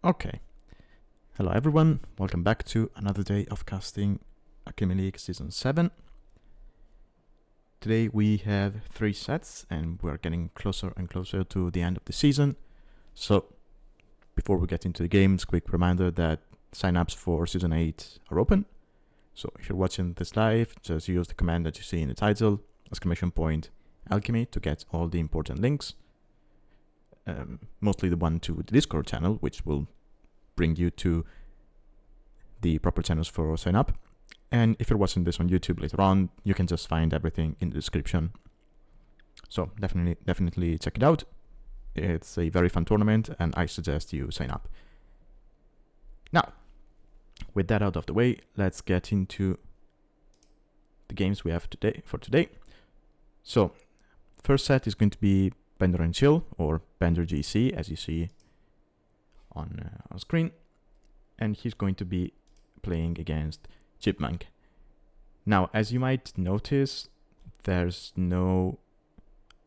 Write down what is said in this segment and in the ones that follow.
Okay. Hello everyone, welcome back to another day of casting Alchemy League Season 7. Today we have 3 sets and we're getting closer and closer to the end of the season. So, before we get into the games, quick reminder that sign-ups for Season 8 are open. So if you're watching this live, just use the command that you see in the title, !Alchemy, to get all the important links. Mostly the one to the Discord channel, which will bring you to the proper channels for sign up. And if you're watching this on YouTube later on, you can just find everything in the description. So definitely check it out. It's a very fun tournament and I suggest you sign up. Now, with that out of the way, let's get into the games we have for today. So, first set is going to be BenderAndChill, or BenderGC, as you see on screen, and he's going to be playing against Chipmunk. Now, as you might notice, I'm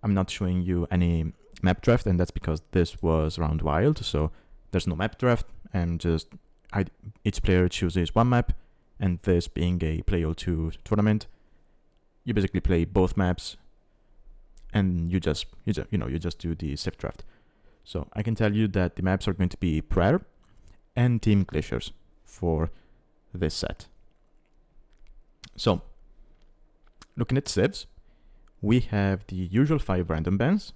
not showing you any map draft, and that's because this was round wild, so there's no map draft, and just each player chooses one map, and this being a play all 2 tournament, you basically play both maps, and you just do the safe draft. So I can tell you that the maps are going to be Prayer and Team Glaciers for this set. So, looking at civs, we have the usual 5 random bands.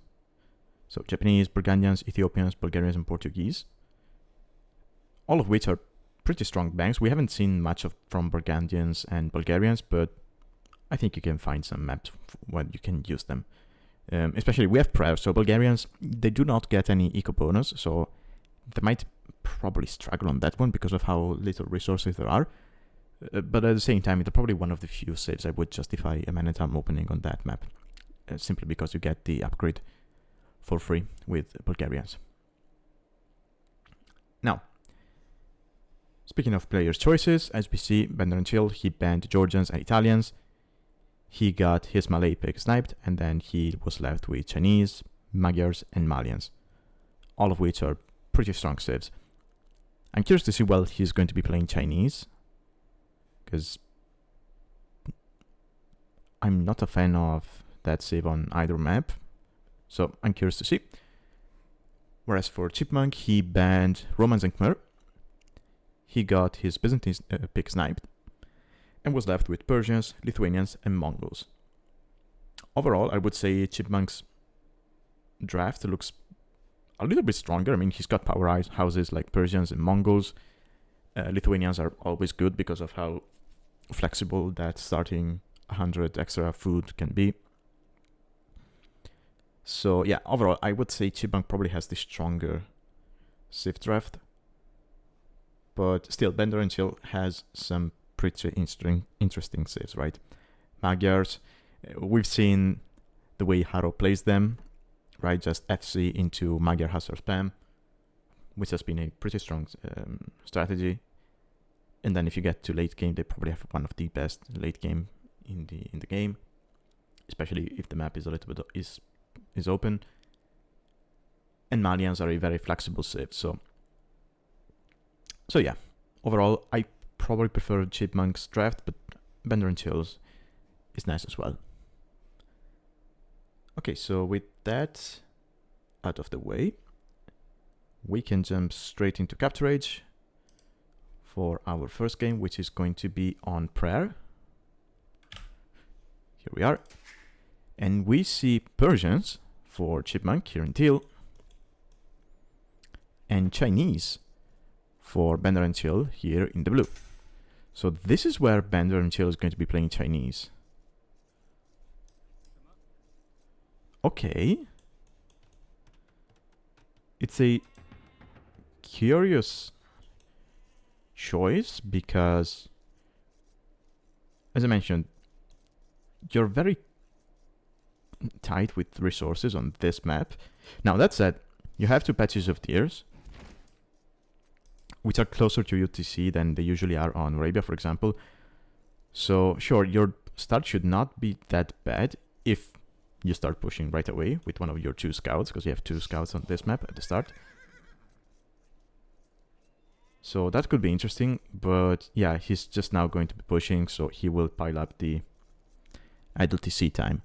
So Japanese, Burgundians, Ethiopians, Bulgarians, and Portuguese. All of which are pretty strong banks. We haven't seen much from Burgundians and Bulgarians, but I think you can find some maps where you can use them. Especially we have Prayer, so Bulgarians, they do not get any eco bonus, so they might probably struggle on that one because of how little resources there are. But at the same time, it's probably one of the few saves I would justify a Man-at-Arm opening on that map, simply because you get the upgrade for free with Bulgarians. Now, speaking of players' choices, as we see, BenderAndChill, he banned Georgians and Italians. He got his Malay pick sniped, and then he was left with Chinese, Magyars, and Malians, all of which are pretty strong saves. I'm curious to see well he's going to be playing Chinese, because I'm not a fan of that save on either map, so I'm curious to see. Whereas for Chipmunk, he banned Romans and Khmer. He got his Byzantine pick sniped, and was left with Persians, Lithuanians, and Mongols. Overall, I would say Chipmunk's draft looks a little bit stronger. I mean, he's got power houses like Persians and Mongols. Lithuanians are always good because of how flexible that starting 100 extra food can be. So yeah, overall, I would say Chipmunk probably has the stronger civ draft. But still, BenderAndChill has some pretty interesting saves, right? Magyars, we've seen the way Haro plays them, right? Just FC into Magyar Hussar spam, which has been a pretty strong strategy. And then if you get to late game, they probably have one of the best late game in the game, especially if the map is a little bit is open. And Malians are a very flexible save, so yeah. Overall, I probably prefer Chipmunk's draft, but BenderAndChill's is nice as well. Okay, so with that out of the way, we can jump straight into Capture Age for our first game, which is going to be on Prayer. Here we are. And we see Persians for Chipmunk here in teal, and Chinese for BenderAndChill here in the blue. So this is where BenderAndChill is going to be playing Chinese. Okay. It's a curious choice because, as I mentioned, you're very tight with resources on this map. Now that said, you have 2 patches of Tears, which are closer to UTC than they usually are on Arabia, for example. So sure, your start should not be that bad if you start pushing right away with one of your 2 scouts, because you have 2 scouts on this map at the start. So that could be interesting, but yeah, he's just now going to be pushing, so he will pile up the idle TC time.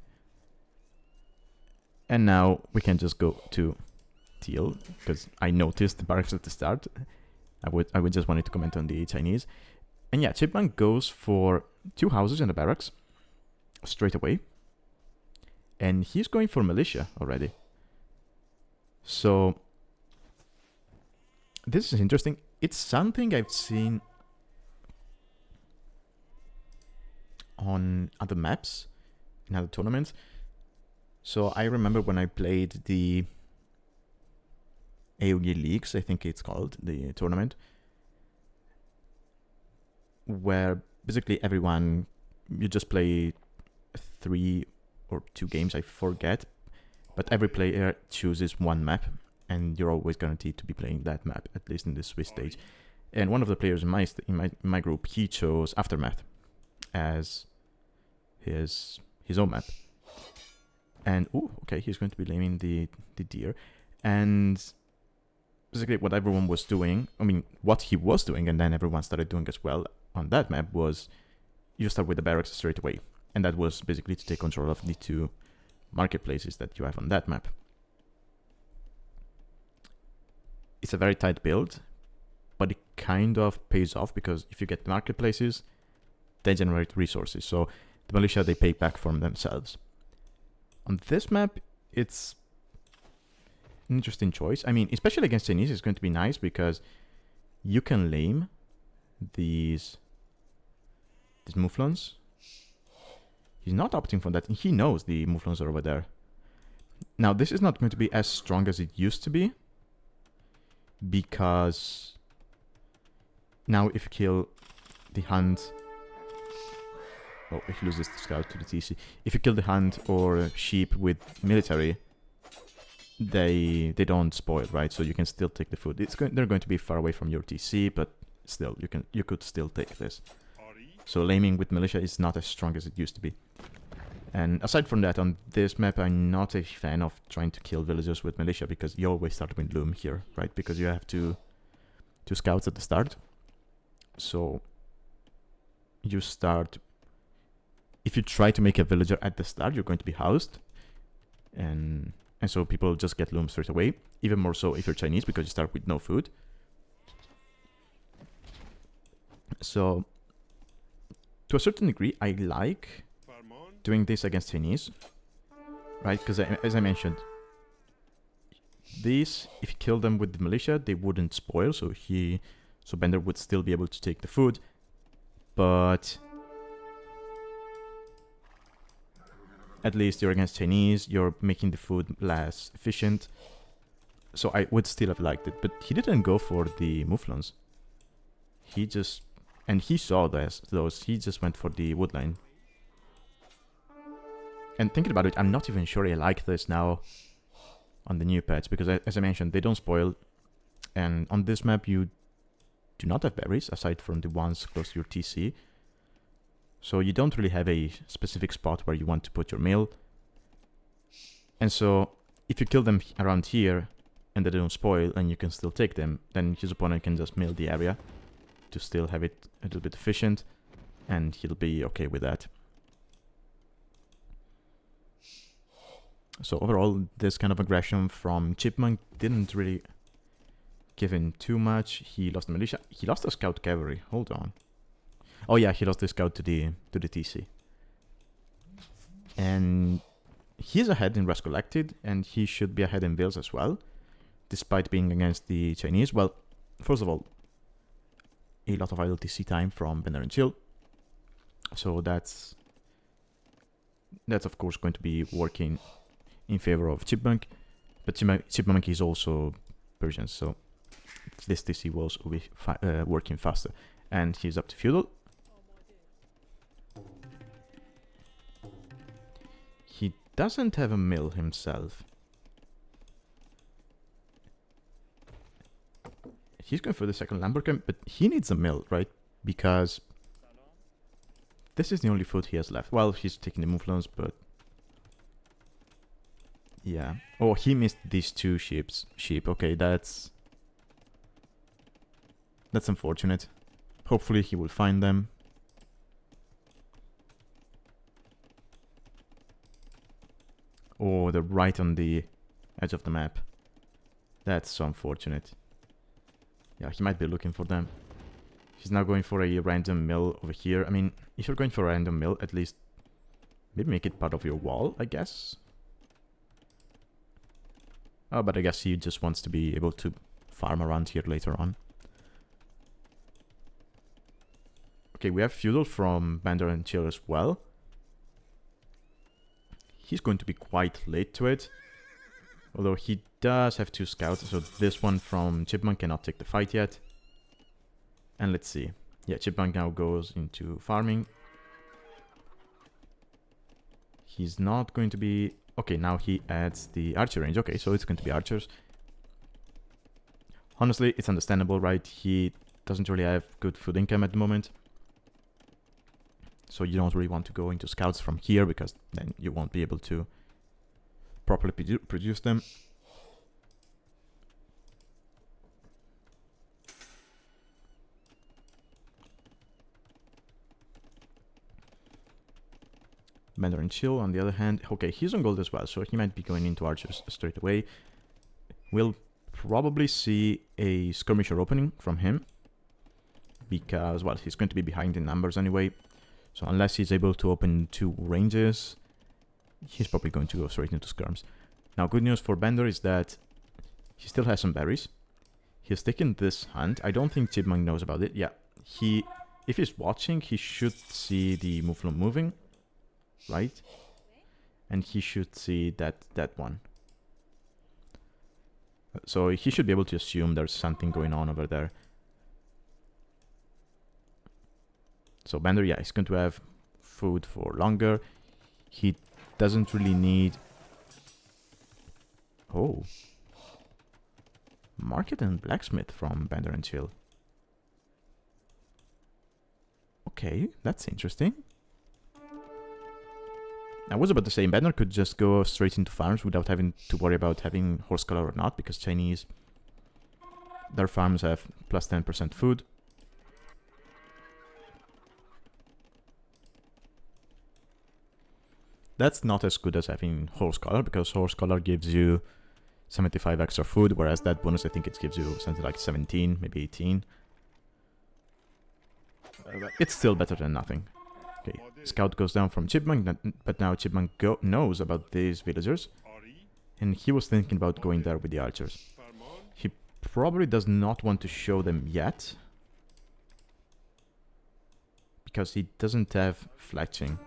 And now we can just go to teal, because I noticed the barracks at the start. I would just wanted to comment on the Chinese. And yeah, Chipmunk goes for 2 houses and a barracks straight away. And he's going for militia already. So this is interesting. It's something I've seen on other maps, in other tournaments. So I remember when I played the AOE Leagues, I think it's called, the tournament, where basically everyone, you just play 3 or 2 games, I forget, but every player chooses one map, and you're always guaranteed to be playing that map, at least in the Swiss stage. And one of the players in my group, he chose Aftermath as his own map. And okay, he's going to be laming the deer. And basically what everyone was doing, I mean, what he was doing, and then everyone started doing as well on that map, was you start with the barracks straight away. And that was basically to take control of the 2 marketplaces that you have on that map. It's a very tight build, but it kind of pays off, because if you get marketplaces, they generate resources. So the militia, they pay back from themselves. On this map, it's an interesting choice. I mean, especially against Chinese, it's going to be nice because you can lame these mouflons. He's not opting for that. He knows the mouflons are over there. Now, this is not going to be as strong as it used to be, because now if you kill the hunt, oh, if he loses the scout to the TC, if you kill the hunt or sheep with military, they don't spoil, right? So you can still take the food. They're going to be far away from your TC, but still you could still take this. So laming with militia is not as strong as it used to be. And aside from that, on this map, I'm not a fan of trying to kill villagers with militia, because you always start with loom here, right? Because you have two scouts at the start. So you start, if you try to make a villager at the start, you're going to be housed. And so people just get loom straight away. Even more so if you're Chinese, because you start with no food. So to a certain degree, I like doing this against Chinese, right? Because as I mentioned, these, if you kill them with the militia, they wouldn't spoil, so Bender would still be able to take the food, but at least you're against Chinese, you're making the food less efficient, so I would still have liked it. But he didn't go for the mouflons. He just, and he saw those, he just went for the woodline. And thinking about it, I'm not even sure I like this now on the new patch, because as I mentioned, they don't spoil. And on this map, you do not have berries, aside from the ones close to your TC. So you don't really have a specific spot where you want to put your mill. And so if you kill them around here, and they don't spoil, and you can still take them, then his opponent can just mill the area to still have it a little bit efficient, and he'll be okay with that. So overall, this kind of aggression from Chipmunk didn't really give in too much. He lost the militia. He lost the scout cavalry. Hold on. Oh yeah, he lost the scout to the TC. And he's ahead in Rest Collected, and he should be ahead in Bills as well, despite being against the Chinese. Well, first of all, a lot of idle TC time from BenderAndChill. So that's of course going to be working in favor of Chipmunk, but Chipmunk is also Persian, so this TC will also be working faster. And he's up to feudal. He doesn't have a mill himself. He's going for the second Lamborghini, but he needs a mill, right? Because this is the only food he has left. Well, he's taking the mouflons, but yeah. Oh, he missed these 2 sheep. Okay, that's That's unfortunate. Hopefully he will find them. Oh, they're right on the edge of the map. That's so unfortunate. Yeah, he might be looking for them. He's now going for a random mill over here. I mean, if you're going for a random mill, at least maybe make it part of your wall, I guess. Oh, but I guess he just wants to be able to farm around here later on. Okay, we have Feudal from BenderAndChill as well. He's going to be quite late to it. Although he does have 2 scouts, so this one from Chipmunk cannot take the fight yet. And let's see. Yeah, Chipmunk now goes into farming. He's not going to be... Okay, now he adds the archer range. Okay, so it's going to be archers. Honestly, it's understandable, right? He doesn't really have good food income at the moment. So you don't really want to go into scouts from here, because then you won't be able to properly produce them. BenderAndChill, on the other hand, okay, he's on gold as well, so he might be going into archers straight away. We'll probably see a skirmisher opening from him, because, well, he's going to be behind in numbers anyway. So unless he's able to open 2 ranges, he's probably going to go straight into skirms. Now, good news for Bender is that he still has some berries. He has taken this hunt. I don't think Chipmunk knows about it. Yeah, if he's watching, he should see the Mouflon moving, right? And he should see that one. So he should be able to assume there's something going on over there. So Bender, yeah, he's going to have food for longer. He doesn't really need... Oh. Market and blacksmith from BenderAndChill. Okay, that's interesting. I was about to say, Bender could just go straight into farms without having to worry about having horse color or not, because Chinese, their farms have plus 10% food. That's not as good as having horse color, because horse color gives you 75 extra food, whereas that bonus, I think it gives you something like 17, maybe 18. It's still better than nothing. Okay, scout goes down from Chipmunk, but now Chipmunk knows about these villagers, and he was thinking about going there with the archers. He probably does not want to show them yet, because he doesn't have fletching.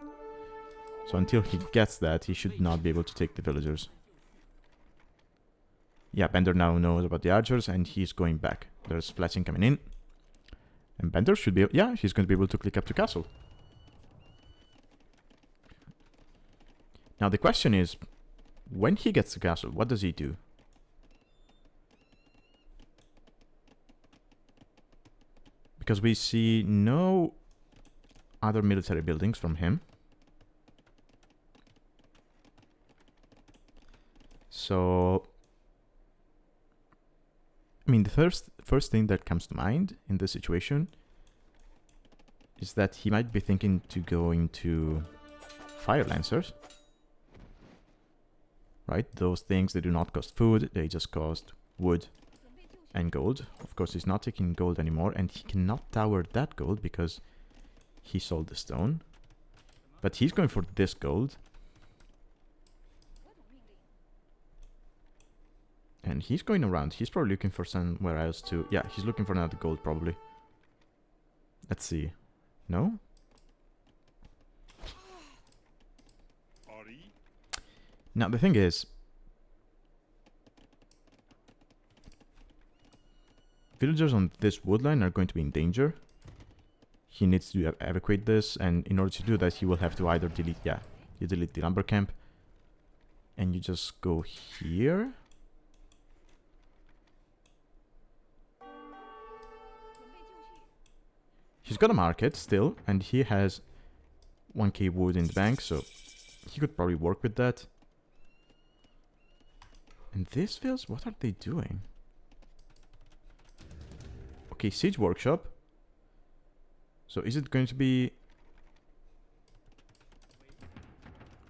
So until he gets that, he should not be able to take the villagers. Yeah, Bender now knows about the archers, and he's going back. There's fletching coming in. And Bender should be... Yeah, he's going to be able to click up to castle. Now the question is, when he gets to castle, what does he do? Because we see no other military buildings from him. So, I mean, the first thing that comes to mind in this situation is that he might be thinking to go into Fire Lancers. Right? Those things, they do not cost food, they just cost wood and gold. Of course, he's not taking gold anymore, and he cannot tower that gold because he sold the stone. But he's going for this gold. And he's going around. He's probably looking for somewhere else to... Yeah, he's looking for another gold, probably. Let's see. No? Now, the thing is... villagers on this wood line are going to be in danger. He needs to evacuate this, and in order to do that, he will have to either delete... Yeah, you delete the lumber camp. And you just go here... He's got a market still, and he has 1k wood in the bank, so he could probably work with that. And these fields, what are they doing? Okay, Siege Workshop. So is it going to be...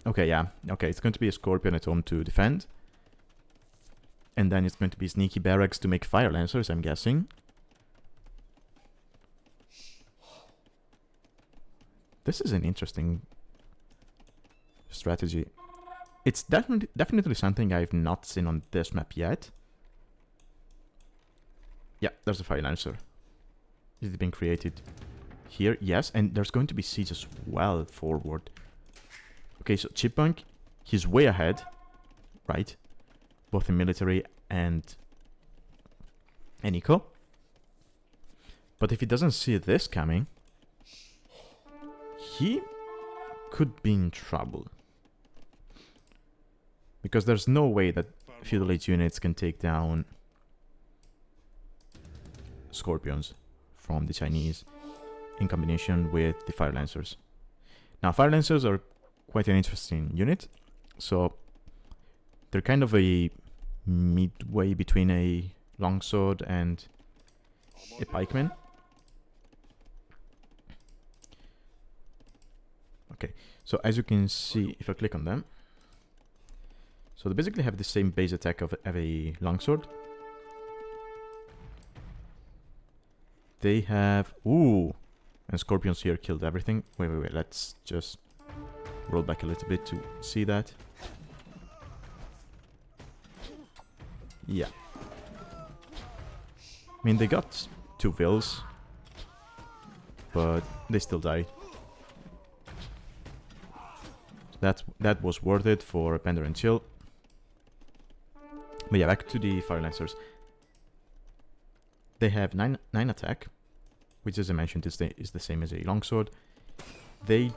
Okay, yeah. Okay, it's going to be a Scorpion at home to defend. And then it's going to be Sneaky Barracks to make Fire Lancers, I'm guessing. This is an interesting strategy. It's definitely something I've not seen on this map yet. Yeah, there's a Fire Lancer. Is it being created here? Yes, and there's going to be Siege as well forward. Okay, so Chipmunk, he's way ahead, right? Both in military and eco. But if he doesn't see this coming, he could be in trouble. Because there's no way that Feudal Age units can take down Scorpions from the Chinese in combination with the Fire Lancers. Now, Fire Lancers are quite an interesting unit. So they're kind of a midway between a longsword and a pikeman. Okay, so as you can see, if I click on them, so they basically have the same base attack of a longsword. They have... Ooh! And Scorpions here killed everything. Wait, let's just roll back a little bit to see that. Yeah. I mean, they got 2 vills, but they still died. That was worth it for BenderAndChill. But yeah, back to the Fire Lancers. They have 9 attack, which, as I mentioned, is the same as a longsword. They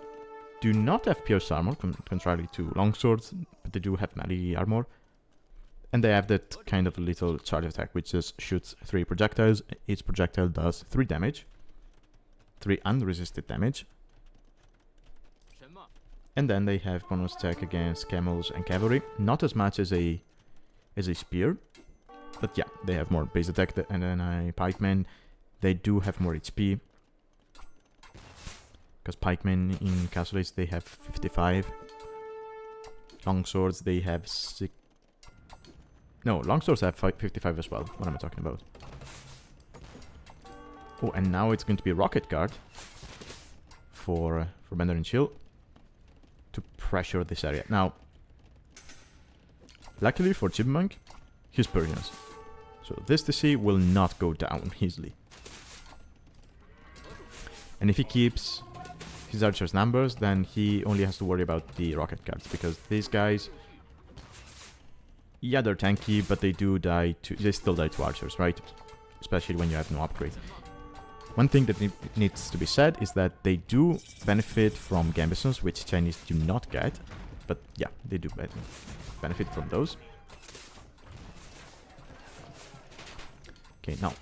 do not have pierce armor, contrary to longswords, but they do have melee armor. And they have that kind of little charge attack, which just shoots 3 projectiles. Each projectile does 3 damage, 3 unresisted damage. And then they have bonus attack against camels and cavalry. Not as much as a spear, but yeah, they have more base attack and then a pikeman. They do have more HP, because pikemen in Castle Age, they have 55. Longswords, they have 6. No, longswords have 55 as well. What am I talking about? Oh, and now it's going to be a rocket guard for BenderAndChill to pressure this area. Now, luckily for Chipmunk, he's Persians, so this TC will not go down easily. And if he keeps his archers' numbers, then he only has to worry about the rocket guards, because these guys, yeah, they're tanky, but they do die to... They still die to archers, right? Especially when you have no upgrade. One thing that needs to be said is that they do benefit from gambesons, which Chinese do not get. But yeah, they do benefit from those. Okay, now...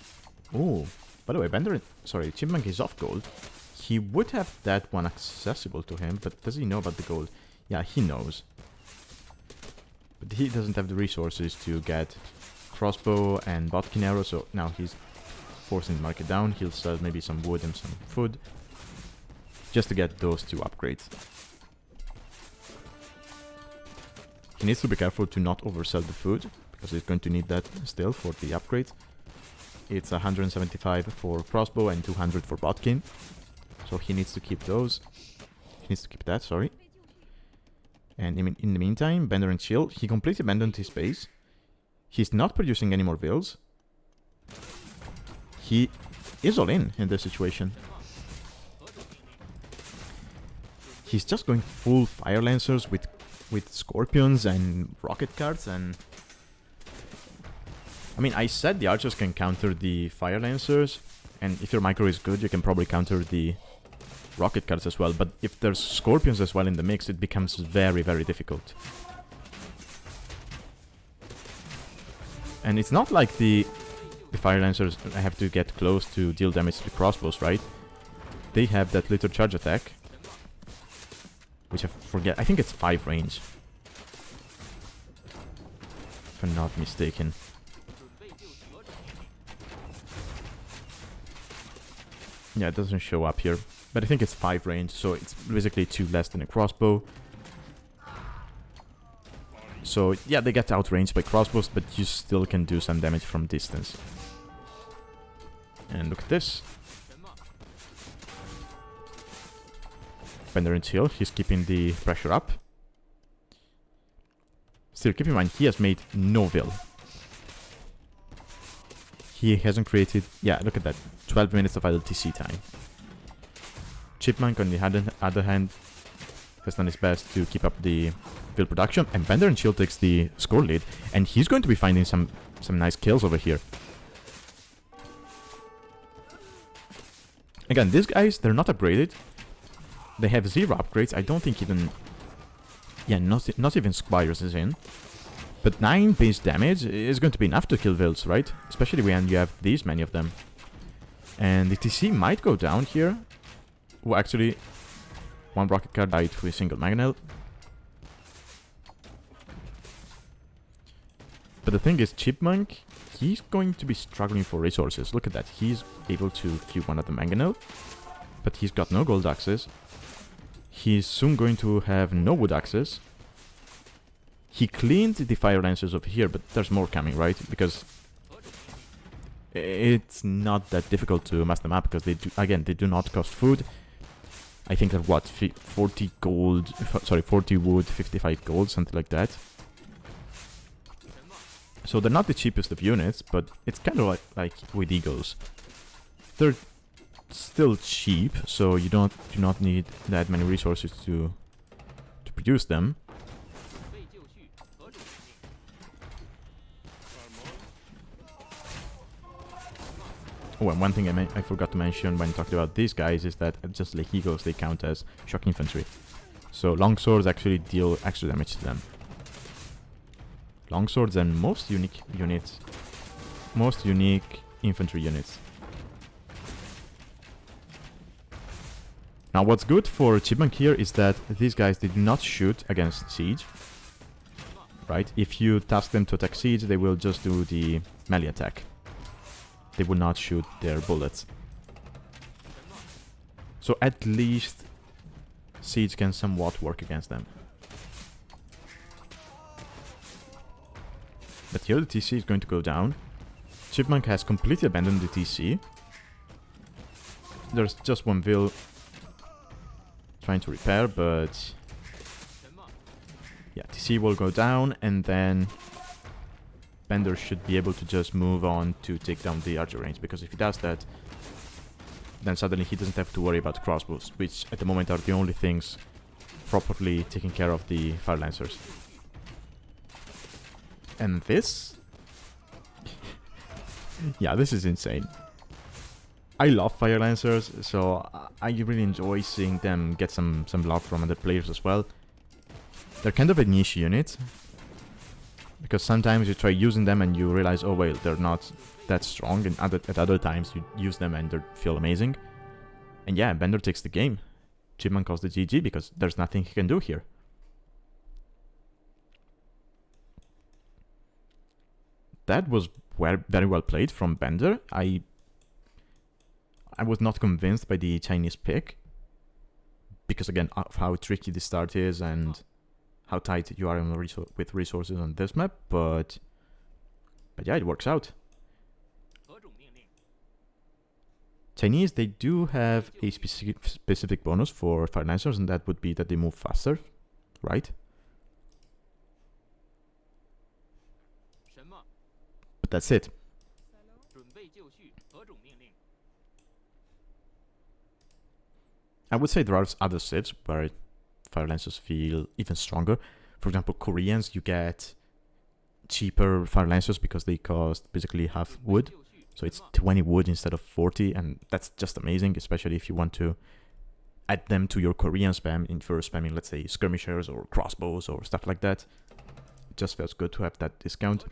Oh, by the way, Chipmunk is off gold. He would have that one accessible to him, but does he know about the gold? Yeah, he knows. But he doesn't have the resources to get crossbow and botkin arrow, so now he's forcing the market down. He'll sell maybe some wood and some food just to get those 2 upgrades. He needs to be careful to not oversell the food, because he's going to need that still for the upgrades. It's 175 for crossbow and 200 for botkin, so he needs to keep those. He needs to keep that, sorry. And in the meantime, BenderAndChill, he completely abandoned his base. He's not producing any more vills. He is all in this situation. He's just going full Fire Lancers with Scorpions and rocket cards, and... I mean, I said the archers can counter the Fire Lancers, and if your micro is good, you can probably counter the rocket cards as well, but if there's Scorpions as well in the mix, it becomes very, very difficult. And it's not like the Fire Lancers have to get close to deal damage to the crossbows, right? They have that little charge attack, which I forget, I think it's 5 range, if I'm not mistaken. Yeah, it doesn't show up here. But I think it's 5 range, so it's basically 2 less than a crossbow. So, yeah, they get outranged by crossbows, but you still can do some damage from distance. And look at this. BenderAndChill, he's keeping the pressure up. Still, keep in mind, he has made no vil. He hasn't created... Yeah, look at that. 12 minutes of idle TC time. Chipmunk, on the other hand, has done his best to keep up the vil production. And BenderAndChill takes the score lead. And he's going to be finding some nice kills over here. Again, these guys, they're not upgraded. They have 0 upgrades. I don't think even... Yeah, not even Squires is in. But 9 base damage is going to be enough to kill Vils, right? Especially when you have these many of them. And the TC might go down here. Well, actually, 1 rocket car died to a single mangonel. But the thing is, Chipmunk, he's going to be struggling for resources. Look at that. He's able to cube 1 of the mangonel. But he's got no gold axes. He's soon going to have no wood axes. He cleaned the fire lancers over here, but there's more coming, right? Because it's not that difficult to mass them up, because they do, again, they do not cost food. I think they're what, 40 gold, sorry, 40 wood, 55 gold, something like that. So they're not the cheapest of units, but it's kind of like with eagles. They're still cheap, so you do not need that many resources to produce them. Oh, and one thing I forgot to mention when talking about these guys is that just like eagles, they count as shock infantry. So longswords actually deal extra damage to them. Longswords and most unique infantry units. Now what's good for Chipmunk here is that these guys, they do not shoot against siege. Right? If you task them to attack siege, they will just do the melee attack. They will not shoot their bullets. So at least siege can somewhat work against them. But here the TC is going to go down. Chipmunk has completely abandoned the TC. There's just 1 vil trying to repair, but yeah, TC will go down, and then Bender should be able to just move on to take down the archer range, because if he does that, then suddenly he doesn't have to worry about crossbows, which at the moment are the only things properly taking care of the fire lancers. And this? Yeah, this is insane. I love fire lancers, so I really enjoy seeing them get some love from other players as well. They're kind of a niche unit, because sometimes you try using them and you realize, oh well, they're not that strong, and at other times you use them and they feel amazing. And yeah, Bender takes the game. Chipmunk calls the GG because there's nothing he can do here. That was very well played from Bender. I was not convinced by the Chinese pick, because again, of how tricky the start is and how tight you are on with resources on this map, but yeah, it works out. Chinese, they do have a specific bonus for fire lancers, and that would be that they move faster, right? But that's it. I would say there are other civs where fire lancers feel even stronger. For example, Koreans, you get cheaper fire lancers because they cost basically half wood. So it's 20 wood instead of 40, and that's just amazing, especially if you want to add them to your Korean spam for spamming, let's say, skirmishers or crossbows or stuff like that. It just feels good to have that discount.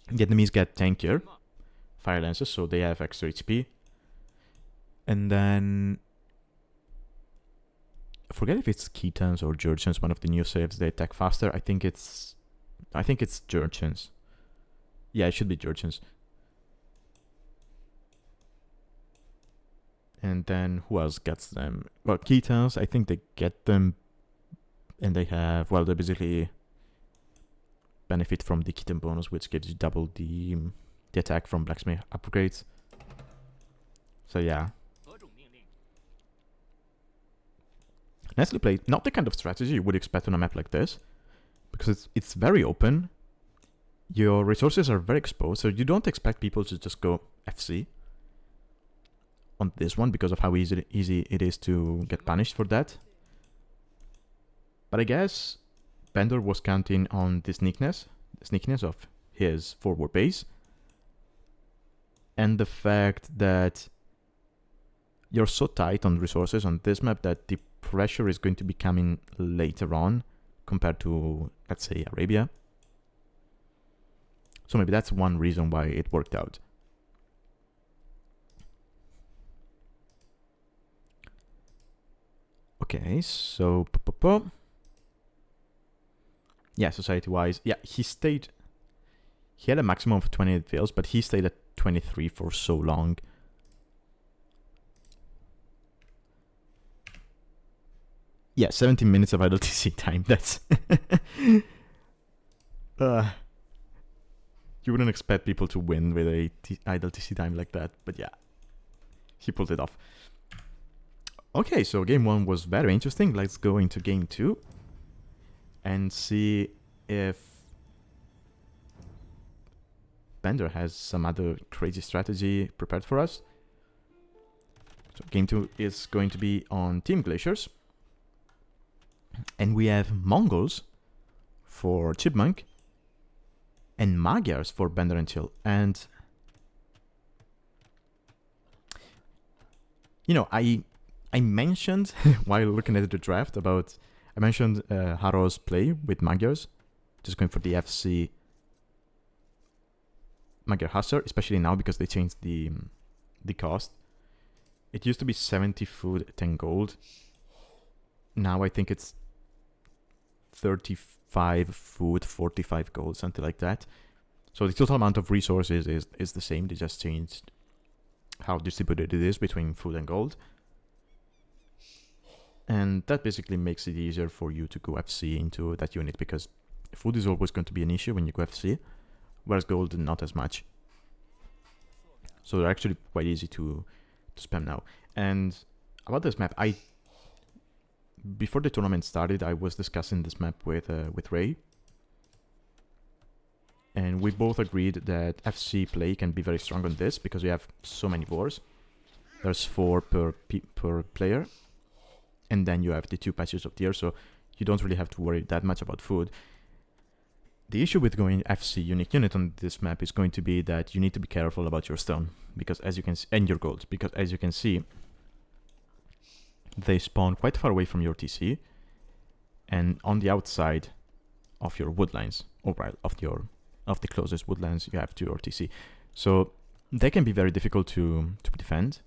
Vietnamese get tankier fire lancers, so they have extra HP. And then I forget if it's Khitans or Jurchens, one of the new saves, they attack faster. I think it's Jurchens. Yeah, it should be Jurchens. And then who else gets them? Well, Kitans, I think they get them, and they have, well, they basically benefit from the Kitan bonus, which gives you double the attack from blacksmith upgrades. So yeah. Nicely played. Not the kind of strategy you would expect on a map like this, because it's very open. Your resources are very exposed, so you don't expect people to just go FC on this one because of how easy it is to get punished for that. But I guess Bender was counting on the sneakiness of his forward base, and the fact that you're so tight on resources on this map that the pressure is going to be coming later on compared to, let's say, Arabia. So maybe that's one reason why it worked out. Okay, so yeah, society-wise, yeah, he had a maximum of 28 fails, but he stayed at 23 for so long. Yeah, 17 minutes of idle TC time, that's... you wouldn't expect people to win with a idle TC time like that, but yeah, he pulled it off. Okay, so game 1 was very interesting. Let's go into game 2 and see if Bender has some other crazy strategy prepared for us. So game 2 is going to be on Team Glaciers. And we have Mongols for Chipmunk and Magyars for BenderAndChill. And, you know, I mentioned while looking at the draft about, I mentioned Haro's play with Magyars, just going for the FC Magyar Hussar, especially now because they changed the cost. It used to be 70 food, 10 gold. Now I think it's 35 food, 45 gold, something like that. So the total amount of resources is the same. They just changed how distributed it is between food and gold. And that basically makes it easier for you to go FC into that unit, because food is always going to be an issue when you go FC, whereas gold not as much. So they're actually quite easy to spam now. And about this map, before the tournament started, I was discussing this map with Ray, and we both agreed that FC play can be very strong on this because we have so many boars. There's 4 per player, and then you have the 2 patches of tier, so you don't really have to worry that much about food. The issue with going FC unique unit on this map is going to be that you need to be careful about your stone, because as you can see, and your gold, because as you can see, they spawn quite far away from your TC and on the outside of your woodlines, or right, of the closest woodlands you have to your TC. So they can be very difficult to defend.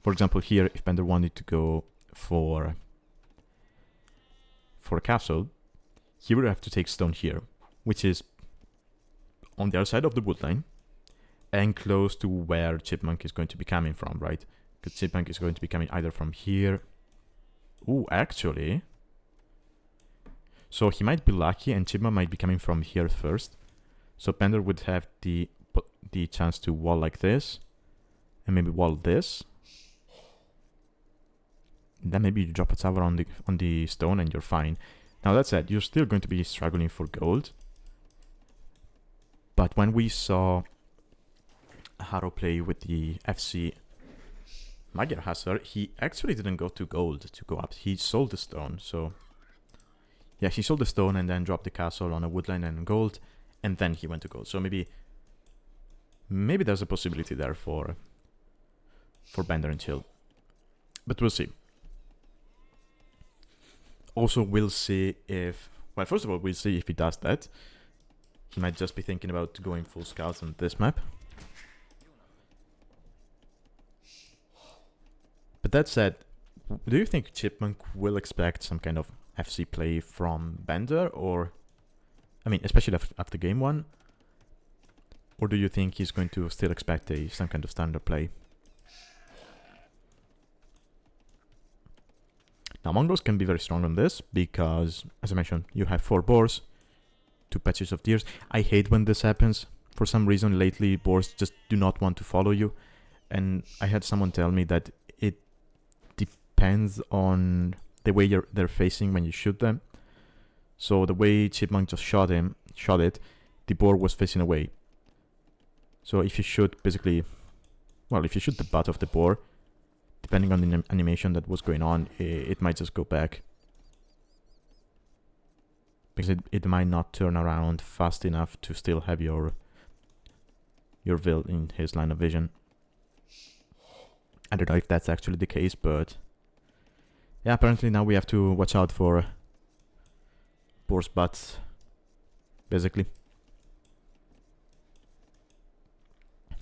For example, here, if Bender wanted to go for a castle, he would have to take stone here, which is on the other side of the woodline and close to where Chipmunk is going to be coming from, right? Because Chipmunk is going to be coming either from here. Ooh, actually. So he might be lucky and Chipmunk might be coming from here first. So Bender would have the chance to wall like this. And maybe wall this. And then maybe you drop a tower on the stone and you're fine. Now that said, you're still going to be struggling for gold. But when we saw Haro play with the FC Magyar Hussar, he actually didn't go to gold to go up. He sold the stone. So yeah, he sold the stone and then dropped the castle on a woodline and gold, and then he went to gold. So maybe there's a possibility there for BenderAndChill. But we'll see. Also, we'll see if... Well, first of all, we'll see if he does that. He might just be thinking about going full scouts on this map. But that said, do you think Chipmunk will expect some kind of FC play from Bender? Or, I mean, especially after game 1? Or do you think he's going to still expect some kind of standard play? Now Mongols can be very strong on this because, as I mentioned, you have 4 boars, 2 patches of deers. I hate when this happens. For some reason lately, boars just do not want to follow you. And I had someone tell me that it depends on the way they're facing when you shoot them. So the way Chipmunk just shot it, the boar was facing away. So if you shoot basically, well, if you shoot the butt of the boar, depending on the animation that was going on, it might just go back. Because it might not turn around fast enough to still have your Vil in his line of vision. I don't know if that's actually the case, but yeah, apparently now we have to watch out for boar's butts, basically.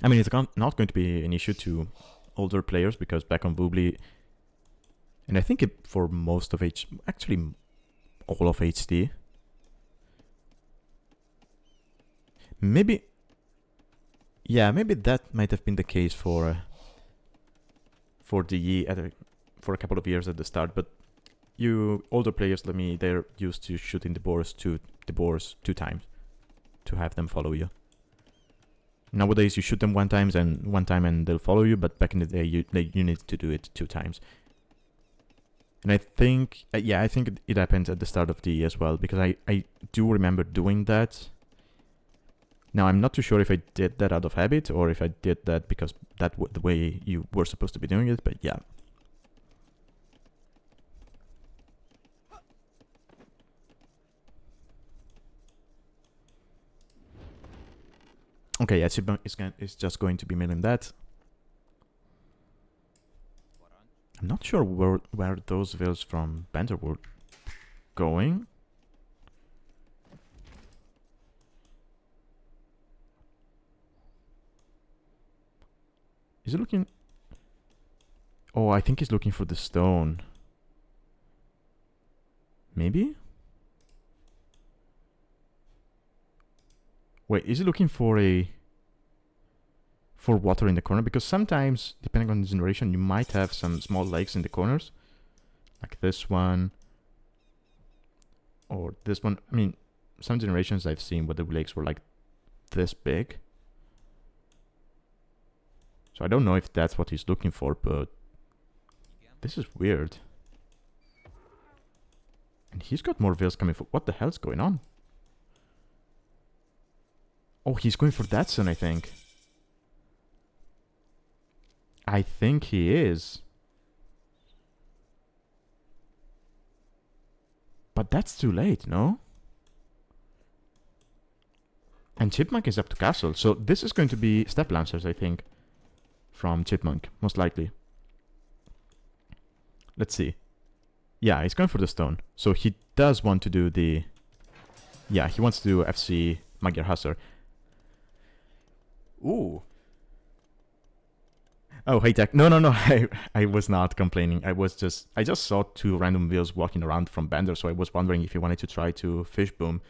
I mean, it's not going to be an issue to older players because back on Voobly, and I think for most of actually all of HD, maybe, yeah, maybe that might have been the case for DE for a couple of years at the start, but you older players, they're used to shooting the boars 2 times to have them follow you. Nowadays, you shoot them one time and they'll follow you, but back in the day, you need to do it 2 times. And I think, yeah, I think it happened at the start of DE as well, because I do remember doing that. Now, I'm not too sure if I did that out of habit or if I did that because that was the way you were supposed to be doing it, but yeah. Okay, yeah, Chipmunk is just going to be milling that. I'm not sure where those Vils from Bender were going. Is he looking? Oh, I think he's looking for the stone. Maybe? Wait, is he looking for water in the corner? Because sometimes, depending on the generation, you might have some small lakes in the corners. Like this one. Or this one. I mean, some generations I've seen where the lakes were like this big. So I don't know if that's what he's looking for, but this is weird. And he's got more Vils coming for. What the hell's going on? Oh, he's going for that son, I think. I think he is. But that's too late, no? And Chipmunk is up to castle, so this is going to be Step Lancers, I think. From Chipmunk, most likely. Let's see. Yeah, he's going for the stone. So he does want to do the... Yeah, he wants to do FC Magyar Hussar. Ooh. Oh, hey, Tech. No. I was not complaining. I just saw 2 random Vils walking around from Bender, so I was wondering if he wanted to try to fish boom.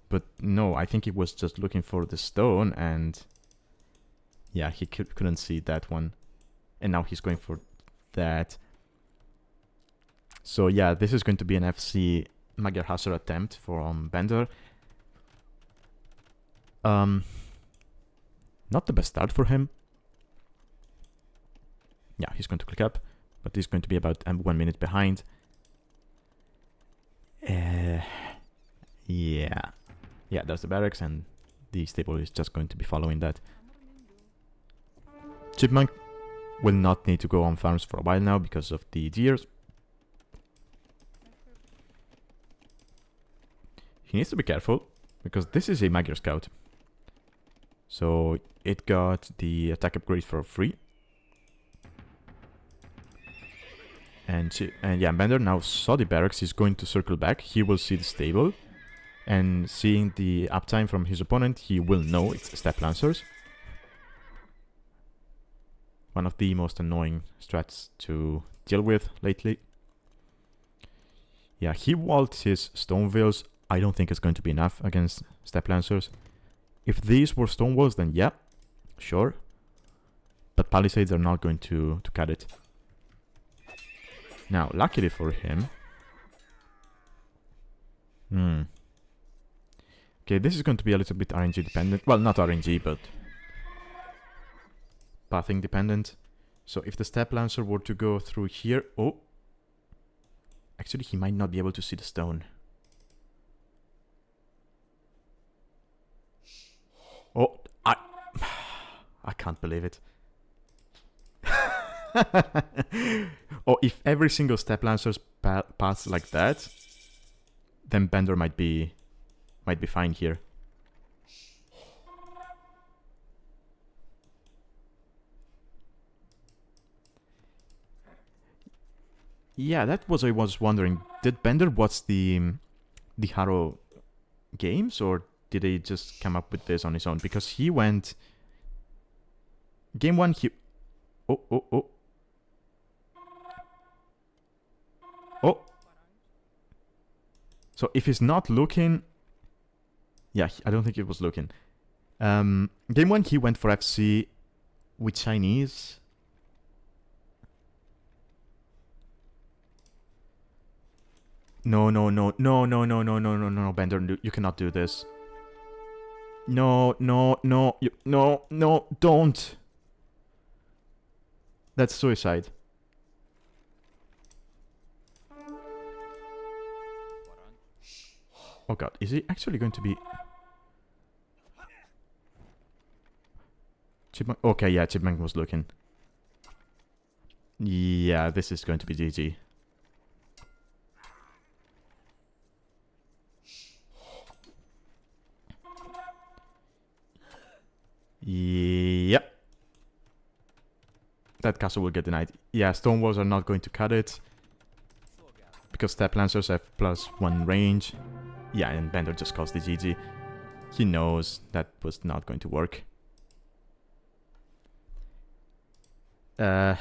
But no, I think he was just looking for the stone, and... Yeah, he couldn't see that one. And now he's going for that. So yeah, this is going to be an FC Magyar Hussar attempt from Bender. Not the best start for him. Yeah, he's going to click up, but he's going to be about 1 minute behind. Yeah, that's the barracks, and the stable is just going to be following that. Chipmunk will not need to go on farms for a while now because of the deers. He needs to be careful because this is a Magyar Scout. So it got the attack upgrade for free. And yeah, Bender now saw the barracks. He's going to circle back. He will see the stable. And seeing the uptime from his opponent, he will know it's Step Lancers. One of the most annoying strats to deal with lately. Yeah, he walled his Stone Vils. I don't think it's going to be enough against Step Lancers. If these were Stone Walls, then yeah, sure. But Palisades are not going to cut it. Now, luckily for him... Okay, this is going to be a little bit RNG dependent. Well, not RNG, but... pathing dependent. So if the Step Lancer were to go through here... Oh! Actually, he might not be able to see the stone. Oh! I can't believe it. Or if every single Step Lancer's paths like that, then Bender might be fine here. Yeah, that was I was wondering. Did Bender watch the Harrow games, or did he just come up with this on his own? Because he went game 1. He oh. So if he's not looking, yeah, I don't think he was looking. Game 1 he went for FC with Chinese. No, Bender, you cannot do this. No, don't. That's suicide. Oh god, is he actually going to be... Chipmunk? Okay, yeah, Chipmunk was looking. Yeah, this is going to be GG. Yep. That castle will get denied. Yeah, stone walls are not going to cut it. Because Step Lancers have +1 range. Yeah, and Bender just calls the GG. He knows that was not going to work. A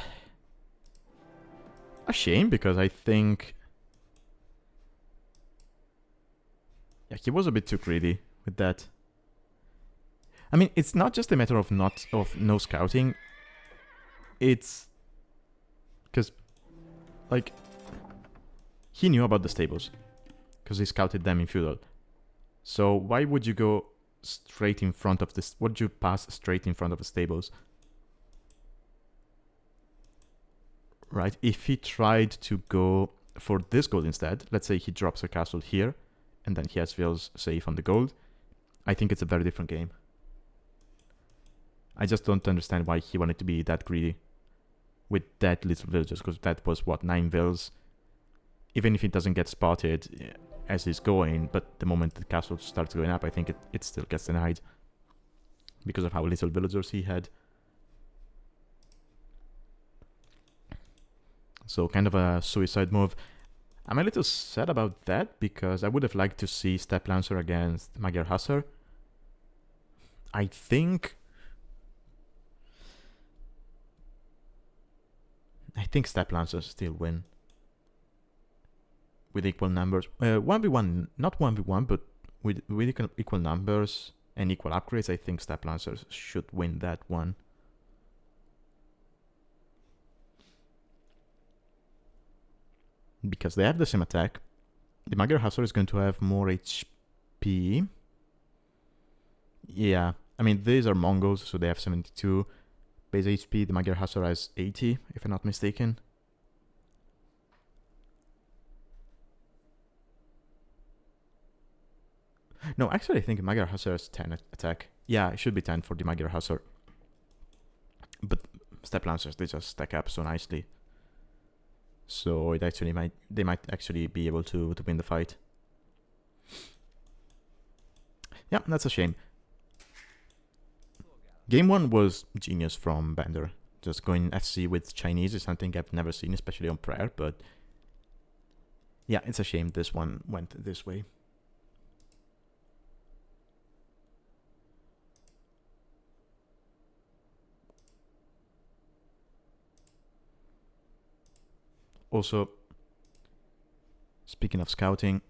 shame, because I think... Yeah, he was a bit too greedy with that. I mean, it's not just a matter of no scouting. It's... Because, like... He knew about the stables. Because he scouted them in Feudal. So why would you go straight in front of this? Would you pass straight in front of the stables? Right? If he tried to go for this gold instead, let's say he drops a castle here, and then he has vills safe on the gold, I think it's a very different game. I just don't understand why he wanted to be that greedy with that little villagers, because that was, what, 9 vills? Even if it doesn't get spotted as he's going, but the moment the castle starts going up, I think it still gets denied. Because of how little villagers he had. So kind of a suicide move. I'm a little sad about that, because I would have liked to see Step Lancer against Magyar Hussar. I think Step Lancers still win. With equal numbers. 1v1, not 1v1, but with equal numbers and equal upgrades, I think Step Lancers should win that one. Because they have the same attack. The Magyar Hussar is going to have more HP. Yeah, I mean, these are Mongols, so they have 72 base HP. The Magyar Hussar has 80, if I'm not mistaken. No, actually, I think Magyar Hussar has 10 attack. Yeah, it should be 10 for the Magyar Hussar. But Step Lancers, they just stack up so nicely. So it actually they might actually be able to win the fight. Yeah, that's a shame. Game 1 was genius from Bender. Just going FC with Chinese is something I've never seen, especially on Prayer, but... Yeah, it's a shame this one went this way. Also, speaking of scouting,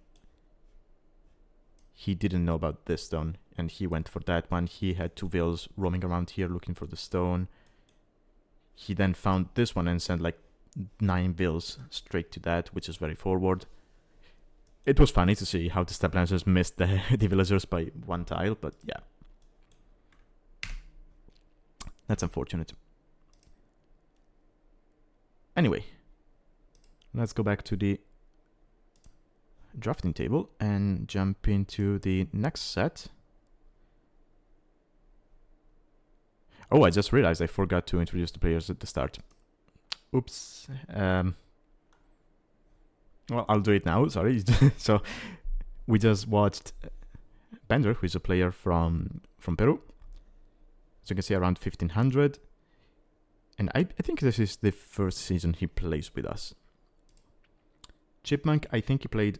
he didn't know about this stone, and he went for that one. He had 2 vills roaming around here looking for the stone. He then found this one and sent like 9 bills straight to that, which is very forward. It was funny to see how the stabilizers missed the villagers by 1 tile, but yeah. That's unfortunate. Anyway, let's go back to the drafting table and jump into the next set. Oh, I just realized I forgot to introduce the players at the start. Oops. Well, I'll do it now, sorry. So, we just watched Bender, who is a player from Peru. As you can see, around 1500. And I think this is the first season he plays with us. Chipmunk, I think he played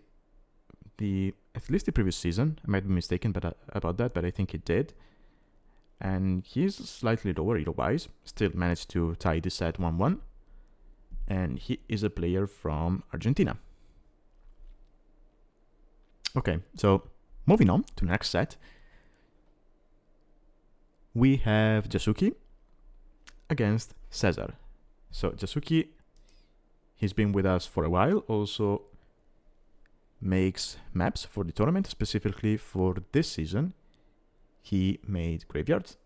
at least the previous season. I might be mistaken about that, but I think he did. And he's slightly lower elo-wise. Still managed to tie the set 1-1. And he is a player from Argentina. Okay, so moving on to the next set. We have Jasouki against César. So Jasouki, he's been with us for a while, also makes maps for the tournament, specifically for this season. He made Graveyards.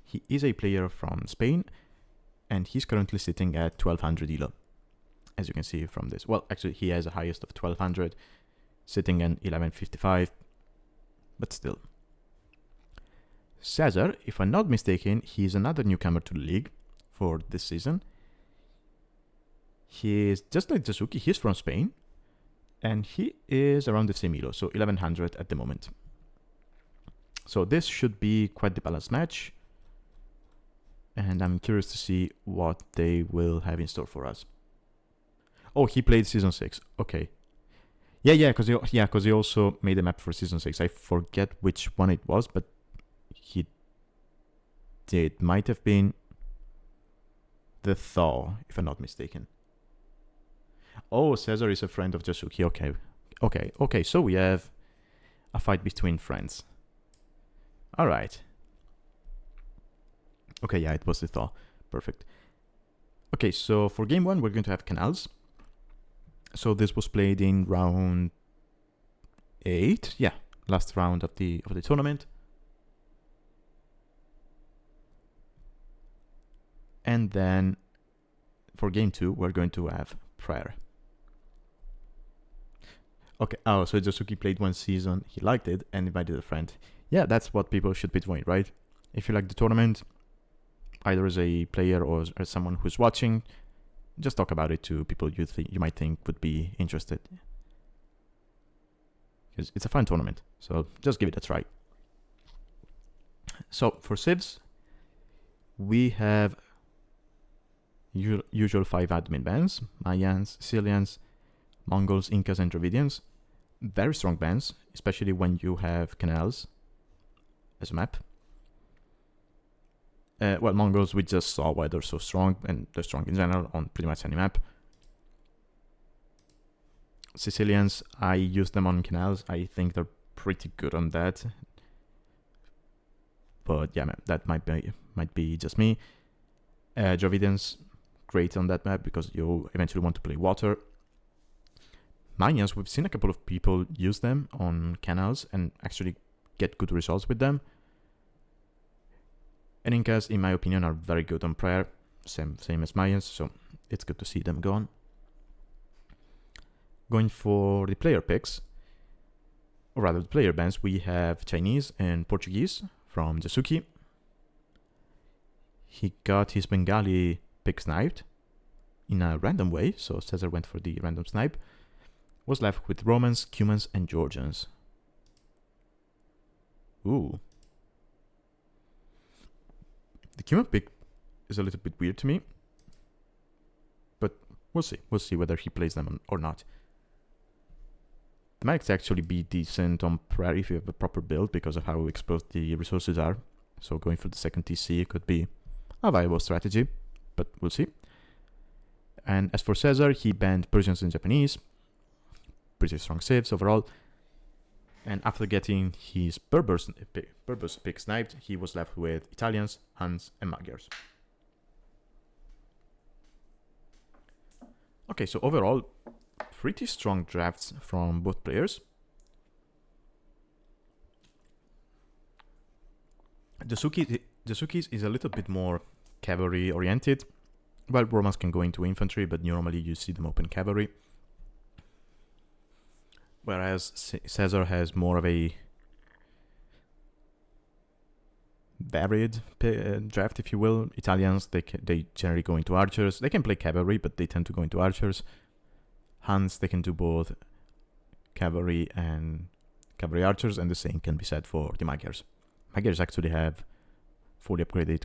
He is a player from Spain, and he's currently sitting at 1200 elo, as you can see from this. Well, actually, he has a highest of 1200, sitting at 1155, but still. César, if I'm not mistaken, he's another newcomer to the league for this season. He is just like Jasouki, he's from Spain, and he is around the same elo, so 1100 at the moment. So this should be quite the balanced match, and I'm curious to see what they will have in store for us. Oh, he played Season 6, okay. Yeah, because he also made a map for Season 6. I forget which one it was, but he did. Might have been the Thaw, if I'm not mistaken. Oh, César is a friend of Jasouki. Okay. So we have a fight between friends. All right. Okay, yeah, it was the Thaw. Perfect. Okay, so for game 1, we're going to have canals. So this was played in round 8. Yeah, last round of the tournament. And then for game 2, we're going to have prayer. Okay, oh, so Jasouki played 1 season, he liked it, and invited a friend. Yeah, that's what people should be doing, right? If you like the tournament, either as a player or as someone who's watching, just talk about it to people you might think would be interested. Because it's a fun tournament, so just give it a try. So for civs, we have usual 5 admin bans: Mayans, Sicilians, Mongols, Incas, and Dravidians. Very strong bans, especially when you have canals as a map. Well, Mongols, we just saw why they're so strong, and they're strong in general on pretty much any map. Sicilians, I use them on canals. I think they're pretty good on that. But yeah, that might be just me. Dravidians, great on that map because you eventually want to play water. Mayans, we've seen a couple of people use them on canals and actually get good results with them. And Incas, in my opinion, are very good on prayer, same as Mayans, so it's good to see them go on. Going for the player picks, or rather the player bans, we have Chinese and Portuguese from Jasouki. He got his Bengali pick sniped in a random way, so César went for the random snipe. Was left with Romans, Cumans, and Georgians. Ooh. The Cuman pick is a little bit weird to me, but we'll see. We'll see whether he plays them or not. They might actually be decent on prayer if you have a proper build because of how exposed the resources are. So going for the second TC could be a viable strategy, but we'll see. And as for César, he banned Persians and Japanese. Pretty strong saves overall. And after getting his Berbers pick sniped, he was left with Italians, Huns, and Magyars. Okay, so overall, pretty strong drafts from both players. Jasouki's is a little bit more cavalry oriented. Well, Romans can go into infantry, but normally you see them open cavalry. Whereas César has more of a varied draft, if you will. Italians, they generally go into archers. They can play cavalry, but they tend to go into archers. Huns, they can do both cavalry and cavalry archers, and the same can be said for the Magyars. Magyars actually have fully upgraded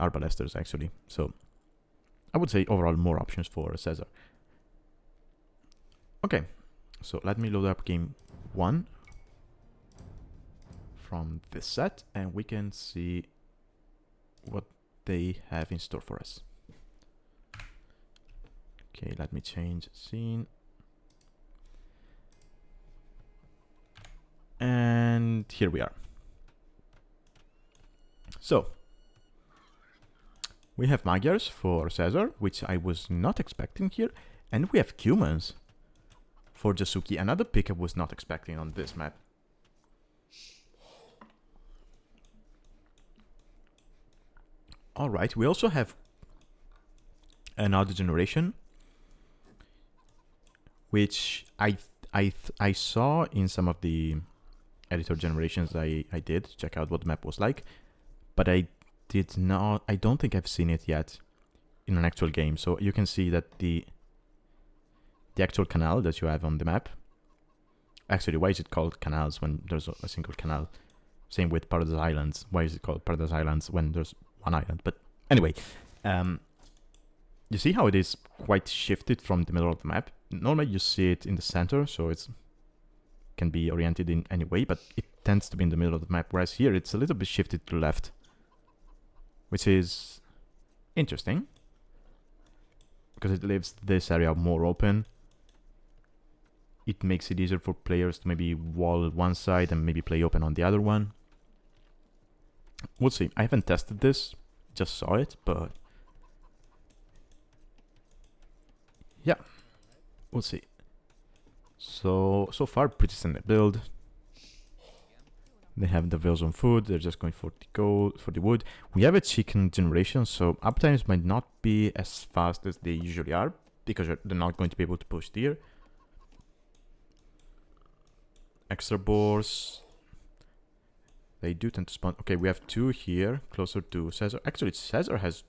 arbalesters, actually. So I would say overall more options for César. Okay, so let me load up game 1 from this set, and we can see what they have in store for us. Okay, let me change scene. And here we are. So, we have Magyars for César, which I was not expecting here, and we have humans for Jasouki, another pick I was not expecting on this map. Alright, we also have another generation, which I saw in some of the editor generations I did check out what the map was like, but I don't think I've seen it yet in an actual game. So you can see that the actual canal that you have on the map, actually, why is it called canals when there's a single canal? Same with Paradise Islands. Why is it called Paradise Islands when there's one island? But anyway, you see how it is quite shifted from the middle of the map. Normally you see it in the center, so it's can be oriented in any way, but it tends to be in the middle of the map, whereas here it's a little bit shifted to the left, which is interesting because it leaves this area more open. It makes it easier for players to maybe wall one side and maybe play open on the other one. We'll see. I haven't tested this, just saw it, but yeah, we'll see. So far, pretty standard build. They have the veils on food. They're just going for the gold, for the wood. We have a chicken generation, so uptimes might not be as fast as they usually are because they're not going to be able to push deer. Extra boars. They do tend to spawn. Okay, we have 2 here, closer to César. Actually, César has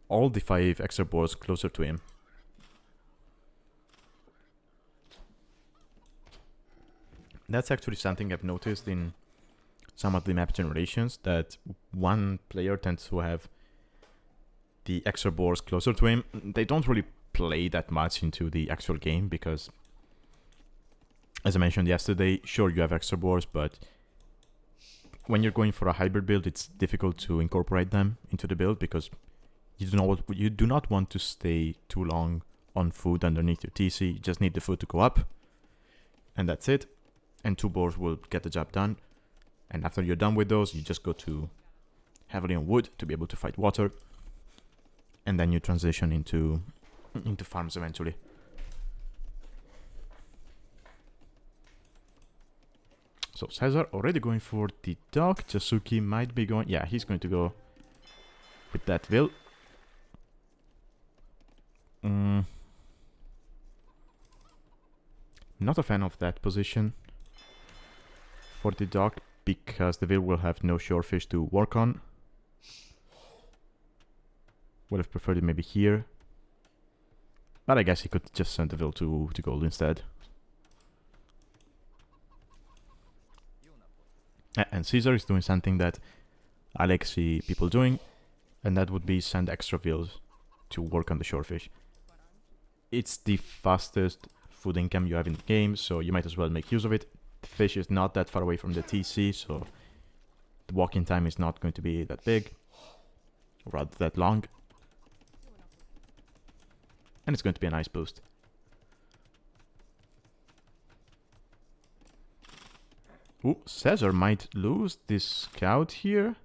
all the 5 extra boars closer to him. That's actually something I've noticed in some of the map generations, that one player tends to have the extra boars closer to him. They don't really play that much into the actual game because, as I mentioned yesterday, sure, you have extra boars, but when you're going for a hybrid build, it's difficult to incorporate them into the build because you do not want to stay too long on food underneath your TC. You just need the food to go up, and that's it. And 2 boars will get the job done. And after you're done with those, you just go to heavily on wood to be able to fight water. And then you transition into farms eventually. So César already going for the dog. Jasouki might be going... Yeah, he's going to go with that will. Not a fan of that position for the dog, because the will have no shorefish to work on. Would have preferred it maybe here, but I guess he could just send the will to gold instead. And César is doing something that I like to see people doing, and that would be send extra vills to work on the shorefish. It's the fastest food income you have in the game, so you might as well make use of it. The fish is not that far away from the TC, so the walking time is not going to be that big, or rather that long. And it's going to be a nice boost. Ooh, César might lose this scout here.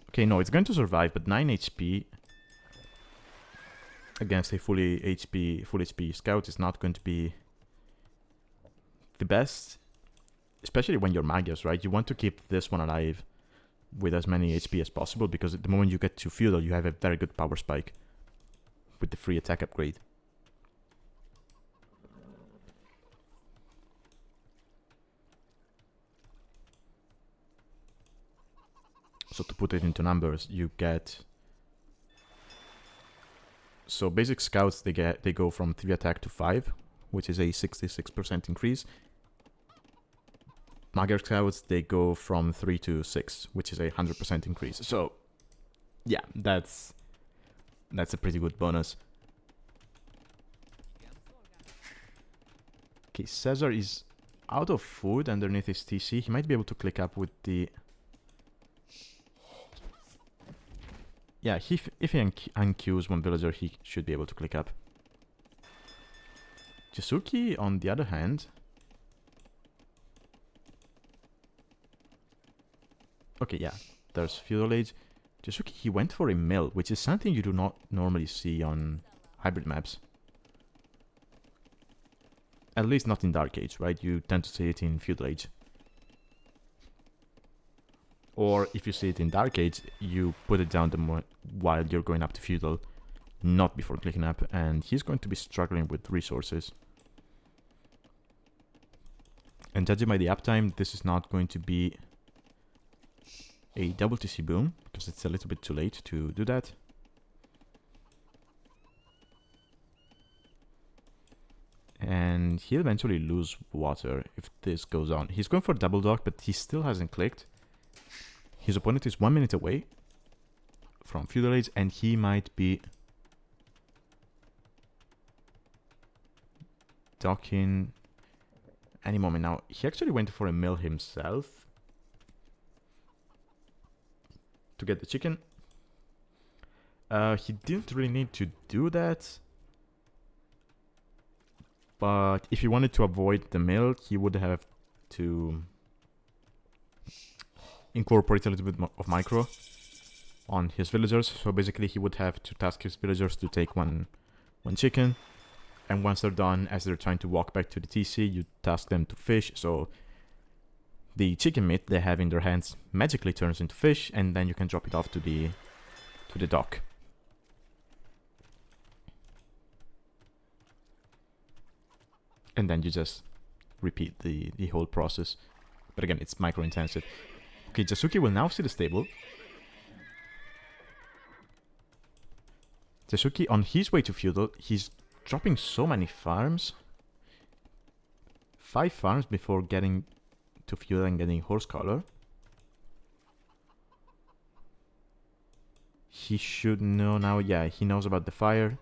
Okay, no, it's going to survive, but 9 HP. against a full HP scout is not going to be the best, especially when you're Magius, right? You want to keep this one alive with as many HP as possible, because at the moment you get to Feudal, you have a very good power spike with the free attack upgrade. So to put it into numbers, you get... So basic scouts, they go from 3 attack to 5, which is a 66% increase. Magic scouts, they go from 3 to 6, which is a 100% increase. So yeah, that's a pretty good bonus. Okay, César is out of food underneath his TC. He might be able to click up with the... Yeah, if he unqueues one villager, he should be able to click up. Jasouki, on the other hand... Okay, yeah, there's Feudal Age. Jasouki, he went for a mill, which is something you do not normally see on hybrid maps. At least not in Dark Age, right? You tend to see it in Feudal Age. Or if you see it in Dark Age, you put it down while you're going up to Feudal, not before clicking up, and he's going to be struggling with resources. And judging by the uptime, this is not going to be a double TC boom, because it's a little bit too late to do that. And he'll eventually lose water if this goes on. He's going for double dock, but he still hasn't clicked. His opponent is 1 minute away from Feudal Age, and he might be docking any moment now. He actually went for a mill himself to get the chicken. He didn't really need to do that, but if he wanted to avoid the mill, he would have to incorporate a little bit of micro on his villagers. So basically he would have to task his villagers to take one chicken, and once they're done, as they're trying to walk back to the TC, you task them to fish. So the chicken meat they have in their hands magically turns into fish, and then you can drop it off to the dock. And then you just repeat the whole process. But again, it's micro intensive. Okay, Jasouki will now see the stable. Jasouki, on his way to Feudal, he's dropping so many farms. 5 farms before getting to Feudal and getting horse collar. He should know now. Yeah, he knows about the fire.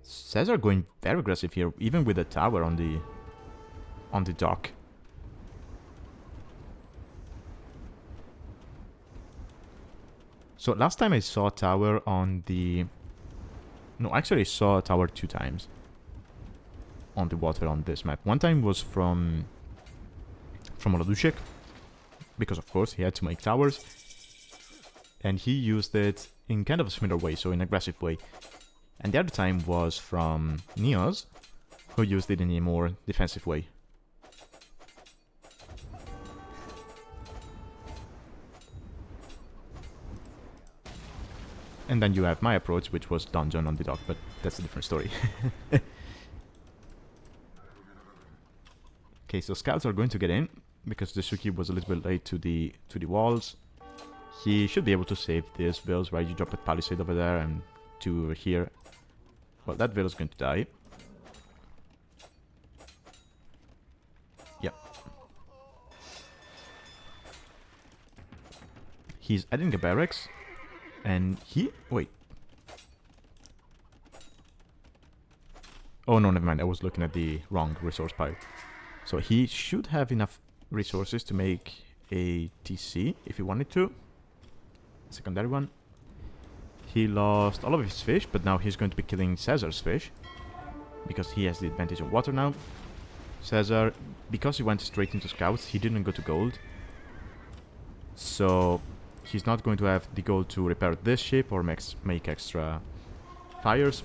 César going very aggressive here, even with the tower on the dock. So last time I saw a tower on the... No, actually I saw a tower 2 times on the water on this map. One time was from Oladushek, because of course he had to make towers. And he used it in kind of a similar way, so in an aggressive way. And the other time was from Neos, who used it in a more defensive way. And then you have my approach, which was dungeon on the dock, but that's a different story. Okay, so scouts are going to get in, because Jasouki was a little bit late to the walls. He should be able to save these villas, right? You drop a palisade over there and 2 over here. Well, that villa is going to die. Yep. He's adding a barracks. And he... Wait. Oh, no, never mind. I was looking at the wrong resource pile. So he should have enough resources to make a TC if he wanted to. Secondary one. He lost all of his fish, but now he's going to be killing César's fish, because he has the advantage of water now. César, because he went straight into scouts, he didn't go to gold. So he's not going to have the gold to repair this ship or make extra fires.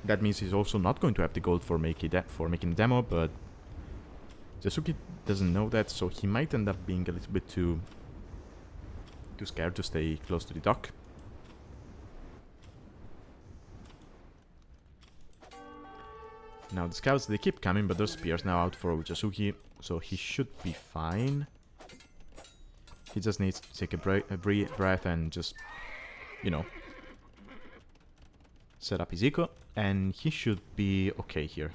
That means he's also not going to have the gold for making the demo, but Jasouki doesn't know that, so he might end up being a little bit too scared to stay close to the dock. Now the scouts, they keep coming, but there's spears now out for Jasouki, so he should be fine. He just needs to take a breath and just, you know, set up his eco, and he should be okay here.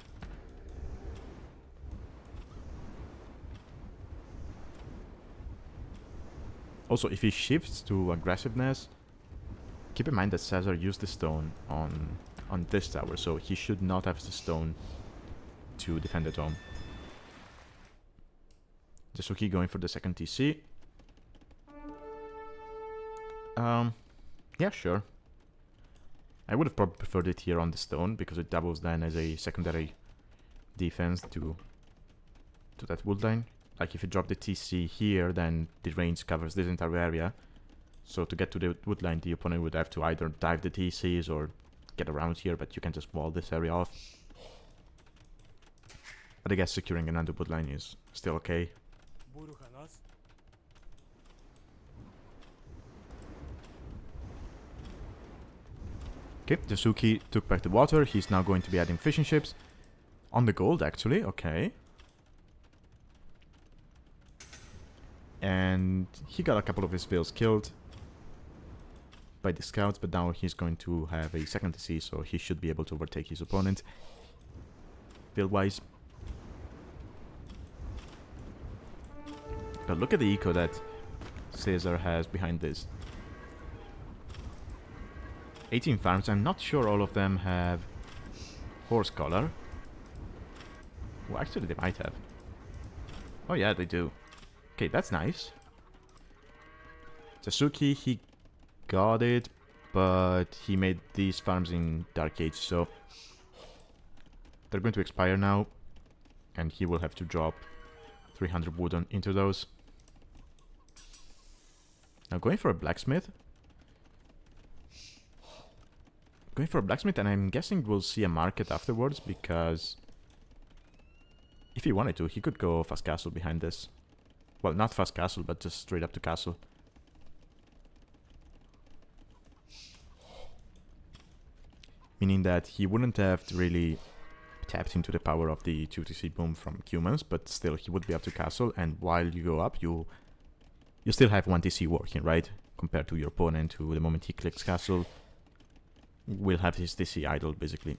Also, if he shifts to aggressiveness, keep in mind that César used the stone on this tower, so he should not have the stone to defend the dome. Jasouki going for the second TC. Yeah, sure. I would have probably preferred it here on the stone, because it doubles then as a secondary defense to that wood line. Like, if you drop the TC here, then the range covers this entire area. So to get to the wood line, the opponent would have to either dive the TCs or get around here, but you can just wall this area off. But I guess securing another wood line is still okay. Okay, Jasouki took back the water. He's now going to be adding fishing ships. On the gold, actually. Okay. And he got a couple of his vills killed by the scouts, but now he's going to have a second TC, so he should be able to overtake his opponent vill-wise. But look at the eco that César has behind this. 18 farms. I'm not sure all of them have horse collar. Well, actually they might have. Oh yeah, they do. Okay, that's nice. Jasouki, he got it, but he made these farms in Dark Age, so they're going to expire now, and he will have to drop 300 wood into those. Now going for a blacksmith. And I'm guessing we'll see a market afterwards, because if he wanted to, he could go fast castle behind this. Well, not fast castle, but just straight up to castle. Meaning that he wouldn't have really tapped into the power of the 2TC boom from humans, but still he would be up to castle, and while you go up, you still have 1 TC working, right? Compared to your opponent, who the moment he clicks castle, will have his TC idle, basically.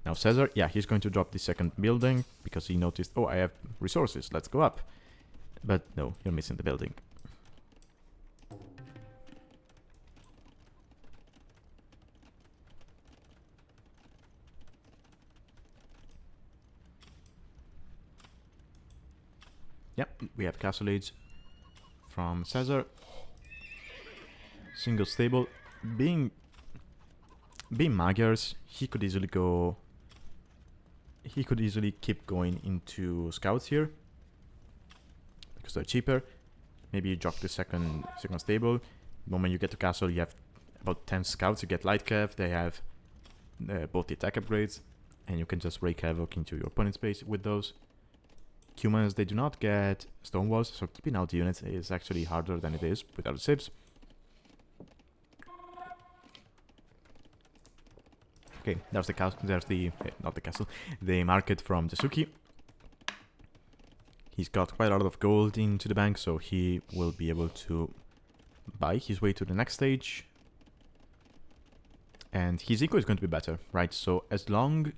Now César, yeah, he's going to drop the second building, because he noticed, oh, I have resources, let's go up. But no, you're missing the building. Yep, we have castle age from César. Single stable. Being Magyars, he could easily go. He could easily keep going into scouts here, because they're cheaper. Maybe you drop the second stable. The moment you get to castle, you have about 10 scouts. You get light cav. They have both the attack upgrades, and you can just wreak havoc into your opponent's base with those. Humans, they do not get stone walls, so keeping out units is actually harder than it is without sieves. Okay, there's the castle. There's the not the castle, the market from Jasouki. He's got quite a lot of gold into the bank, so he will be able to buy his way to the next stage. And his eco is going to be better, right? So as long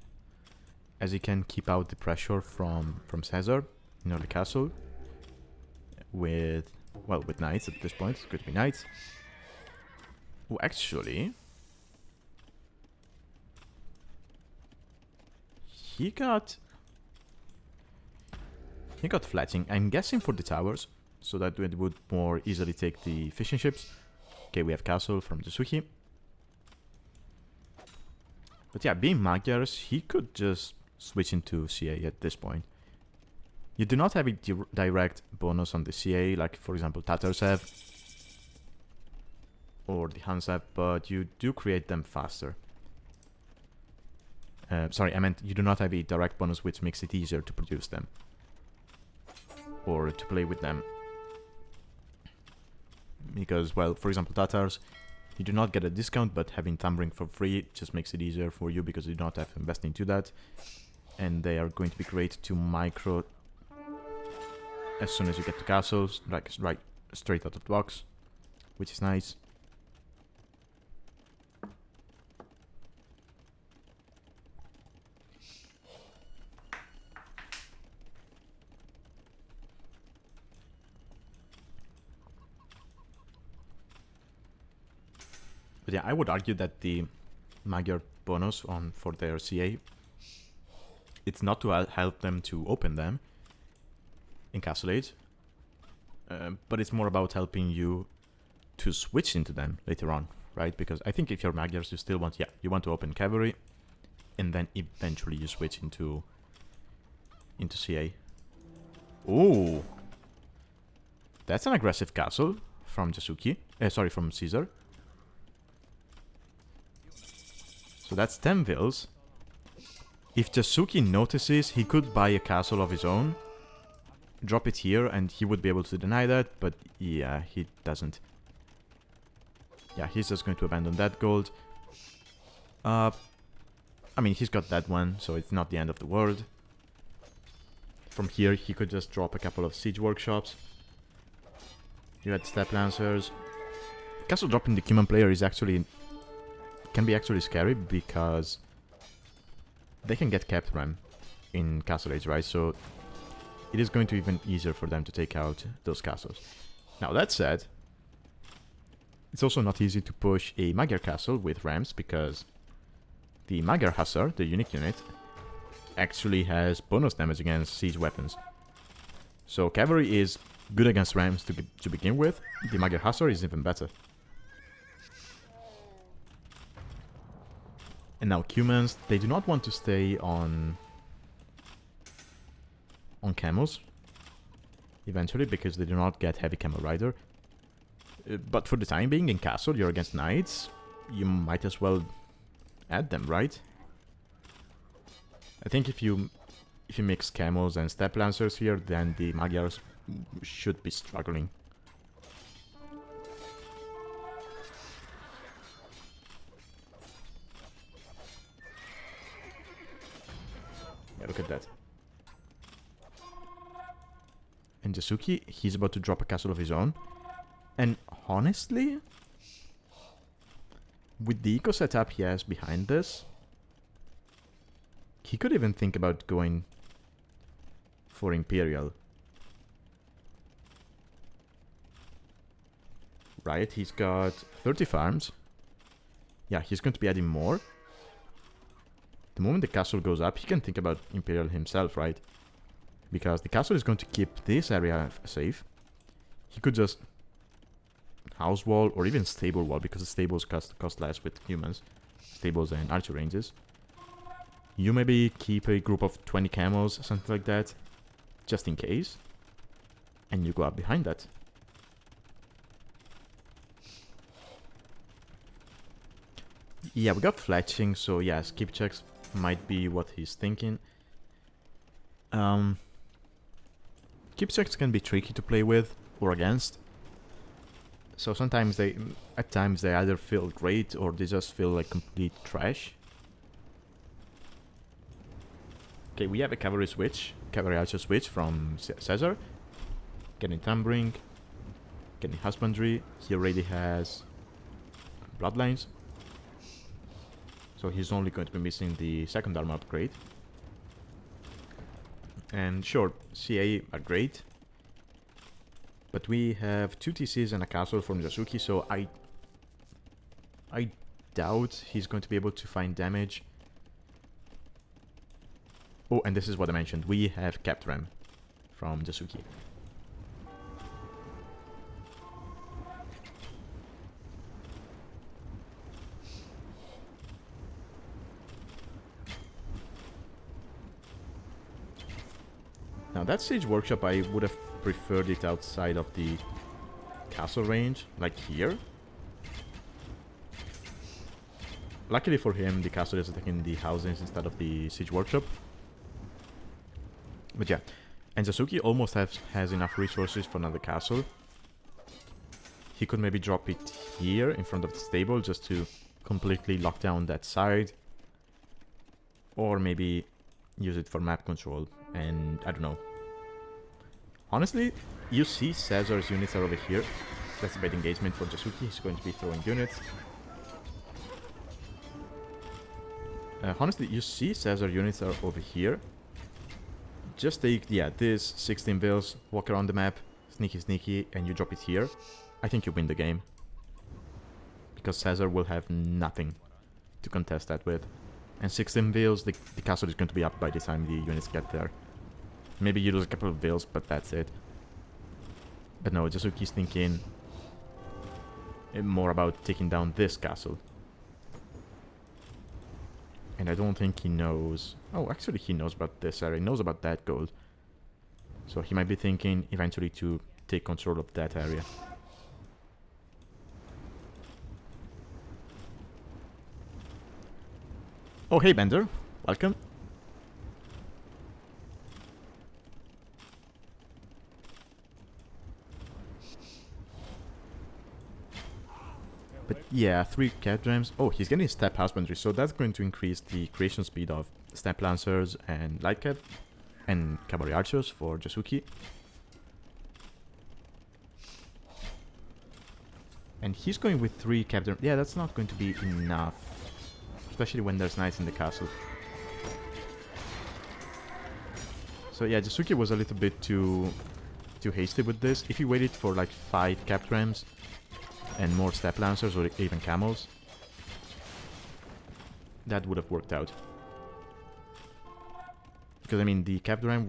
as he can keep out the pressure from César in the castle with knights at this point, it's going to be knights. Oh, actually, he got fletching. I'm guessing for the towers, so that it would more easily take the fishing ships. Okay, we have castle from Jasouki. But yeah, being Magyars, he could just switch into CA at this point. You do not have a direct bonus on the CA, like for example Tatars have. or the Hansap, but you do create them faster. Sorry, I meant you do not have a direct bonus, which makes it easier to produce them or to play with them. Because, well, for example, Tatars, you do not get a discount, but having Tampering for free just makes it easier for you because you do not have to invest into that. And they are going to be great to micro as soon as you get to castles, like right straight out of the box, which is nice. But yeah, I would argue that the Magyar bonus for their CA, it's not to help them to open them in Castle Age, but it's more about helping you to switch into them later on, right? Because I think if you're Magyars, you still want, you want to open Cavalry, and then eventually you switch into CA. Ooh, that's an aggressive castle from Jasouki. Sorry, from César. So that's 10 vills. If Jasouki notices, he could buy a castle of his own, drop it here, and he would be able to deny that, but yeah, he doesn't. Yeah, he's just going to abandon that gold. I mean, he's got that one, so it's not the end of the world. From here, he could just drop a couple of siege workshops. You had step lancers. Castle dropping the human player is actually... can be actually scary because they can get capped RAM in Castle Age, right? So it is going to be even easier for them to take out those castles. Now that said, it's also not easy to push a Magyar castle with Rams because the Magyar Hussar, the unique unit, actually has bonus damage against siege weapons. So cavalry is good against Rams to begin with. The Magyar Hussar is even better. And now humans, they do not want to stay on camels eventually because they do not get heavy camel rider. But for the time being in castle, you're against knights, you might as well add them, right? I think if you mix camels and step lancers here, then the Magyars should be struggling. Yeah, look at that. And Jasouki, he's about to drop a castle of his own. And honestly, with the eco setup he has behind this, he could even think about going for Imperial. Right, he's got 30 farms. Yeah, he's going to be adding more. The moment the castle goes up, he can think about Imperial himself, right? Because the castle is going to keep this area safe. He could just house wall or even stable wall, because the stables cost less with humans. Stables and archer ranges. You maybe keep a group of 20 camels, something like that, just in case. And you go up behind that. Yeah, we got fletching, so yeah, skip checks might be what he's thinking. Skip checks can be tricky to play with or against. So sometimes at times they either feel great or they just feel like complete trash. Okay, we have a cavalry switch, cavalry archer switch from César. Getting Tampering, getting Husbandry. He already has Bloodlines. So he's only going to be missing the second armor upgrade. And sure, CA are great. But we have 2 TCs and a castle from Jasouki, so I doubt he's going to be able to find damage. Oh, and this is what I mentioned. We have capped RAM from Jasouki. Now that siege workshop, I would have preferred it outside of the castle range, like here. Luckily for him, the castle is attacking the houses instead of the siege workshop. But yeah, and Jasouki almost has enough resources for another castle. He could maybe drop it here in front of the stable just to completely lock down that side. Or maybe use it for map control, and I don't know. Honestly, you see César's units are over here. That's a bad engagement for Jasouki. He's going to be throwing units. Honestly, you see César units are over here. Just take, yeah, this 16 bills, walk around the map, sneaky, and you drop it here. I think you win the game. Because César will have nothing to contest that with. And 16 bills, the castle is going to be up by the time the units get there. Maybe you lose a couple of bills, but that's it. But no, Jasouki's thinking more about taking down this castle. And I don't think he knows... Oh, actually he knows about this area. He knows about that gold. So he might be thinking eventually to take control of that area. Oh, hey Bender. Welcome. But yeah, 3 cat drams. Oh, he's getting step husbandry, so that's going to increase the creation speed of step lancers and light cat and cavalry archers for Jasouki. And he's going with 3 cap drams. Yeah, that's not going to be enough, especially when there's knights in the castle. So yeah, Jasouki was a little bit too hasty with this. If he waited for like 5 cap drams and more step lancers or even camels, that would have worked out. Because I mean, the cap drams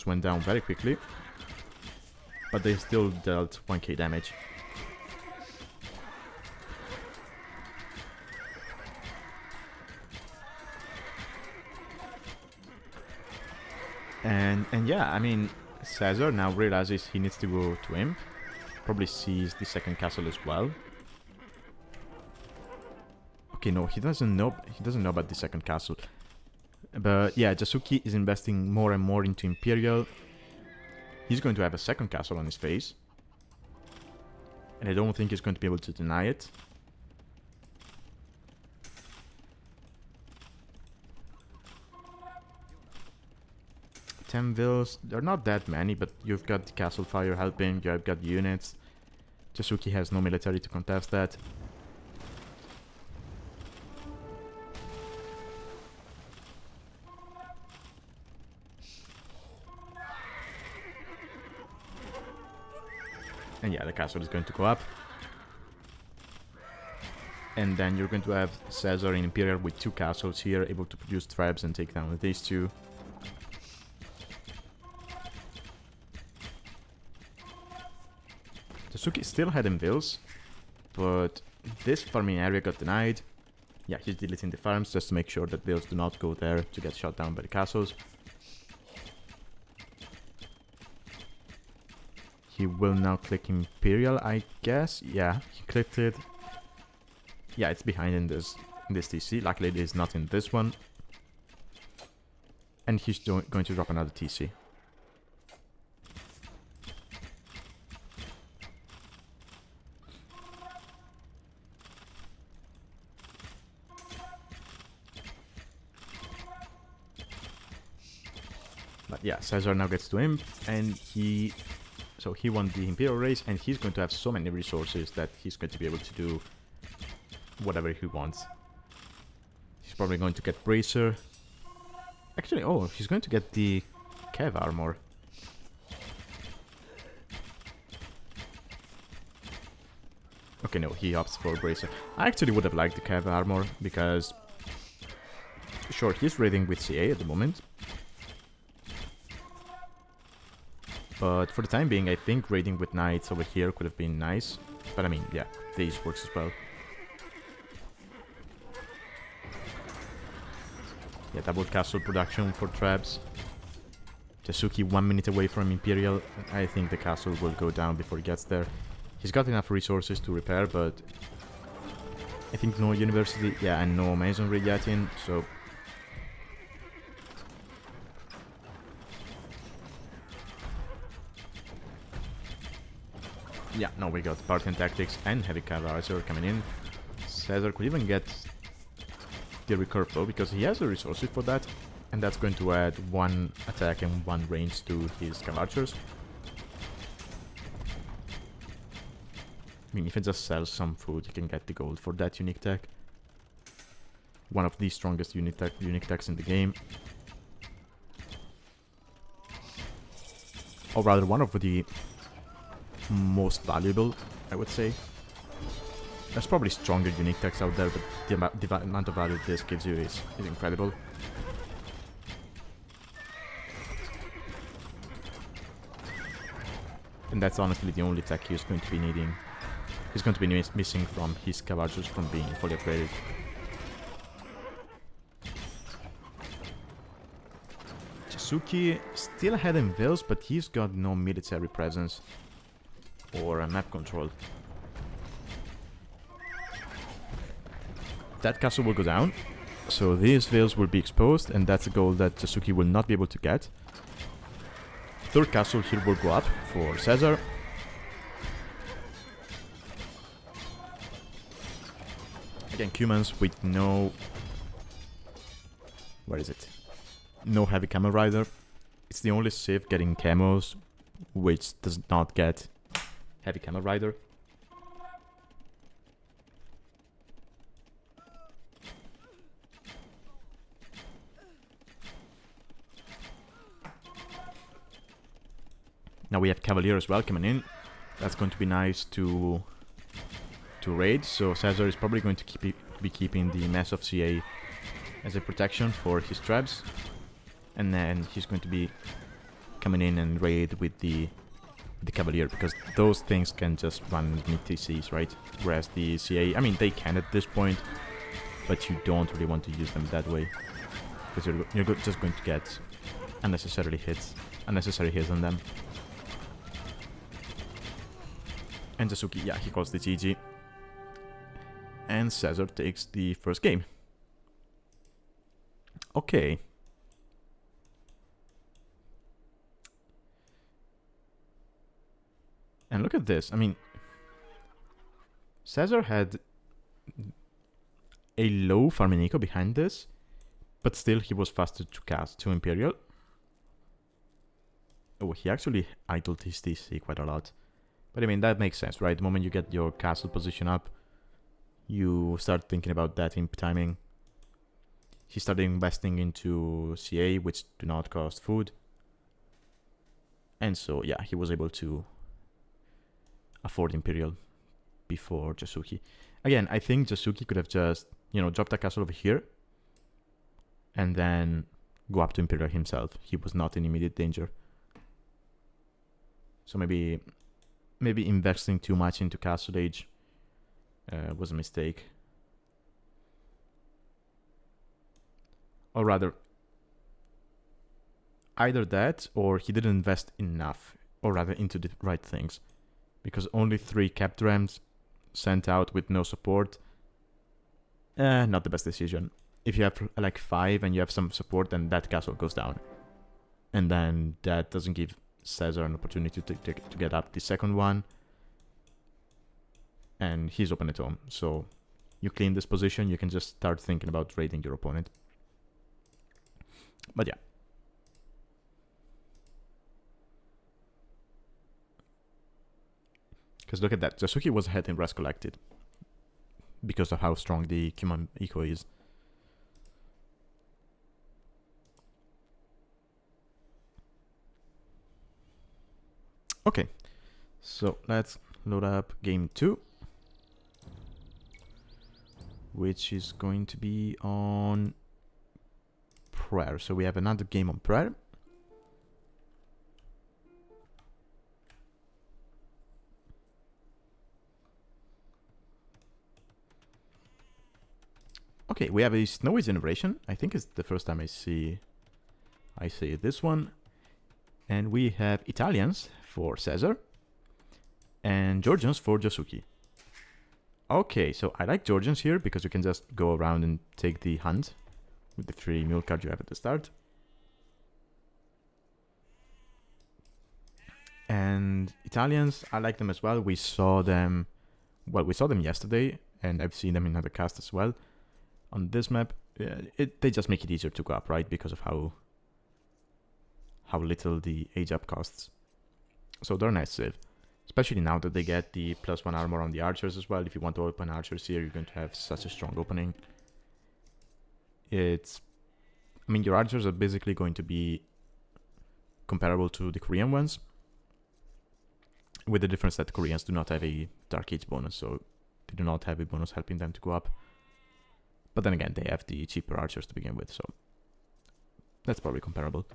went down very quickly, but they still dealt 1k damage. And yeah, I mean, César now realizes he needs to go to Imp. Probably sees the second castle as well. Okay, no, he doesn't know about the second castle. But yeah, Jasouki is investing more and more into Imperial. He's going to have a second castle on his face. And I don't think he's going to be able to deny it. Vills, they're not that many, but you've got the castle fire helping, you've got units. Jasouki has no military to contest that. And yeah, the castle is going to go up. And then you're going to have César in Imperial with 2 castles here, able to produce traps and take down these 2. Jasouki still had Vills, but this farming area got denied. Yeah, he's deleting the farms just to make sure that Vills do not go there to get shot down by the castles. He will now click Imperial, I guess. Yeah, he clicked it. Yeah, it's behind in this TC. Luckily, it is not in this one. And he's going to drop another TC. But yeah, César now gets to Imp, and he won the Imperial race, and he's going to have so many resources that he's going to be able to do whatever he wants. He's probably going to get Bracer. Actually, oh, he's going to get the Cav armor. Okay, no, he opts for Bracer. I actually would have liked the Cav armor, because sure, he's raiding with CA at the moment. But for the time being, I think raiding with knights over here could have been nice. But I mean, yeah, this works as well. Yeah, double castle production for traps. Jasouki 1 minute away from Imperial. I think the castle will go down before he gets there. He's got enough resources to repair, but I think no university, yeah, and no masonry yet in, so... Yeah, no, we got Parthian Tactics and Heavy Cavalry coming in. César could even get the recurve blow because he has the resources for that, and that's going to add 1 attack and 1 range to his Cavalchers. I mean, if he just sells some food, he can get the gold for that unique tech. One of the strongest unique techs in the game. Or rather, one of the most valuable, I would say. There's probably stronger unique techs out there, but the amount of value this gives you is incredible. And that's honestly the only tech he's going to be needing. He's going to be missing from his Cavalchers from being fully upgraded. Jasouki still ahead in Vils, but he's got no military presence or a map control. That castle will go down, so these Vils will be exposed, and that's a goal that Jasouki will not be able to get. Third castle here will go up for César. Again, humans with no... Where is it? No heavy camel rider. It's the only civ getting camos which does not get heavy camel rider. Now we have Cavalier as well coming in. That's going to be nice to raid. So César is probably going to be keeping the Mass of CA as a protection for his traps. And then he's going to be coming in and raid with the Cavalier, because those things can just run mid TCs, right? Whereas the CA, I mean, they can at this point, but you don't really want to use them that way, because you're just going to get unnecessary hits on them. And Jasouki, yeah, he calls the GG. And César takes the first game. Okay. And look at this. I mean, César had a low farming eco behind this, but still he was faster to cast 2 Imperial. Oh, he actually idled his TC quite a lot. But I mean, that makes sense, right? The moment you get your castle position up, you start thinking about that imp timing. He started investing into CA, which do not cost food. And so, yeah, he was able to afford Imperial before Jasouki. Again, I think Jasouki could have just, you know, dropped a castle over here and then go up to Imperial himself. He was not in immediate danger. So maybe investing too much into Castle Age was a mistake. Or rather, either that or he didn't invest enough, or rather into the right things. Because only 3 capped rams sent out with no support, not the best decision. If you have like 5 and you have some support, then that castle goes down. And then that doesn't give César an opportunity to get up the second one. And he's open at home. So you clean this position, you can just start thinking about raiding your opponent. But yeah. Because look at that, Jasouki was ahead in Res Collected because of how strong the Cuman eco is. Okay, so let's load up game 2, which is going to be on Prayer. So we have another game on Prayer. Okay, we have a Snowy Generation. I think it's the first time I see this one. And we have Italians for César and Georgians for Jasouki. Okay, so I like Georgians here because you can just go around and take the hunt with the 3 mule cards you have at the start. And Italians, I like them as well. We saw them, well, we saw them yesterday, and I've seen them in other casts as well. On this map, they just make it easier to go up, right? Because of how little the age up costs. So they're nice to save. Especially now that they get the +1 armor on the archers as well. If you want to open archers here, you're going to have such a strong opening. I mean, your archers are basically going to be comparable to the Korean ones, with the difference that Koreans do not have a Dark Age bonus, so they do not have a bonus helping them to go up. But then again, they have the cheaper archers to begin with, so that's probably comparable.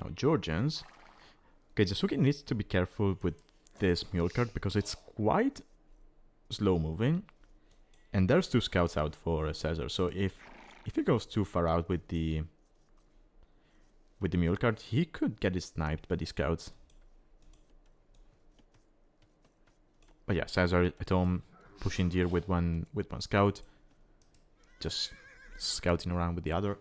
Now, Georgians. Okay, Jasouki needs to be careful with this mule card because it's quite slow moving. And there's 2 scouts out for César. So if he goes too far out with the mule card, he could get sniped by the scouts. But yeah, César at home, pushing deer with one scout. Just scouting around with the other.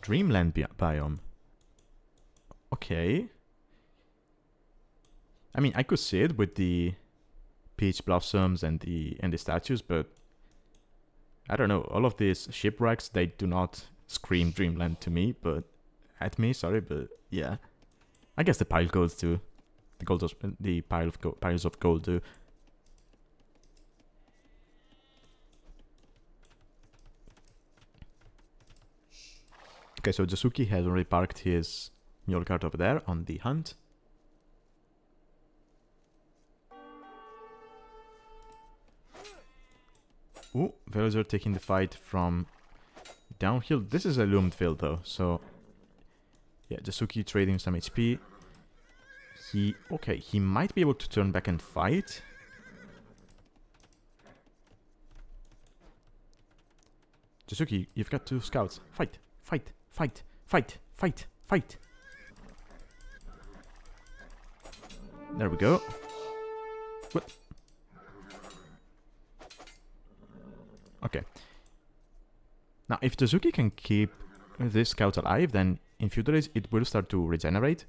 Dreamland biome. Okay. I mean, I could see it with the peach blossoms and the statues, but I don't know. All of these shipwrecks, they do not scream Dreamland to me, but sorry, but yeah. I guess the pile goes to the piles of gold do. Okay, so Jasouki has already parked his mule cart over there on the hunt. Ooh, Villager taking the fight from downhill. This is a loomed field though, so yeah, Jasouki trading some HP. He might be able to turn back and fight. Jasouki, you've got 2 scouts. Fight, fight, fight, fight, fight, fight. There we go. What? Okay. Now, if Jasouki can keep this scout alive, then in few days it will start to regenerate.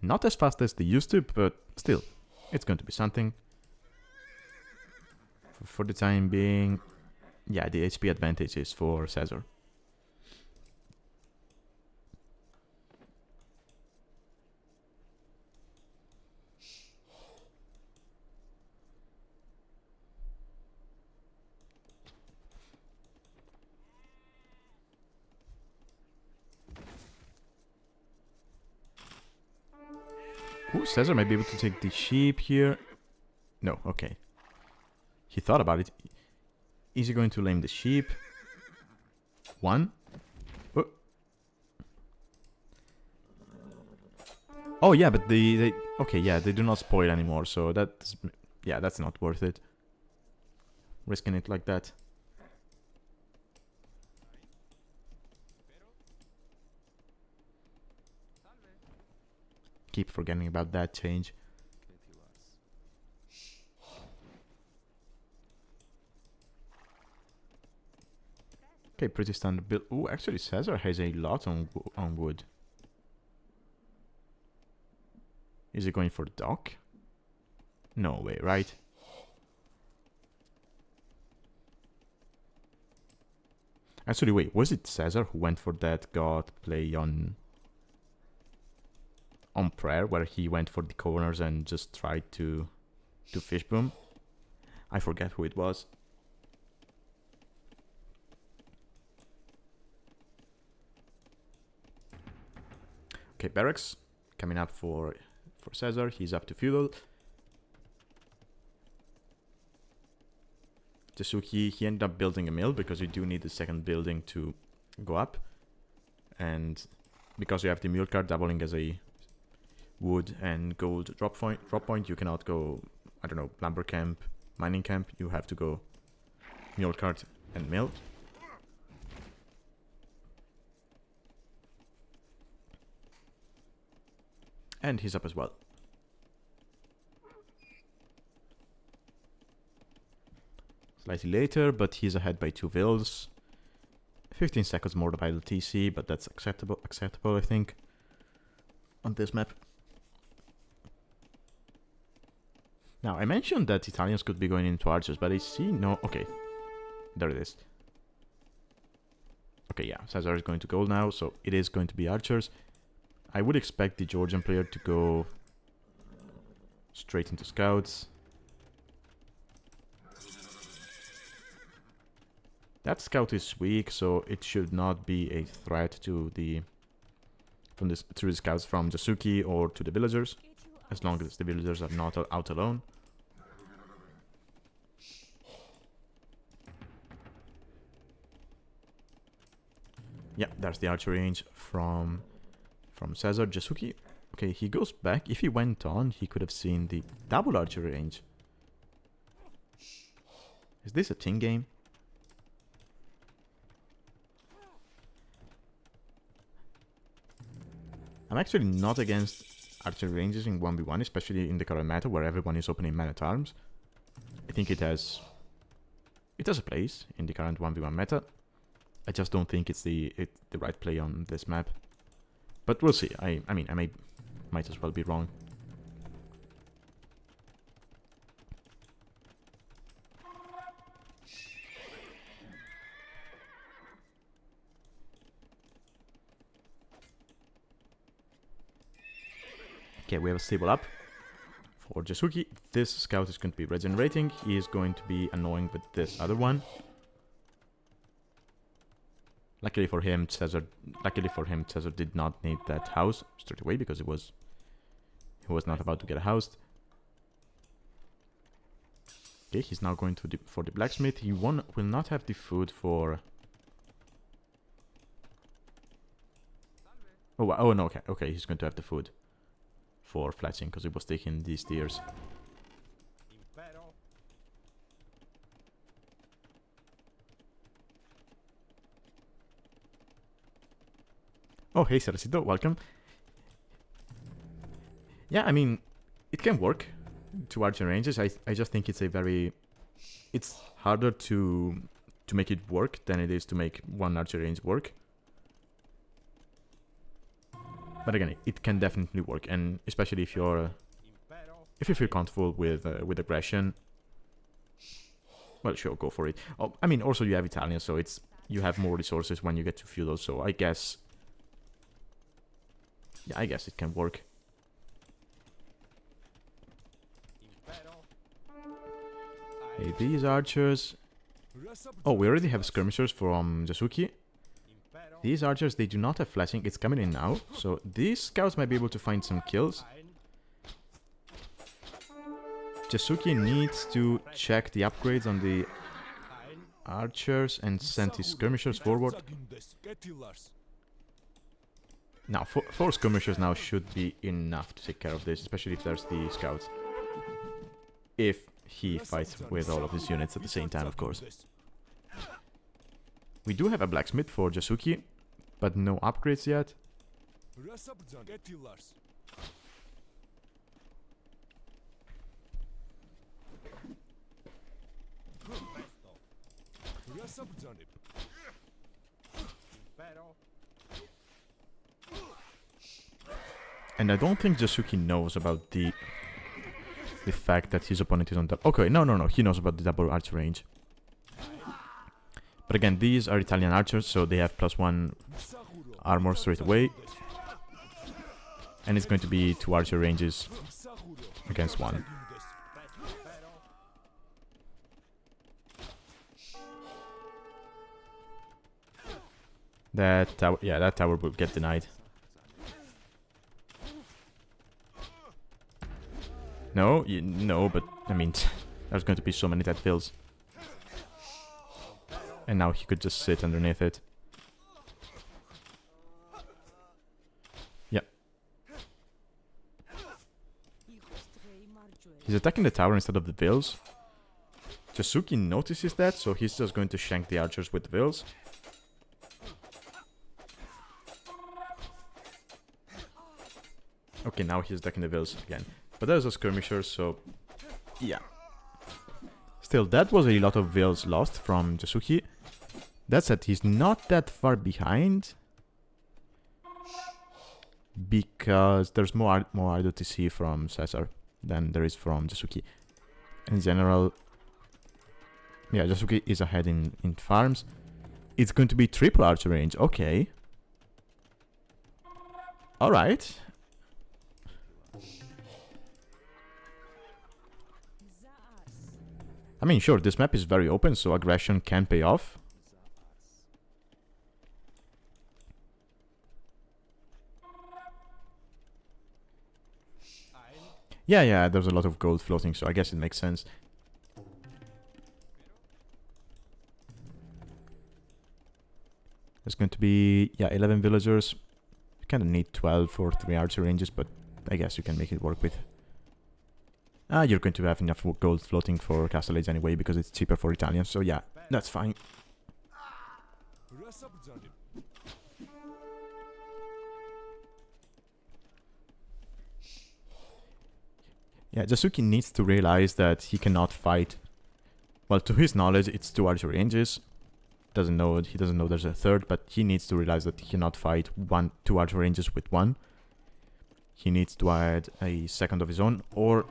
Not as fast as they used to, but still, it's going to be something. For the time being, yeah, the HP advantage is for César. Ooh, César might be able to take the sheep here. No, okay. He thought about it. Is he going to lame the sheep? 1. Oh, oh yeah, but they okay, yeah, they do not spoil anymore, so that's, yeah, that's not worth it. Risking it like that. Keep forgetting about that change. Okay, pretty standard build. Ooh, actually César has a lot on wood. Is he going for dock? No way, right? Actually, wait, was it César who went for that god play on prayer, where he went for the corners and just tried to fish boom? I forget who it was. Okay, barracks coming up for César. He's up to feudal. Jasouki, he ended up building a mill because you do need the second building to go up. and because you have the mule cart doubling as a wood and gold drop point, you cannot go, I don't know, lumber camp, mining camp. You have to go mule cart and mill. And he's up as well. Slightly later, but he's ahead by 2 vills. 15 seconds more to buy the TC, but that's acceptable, I think, on this map. Now, I mentioned that Italians could be going into archers, but I see no... Okay, there it is. Okay, yeah, César is going to gold now, so it is going to be archers. I would expect the Georgian player to go straight into scouts. That scout is weak, so it should not be a threat to the scouts from Jasouki or to the villagers, as long as the villagers are not out alone. Yeah, there's the archer range from César. Jasouki. Okay, he goes back. If he went on, he could have seen the double archer range. Is this a team game? I'm actually not against archer ranges in 1v1, especially in the current meta where everyone is opening man-at-arms. I think it has a place in the current 1v1 meta. I just don't think it's the right play on this map. But we'll see. I mean, I might as well be wrong. Okay, we have a stable up for Jasouki. This scout is going to be regenerating. He is going to be annoying with this other one. Luckily for him, César did not need that house straight away because he was not about to get a house. Okay, he's now going to for the blacksmith. He will not have the food for. Oh no, okay, he's going to have the food for fletching because he was taking these steers. Oh, hey, Sarasito, welcome. Yeah, I mean, it can work to archer ranges. I just think it's harder to make it work than it is to make one archer range work. But again, it can definitely work, and especially if you feel comfortable with aggression, well, sure, go for it. Oh, I mean, also you have Italian, so you have more resources when you get to feudal. So I guess, yeah, I guess it can work. Hey, these archers. Oh, we already have skirmishers from Jasouki. These archers, they do not have flashing. It's coming in now. So these scouts might be able to find some kills. Jasouki needs to check the upgrades on the archers and send his skirmishers forward. Now, 4 skirmishers now should be enough to take care of this, especially if there's the scouts. If he fights with all of his units at the same time, of course. We do have a blacksmith for Jasouki, but no upgrades yet. And I don't think Jasouki knows about the fact that his opponent is on the... Okay, no, he knows about the double archer range. But again, these are Italian archers, so they have +1 armor straight away. And it's going to be 2 archer ranges against 1. That tower, yeah, that tower will get denied. No, no, but I mean, there's going to be so many dead fills. And now he could just sit underneath it. He's attacking the tower instead of the vills. Jasouki notices that, so he's just going to shank the archers with the vills. Okay, now he's attacking the vills again. But there's a skirmisher, so yeah. Still, that was a lot of vills lost from Jasouki. That said, he's not that far behind, because there's more IDOTC from César than there is from Jasouki. In general, yeah, Jasouki is ahead in farms. It's going to be triple archer range, okay. Alright. I mean, sure, this map is very open, so aggression can pay off. Yeah, there's a lot of gold floating, so I guess it makes sense. There's going to be, yeah, 11 villagers. You kind of need 12 for 3 archer ranges, but I guess you can make it work with. You're going to have enough gold floating for Castle Age anyway, because it's cheaper for Italians, so yeah, that's fine. Yeah, Jasouki needs to realize that he cannot fight. Well, to his knowledge, it's 2 archer ranges. He doesn't know there's a third, but he needs to realize that he cannot fight 2 archer ranges with 1. He needs to add a second of his own, or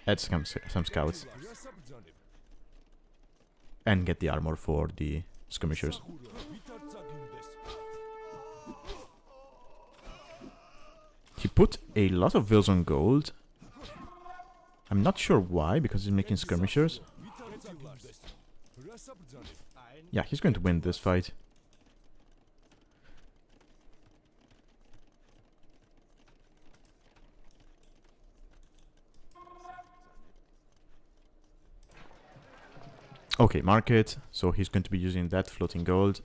add some scouts. And get the armor for the skirmishers. He put a lot of vills on gold. I'm not sure why, because he's making skirmishers. Yeah, he's going to win this fight. Okay, market. So he's going to be using that floating gold.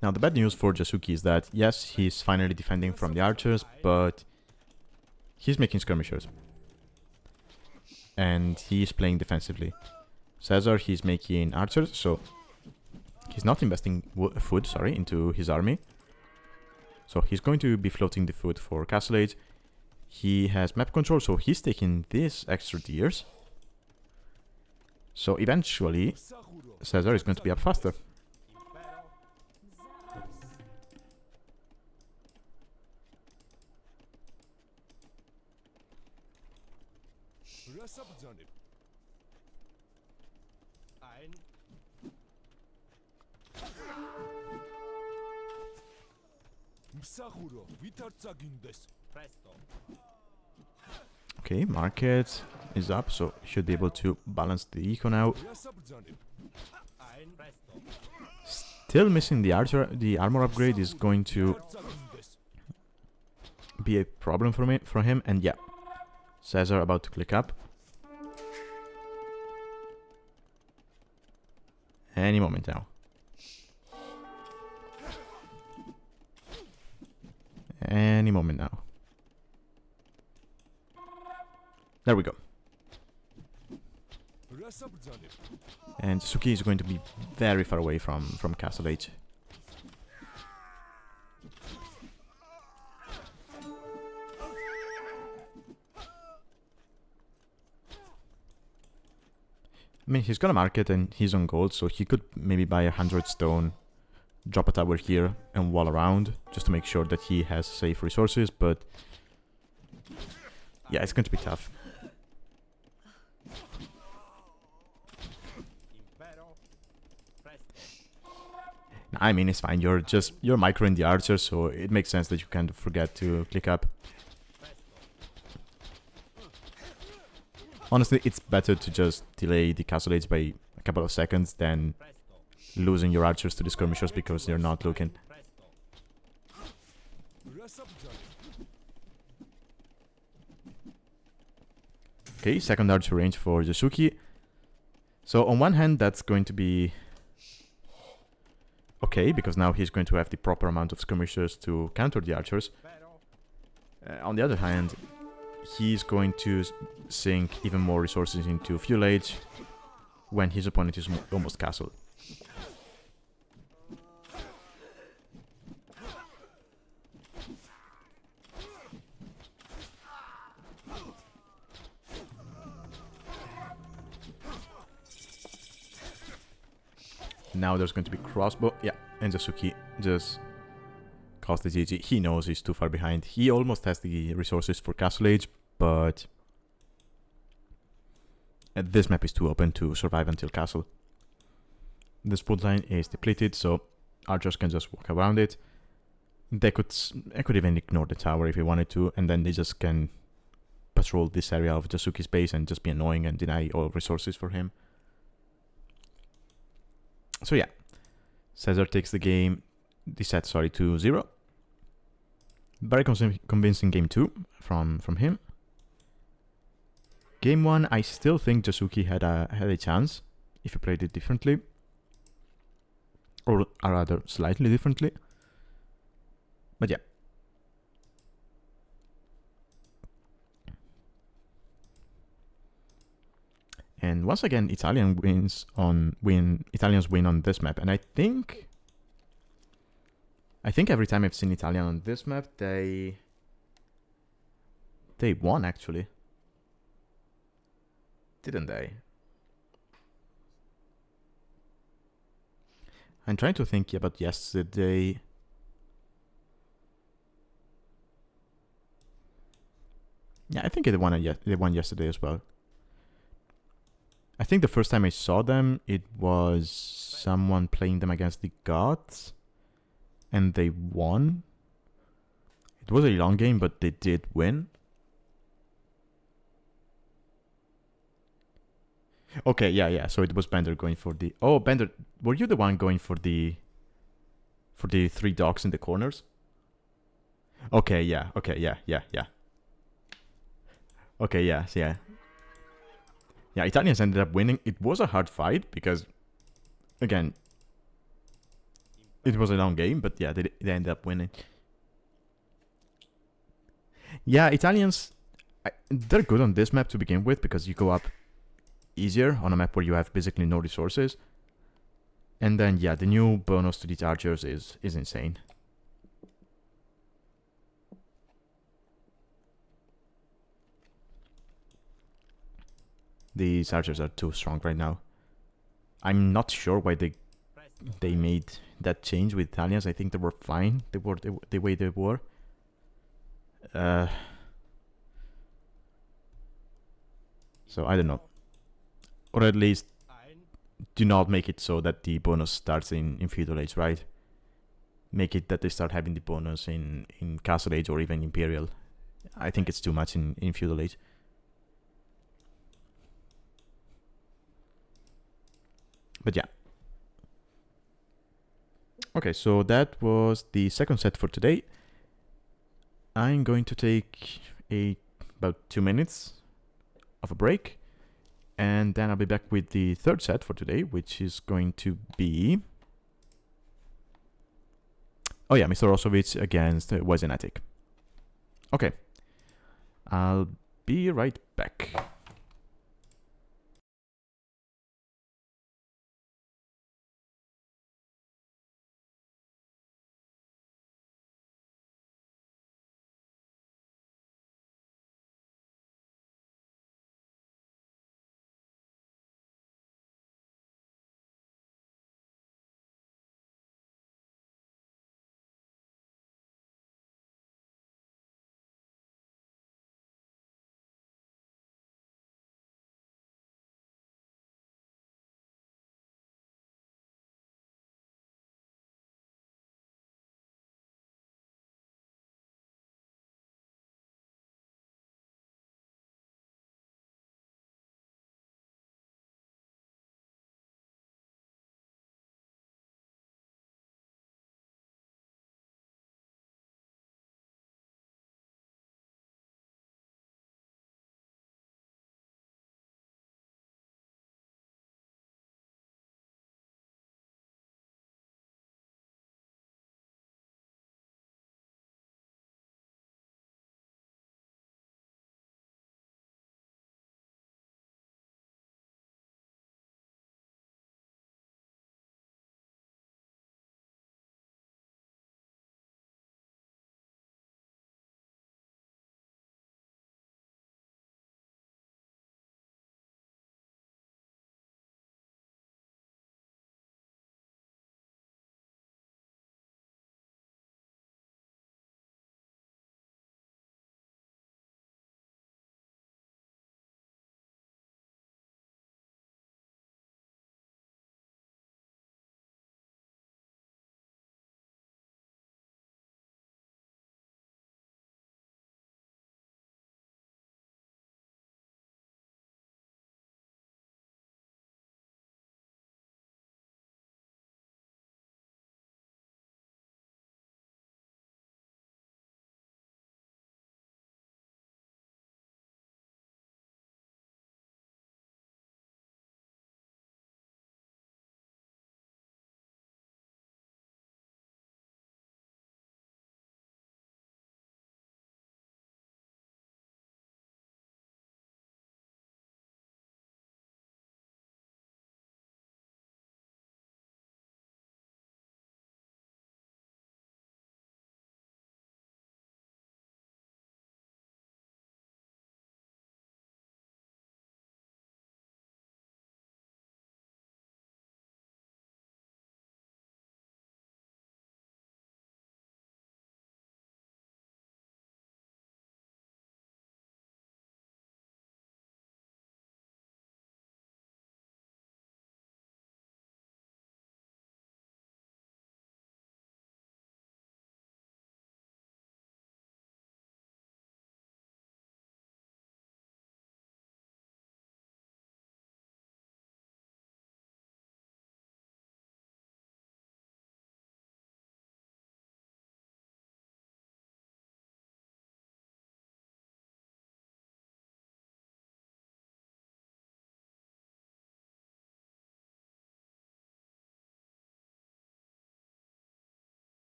Now, the bad news for Jasouki is that, yes, he's finally defending from the archers, but he's making skirmishers. And he's playing defensively. César, he's making archers, so he's not investing food, into his army. So he's going to be floating the food for Castle Age. He has map control, so he's taking these extra tiers. So eventually, César is going to be up faster. Okay, market is up, so should be able to balance the eco now. Still missing the archer. The armor upgrade is going to be a problem for him, and yeah, César about to click up. Any moment now. Any moment now. There we go. And Jasouki is going to be very far away from Castle Age. I mean, he's got a market and he's on gold, so he could maybe buy 100 stone, drop a tower here and wall around, just to make sure that he has safe resources, but yeah, it's going to be tough. I mean, it's fine, you're microing the archers, so it makes sense that you kind of forget to click up. Honestly, it's better to just delay the Castle Age by a couple of seconds than losing your archers to the skirmishers because they're not looking. Okay, second archer range for Jasouki. So on one hand, that's going to be okay, because now he's going to have the proper amount of skirmishers to counter the archers. On the other hand, he's going to sink even more resources into Fuel Age when his opponent is almost castled. Now there's going to be crossbow. Yeah, and Jasouki just caused the GG. He knows he's too far behind. He almost has the resources for Castle Age, but this map is too open to survive until Castle. The support line is depleted, so archers can just walk around it. I could even ignore the tower if he wanted to, and then they just can patrol this area of Jasouki's base and just be annoying and deny all resources for him. So yeah, César takes the set, to 0. Very convincing game 2 from him. Game 1, I still think Jasouki had a chance if he played it differently, or rather slightly differently. But yeah. And once again, Italians win on this map, and I think every time I've seen Italian on this map, they won actually, didn't they? I'm trying to think about yesterday. Yeah, I think they won yesterday as well. I think the first time I saw them, it was someone playing them against the Gods, and they won. It was a long game, but they did win. Okay, yeah. So it was Bender going for the... Oh, Bender, were you the one going for the 3 dogs in the corners? Okay, yeah. Okay, yeah. Okay, yeah. Yeah, Italians ended up winning. It was a hard fight because, again, it was a long game, but yeah, they ended up winning. Yeah, Italians, they're good on this map to begin with because you go up easier on a map where you have basically no resources. And then, yeah, the new bonus to the archers is insane. These archers are too strong right now. I'm not sure why they made that change with Italians. I think they were fine. They were the way they were. So I don't know. Or at least do not make it so that the bonus starts in Feudal Age, right? Make it that they start having the bonus in Castle Age or even Imperial. I think it's too much in Feudal Age. But yeah. Okay, so that was the second set for today. I'm going to take about 2 minutes of a break, and then I'll be back with the third set for today, which is going to be... Oh yeah, MrOsoVC8 against Wisenatic. Okay, I'll be right back.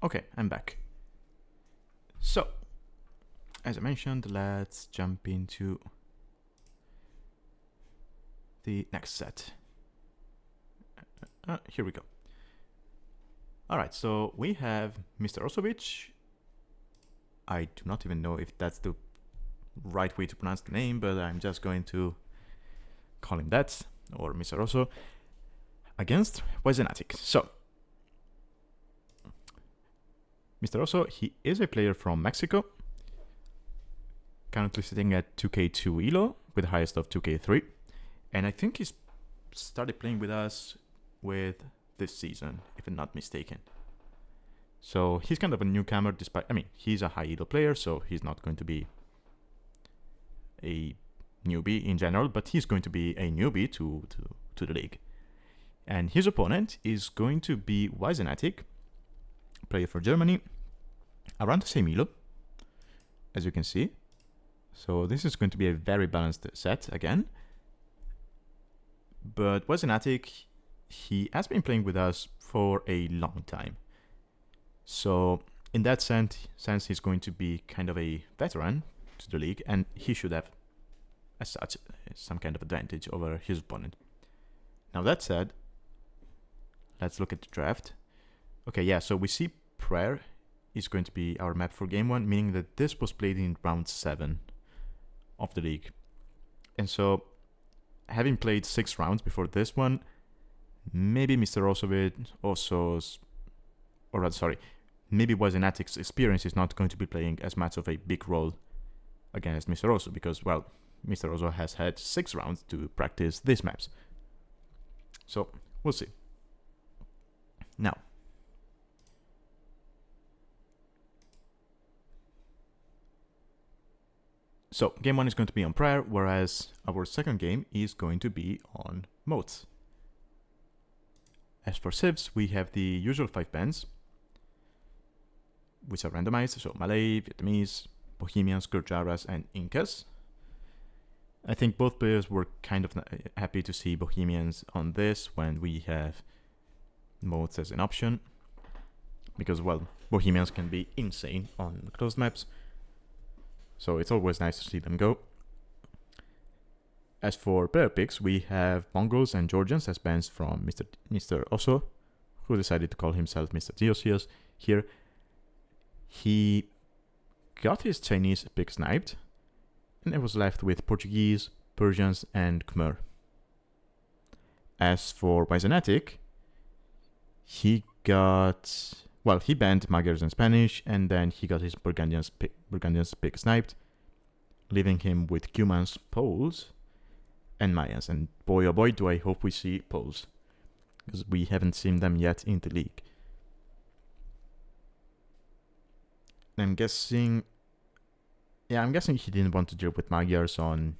Okay, I'm back. So, as I mentioned, let's jump into the next set. Here we go. Alright, so we have MrOsoVC8. I do not even know if that's the right way to pronounce the name, but I'm just going to call him that, or MrOso, against Wisenatic. So, MrOso, he is a player from Mexico, currently sitting at 2k2 elo with the highest of 2k3, and I think he's started playing with us with this season, if I'm not mistaken. So he's kind of a newcomer, despite, I mean, he's a high elo player, so he's not going to be a newbie in general, but he's going to be a newbie to the league. And his opponent is going to be Wisenatic, player for Germany, around the same elo, as you can see. So this is going to be a very balanced set again. But Wisenatic, he has been playing with us for a long time. So in that sense, he's going to be kind of a veteran to the league, and he should have, as such, some kind of advantage over his opponent. Now that said, let's look at the draft. Okay, yeah, so we see Prayer is going to be our map for game 1, meaning that this was played in round 7 of the league. And so, having played 6 rounds before this one, maybe MrOsoVC8 maybe Wisenatic's experience is not going to be playing as much of a big role against MrOso, because, well, MrOso has had 6 rounds to practice these maps. So, we'll see. Now, so game 1 is going to be on Prayer, whereas our second game is going to be on modes. As for civs, we have the usual 5 bands, which are randomized, so Malay, Vietnamese, Bohemians, Gurjaras, and Incas. I think both players were kind of happy to see Bohemians on this when we have modes as an option, because, well, Bohemians can be insane on closed maps, so it's always nice to see them go. As for player picks, we have Mongols and Georgians as bands from MrOso, who decided to call himself Mr. Theosios here. He got his Chinese pick sniped, and it was left with Portuguese, Persians, and Khmer. As for Wisenatic, he got, well, he banned Magyars and Spanish, and then he got his Burgundians pick sniped, leaving him with Cumans, Poles, and Mayans. And boy oh boy, do I hope we see Poles, because we haven't seen them yet in the league. I'm guessing, yeah, I'm guessing he didn't want to deal with Magyars on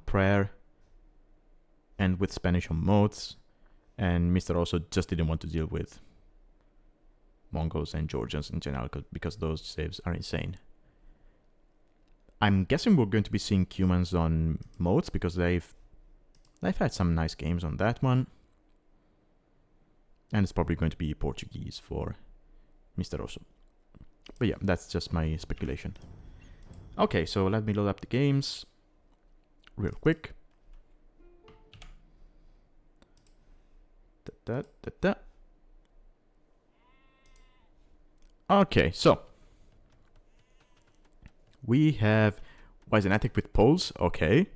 Prayer and with Spanish on modes, and MrOso just didn't want to deal with Mongols and Georgians in general, because those saves are insane. I'm guessing we're going to be seeing Cumans on modes, because they've had some nice games on that one, and it's probably going to be Portuguese for MrOso. But yeah, that's just my speculation. Okay, so let me load up the games real quick. Okay, so we have Wisenatic with Poles. Okay,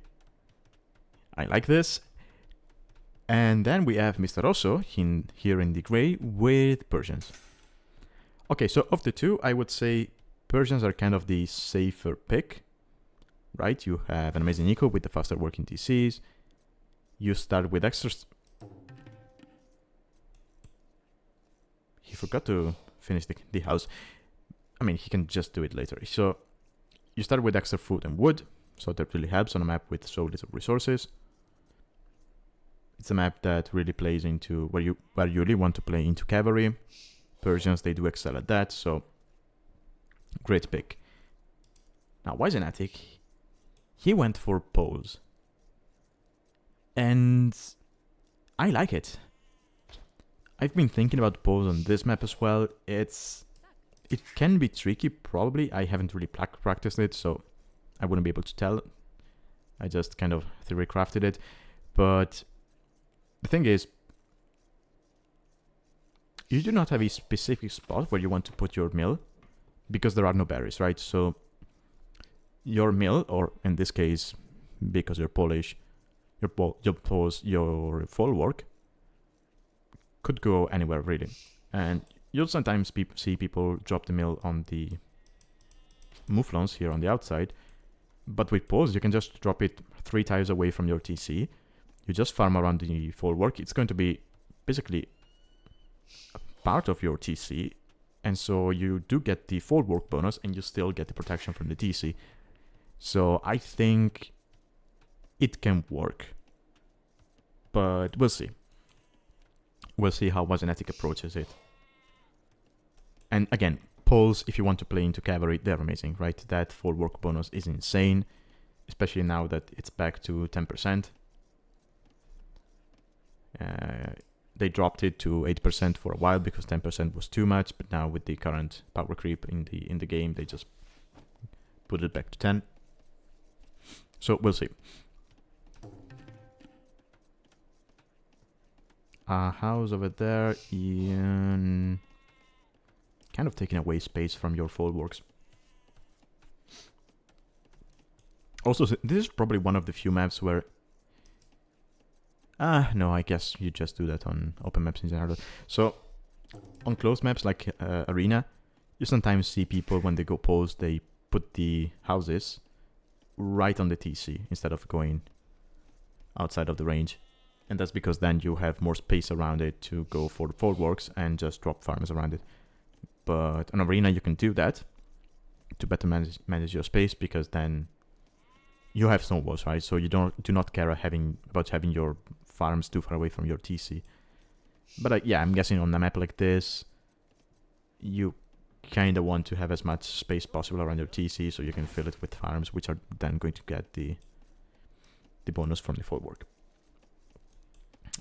I like this. And then we have MrOso here in the gray with Persians. Okay, so of the two, I would say Persians are kind of the safer pick, right? You have an amazing eco with the faster working DCs. You start with extra... He forgot to finish the house. I mean, he can just do it later. So you start with extra food and wood, so that really helps on a map with so little resources. It's a map that really plays into where you really want to play into cavalry. Persians, they do excel at that, so great pick. Now Wisenatic, he went for Poles, and I like it. I've been thinking about pose on this map as well. It can be tricky, probably. I haven't really practiced it, so I wouldn't be able to tell. I just kind of theory crafted it. But the thing is, you do not have a specific spot where you want to put your mill, because there are no berries, right? So your mill, or in this case, because you're Polish, your folwark could go anywhere really. And you'll sometimes see people drop the mill on the mouflons here on the outside, but with pose you can just drop it 3 tiles away from your TC. You just farm around the folwark. It's going to be basically a part of your TC, and so you do get the folwark bonus and you still get the protection from the TC. So I think it can work, but we'll see. We'll see how Wisenatic approaches it. And again, poles, if you want to play into cavalry, they're amazing, right? That folwark bonus is insane, especially now that it's back to 10%. They dropped it to 8% for a while because 10% was too much, but now with the current power creep in the game, they just put it back to 10. So we'll see. House over there, Ian. Kind of taking away space from your folwarks. Also, this is probably one of the few maps where... no, I guess you just do that on open maps in general. So, on closed maps like Arena, you sometimes see people, when they go pose, they put the houses right on the TC instead of going outside of the range. And that's because then you have more space around it to go for the folwarks and just drop farms around it. But on Arena you can do that to better manage your space, because then you have snowballs, right? So you do not care about having your farms too far away from your TC. But yeah, I'm guessing on a map like this, you kind of want to have as much space possible around your TC so you can fill it with farms, which are then going to get the bonus from the folwark.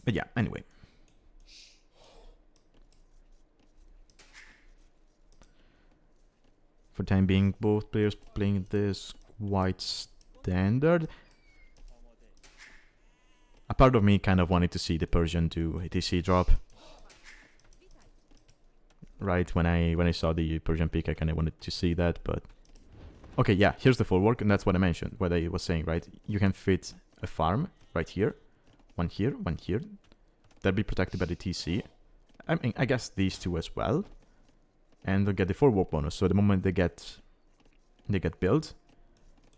But yeah, anyway. For the time being, both players playing this quite standard. A part of me kind of wanted to see the Persian do a TC drop. Right, when I saw the Persian pick, I kind of wanted to see that, but... Okay, yeah, here's the folwark, and that's what I mentioned, what I was saying, right? You can fit a farm right here. One here, one here. They'll be protected by the TC. I mean, I guess these two as well. And they'll get the folwark bonus. So the moment they get built,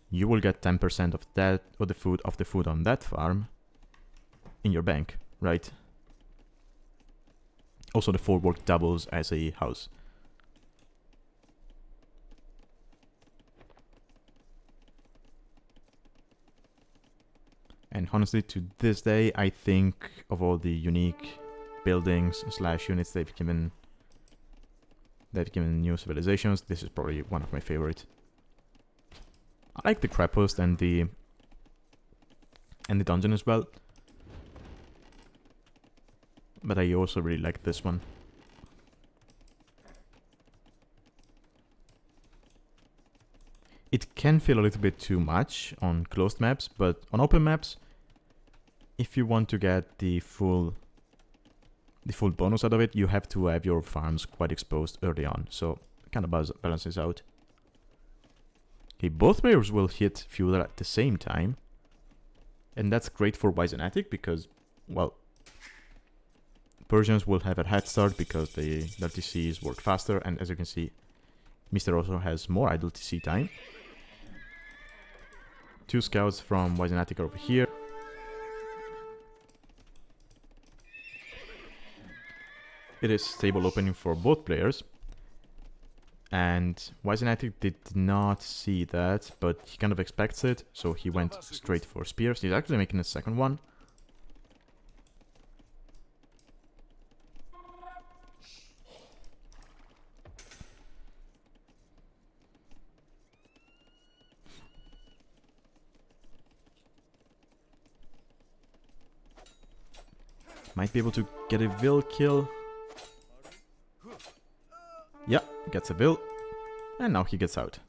you will get 10% of that, or the food on that farm in your bank, right? Also, the folwark doubles as a house. And honestly, to this day, I think of all the unique buildings / units they've given new civilizations, this is probably one of my favorite. I like the crab post and the dungeon as well, but I also really like this one. It can feel a little bit too much on closed maps, but on open maps, if you want to get the full bonus out of it, you have to have your farms quite exposed early on, so it kind of balances out. Okay, both players will hit fuel at the same time, and that's great for Wisenatic because, well, Persians will have a head start because their TCs work faster, and as you can see, MrOso has more idle TC time. 2 scouts from Wisenatic are over here. It is stable opening for both players. And Wisenatic did not see that, but he kind of expects it, so he went straight for spears. He's actually making a second one. Might be able to get a Vil kill. Yeah, gets a bill. And now he gets out.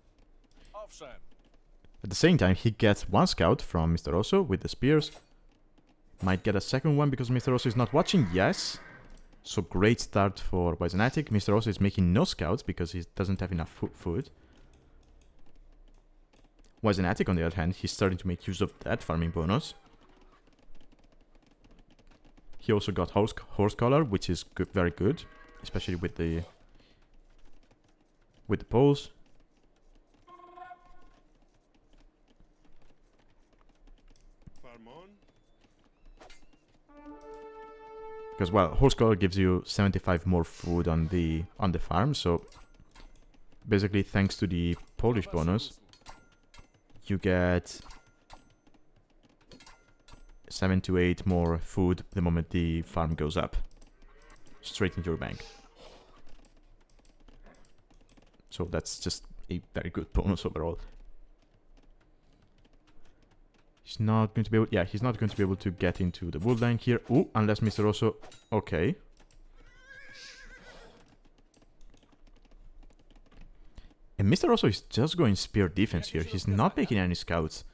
At the same time, he gets one scout from MrOso with the spears. Might get a second one because MrOso is not watching. Yes. So great start for Wisenatic. MrOso is making no scouts because he doesn't have enough food. Wisenatic, on the other hand, he's starting to make use of that farming bonus. He also got horse collar, which is very good, especially with the poles. Because, well, horse collar gives you 75 more food on the farm, so basically thanks to the Polish bonus, you get 7 to 8 more food the moment the farm goes up. Straight into your bank. So that's just a very good bonus overall. He's not going to be able... Yeah, he's not going to be able to get into the wood line here. Ooh, unless MrOso... Okay. And MrOso is just going spear defense here. He's not making any scouts.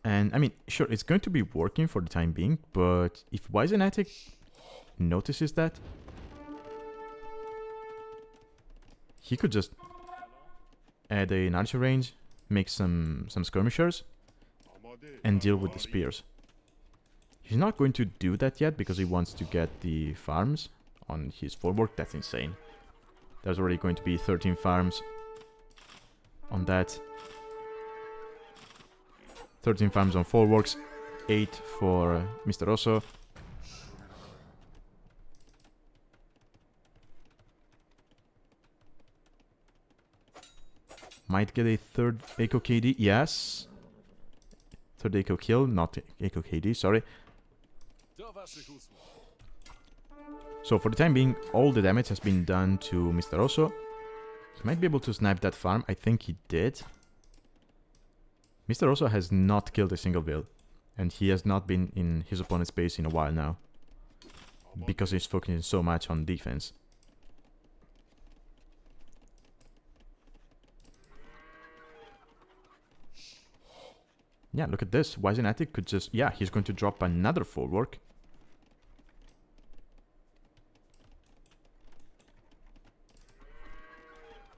And, I mean, sure, it's going to be working for the time being, but if Wisenatic notices that, he could just add an archer range, make some skirmishers, and deal with the spears. He's not going to do that yet because he wants to get the farms on his forward. That's insane. There's already going to be 13 farms on that. 13 farms on forwarks, 8 for MrOso. Might get a third Echo KD, yes. Third Echo kill, not Echo KD, sorry. So for the time being, all the damage has been done to MrOso. He might be able to snipe that farm, I think he did. MrOso has not killed a single bill, and he has not been in his opponent's base in a while now, because he's focusing so much on defense. Yeah, look at this. Wisenatic could just... Yeah, he's going to drop another forward.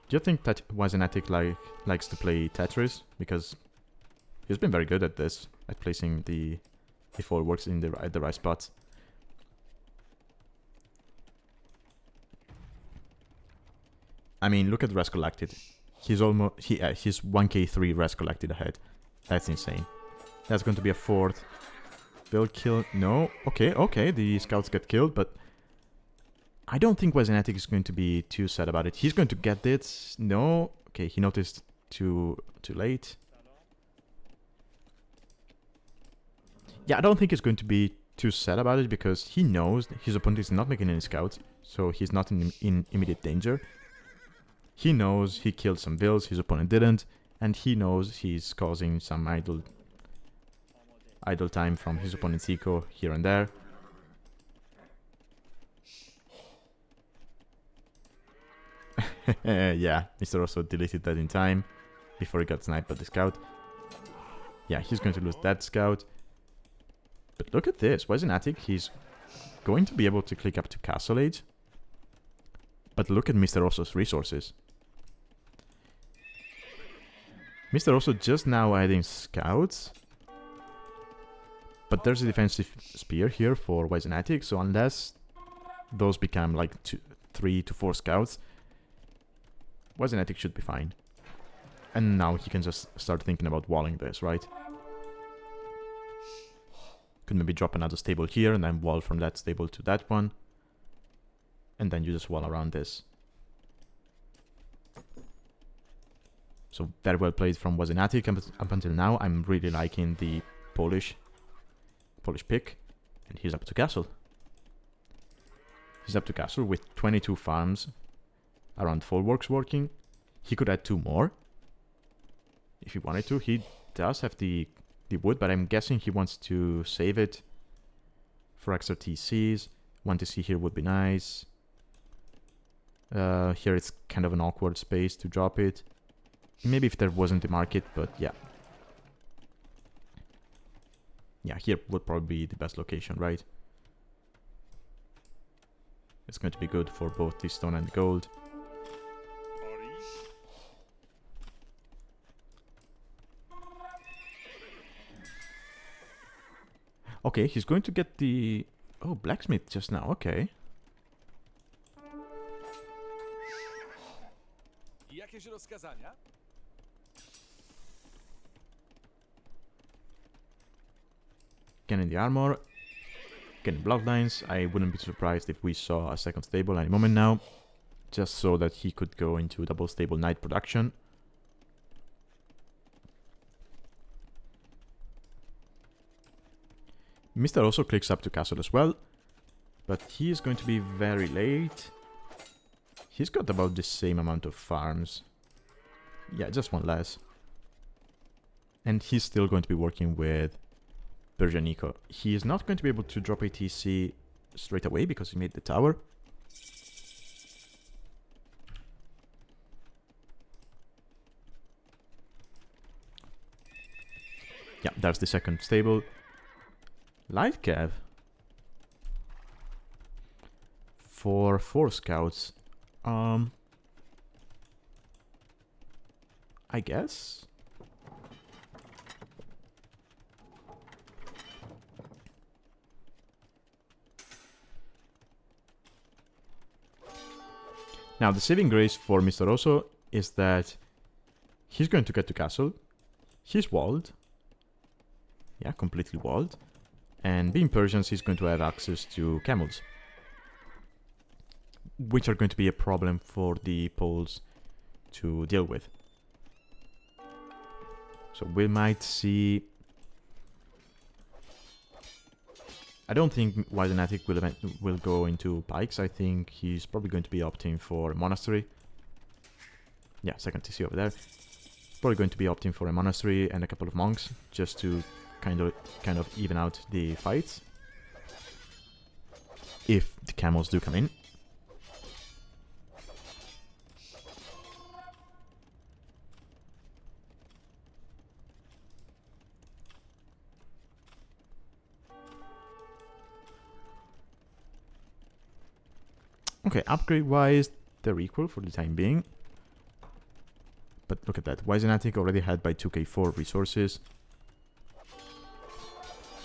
Do you think that Wisenatic likes to play Tetris? Because he's been very good at this, at placing the forwards in the right spots. I mean, look at res collected. He's almost... he's 1k3 res collected ahead. That's insane. That's going to be a fourth build kill. No. Okay, the scouts get killed, but I don't think Wisenatic is going to be too sad about it. He's going to get this. No. Okay, he noticed too late. Yeah, I don't think he's going to be too sad about it because he knows his opponent is not making any scouts, so he's not in immediate danger. He knows he killed some bills, his opponent didn't. And he knows he's causing some idle time from his opponent's eco here and there. Yeah, MrOso deleted that in time before he got sniped by the scout. Yeah, he's going to lose that scout. But look at this, Wisenatic, he's going to be able to click up to Castle Age. But look at MrOso's resources. MrOso just now adding scouts. But there's a defensive spear here for Wisenatic, so unless those become like 3 to 4 scouts, Wisenatic should be fine. And now he can just start thinking about walling this, right? Could maybe drop another stable here and then wall from that stable to that one. And then you just wall around this. So very well played from Wisenatic up until now. I'm really liking the Polish pick. And he's up to castle. He's up to castle with 22 farms around forwarks working. He could add 2 more if he wanted to. He does have the wood, but I'm guessing he wants to save it for extra TCs. 1 TC here would be nice. Here it's kind of an awkward space to drop it. Maybe if there wasn't a market, but yeah. Yeah, here would probably be the best location, right? It's going to be good for both the stone and the gold. Okay, he's going to get the... Oh, blacksmith just now, okay. Getting the armor, getting bloodlines. I wouldn't be surprised if we saw a second stable any moment now, just so that he could go into double stable knight production. Mr. also clicks up to castle as well, but he is going to be very late. He's got about the same amount of farms. Yeah, just one less. And he's still going to be working with Persian Eco. He is not going to be able to drop ATC straight away because he made the tower. Yeah, that's the second stable. Light cav for 4 scouts. I guess. Now the saving grace for MrOso is that he's going to get to castle. He's walled. Yeah, completely walled. And being Persians, he's going to have access to camels, which are going to be a problem for the Poles to deal with. So we might see... I don't think Wisenatic will go into pikes. I think he's probably going to be opting for a monastery. Yeah, second TC over there. Probably going to be opting for a monastery and a couple of monks, just to kind of even out the fights, if the camels do come in. Okay, upgrade wise they're equal for the time being, but look at that, Wisenatic already had by 2k4 resources.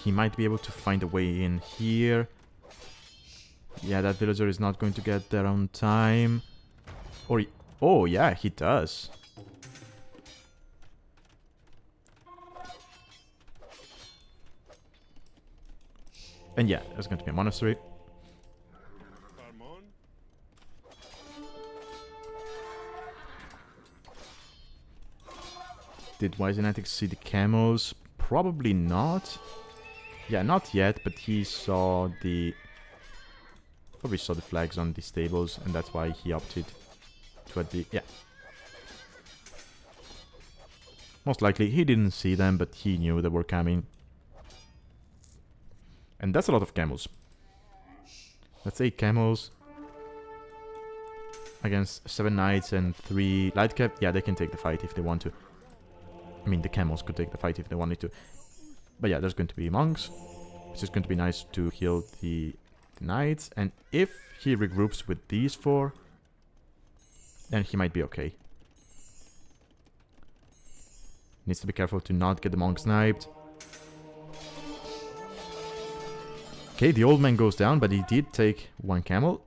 He might be able to find a way in here. Yeah, that villager is not going to get there on time. Or... oh, yeah, he does. And yeah, there's going to be a monastery. Did Wisenatic see the camels? Probably not. Yeah, not yet, but he saw the... probably saw the flags on the stables, and that's why he opted to add the... yeah. Most likely, he didn't see them, but he knew they were coming. And that's a lot of camels. That's 8 camels. Against 7 knights and 3 light cap. Yeah, they can take the fight if they want to. I mean, the camels could take the fight if they wanted to. But yeah, there's going to be monks, which is going to be nice to heal the knights. And if he regroups with these 4, then he might be okay. Needs to be careful to not get the monk sniped. Okay, the old man goes down, but he did take 1 camel,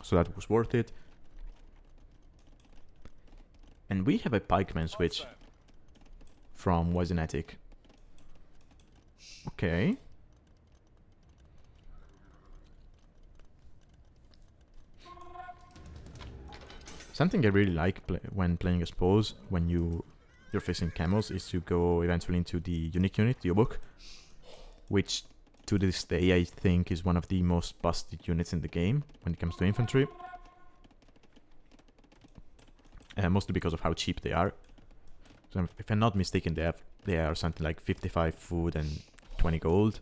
so that was worth it. And we have a pikeman switch from Wisenatic. Okay. Something I really like when playing as Poles, when you're facing camels, is to go eventually into the unique unit, the Obuk, which to this day I think is one of the most busted units in the game when it comes to infantry. Mostly because of how cheap they are. So if I'm not mistaken, they are something like 55 food and 20 gold,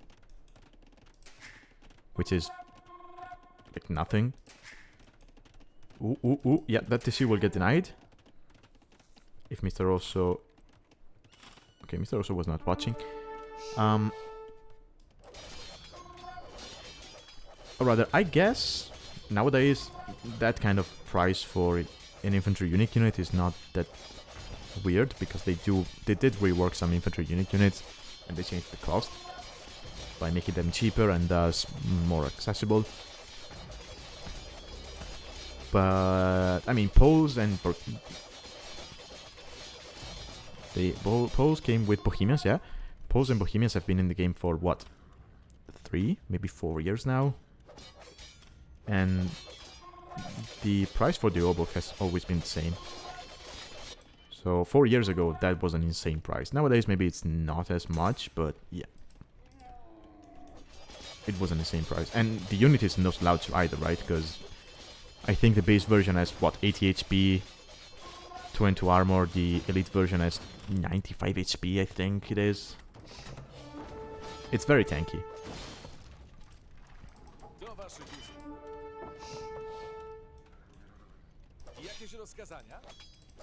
which is like nothing. Ooh. Yeah, that TC will get denied. If MrOso... Okay, MrOso was not watching. Or rather, I guess nowadays that kind of price for an infantry unit is not that weird, because they did rework some infantry units and they changed the cost by making them cheaper and thus more accessible. But I mean, poles and poles came with Bohemians, yeah. Poles and Bohemians have been in the game for what, 3, maybe 4 years now, and the price for the oboe has always been the same. So 4 years ago, that was an insane price. Nowadays, maybe it's not as much, but yeah, it was an insane price. And the unit is no slouch either, right? Because I think the base version has, what, 80 HP, 2 armor. The elite version has 95 HP, I think it is. It's very tanky.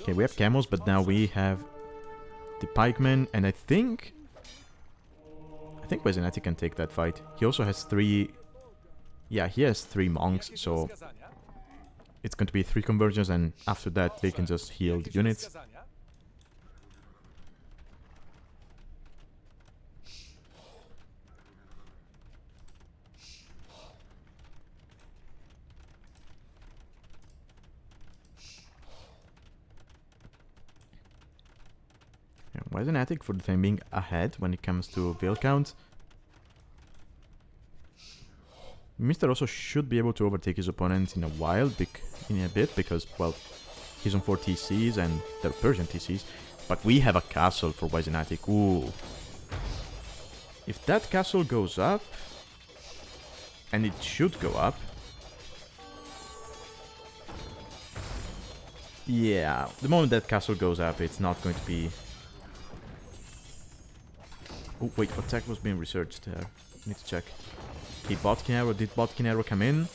Okay, we have camels, but now we have the pikemen, and I think Wisenatic can take that fight. He also has 3... Yeah, he has 3 monks, so it's going to be 3 conversions, and after that they can just heal the units. Wisenatic for the time being ahead when it comes to veil count. MrOso should be able to overtake his opponent in a bit, because, well, he's on 4 TCs and they're Persian TCs, but we have a castle for Wisenatic. Ooh. If that castle goes up, and it should go up, yeah, the moment that castle goes up, it's not going to be... Oh, wait, what tech was being researched there? Need to check. Okay, Botkin Arrow. Did Botkin Arrow come in?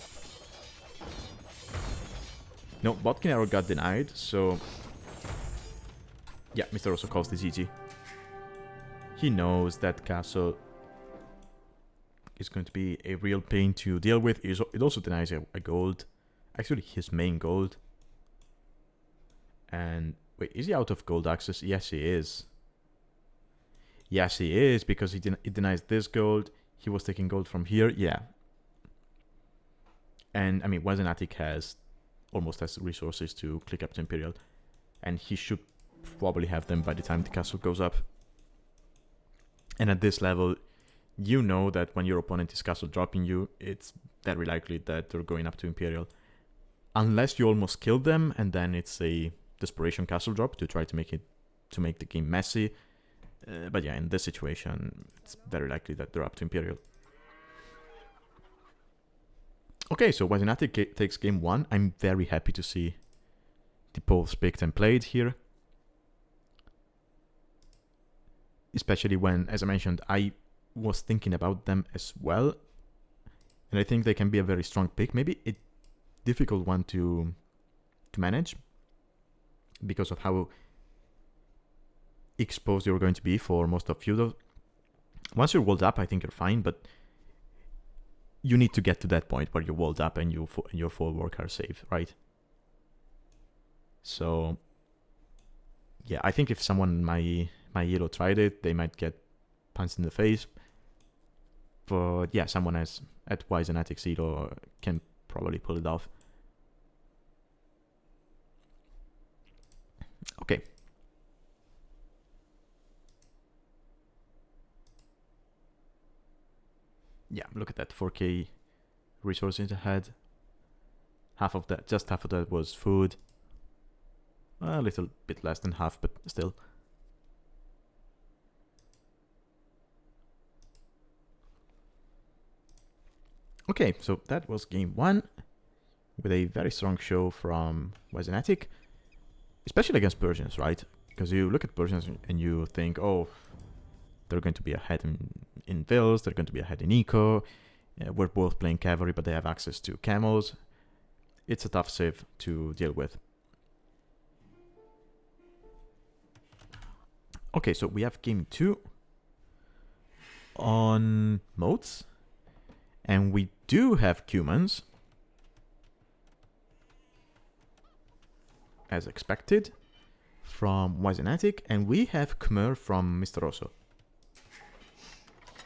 No, Botkin Arrow got denied, so... Yeah, MrOso calls the GG. He knows that castle is going to be a real pain to deal with. It also denies a gold. Actually, his main gold. And... Wait, is he out of gold access? Yes, he is. Yes, he is, because it denies this gold. He was taking gold from here, yeah. And, I mean, Wisenatic almost has resources to click up to Imperial. And he should probably have them by the time the castle goes up. And at this level, you know that when your opponent is castle dropping you, it's very likely that they're going up to Imperial. Unless you almost kill them, and then it's a desperation castle drop to try to make the game messy. But yeah, in this situation, it's very likely that they're up to Imperial. Okay, so Wisenatic takes game 1. I'm very happy to see the poles picked and played here. Especially when, as I mentioned, I was thinking about them as well. And I think they can be a very strong pick. Maybe a difficult one to manage, because of how exposed you're going to be for most of feudal. Once you're walled up, I think you're fine, but you need to get to that point where you're walled up and your full work are safe, right? So yeah, I think if someone my hero tried it, they might get punched in the face. But yeah, someone at Wisenatic Zero can probably pull it off. Okay. Yeah, look at that, 4k resources ahead. Just half of that was food. A little bit less than half, but still. Okay, so that was game 1, with a very strong show from Wisenatic, especially against Persians, right? Because you look at Persians and you think, oh, they're going to be ahead in vills, they're going to be ahead in eco. We're both playing cavalry, but they have access to camels. it's a tough save to deal with. Okay, so we have game 2 on modes, and we do have humans, as expected, from Wisenatic, and we have Khmer from MrOso.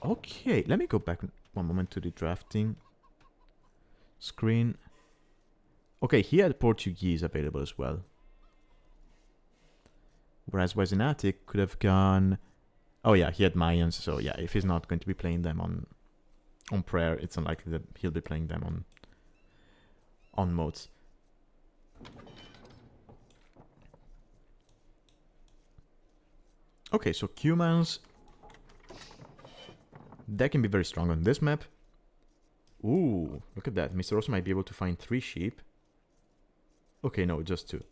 Okay, let me go back one moment to the drafting screen. Okay, he had Portuguese available as well. Whereas Wisenatic could have gone... Oh yeah, he had Mayans, so yeah, if he's not going to be playing them on prayer, it's unlikely that he'll be playing them on modes. Okay, so humans, that can be very strong on this map. Ooh, look at that. MrOso might be able to find 3 sheep. Okay, no, just 2.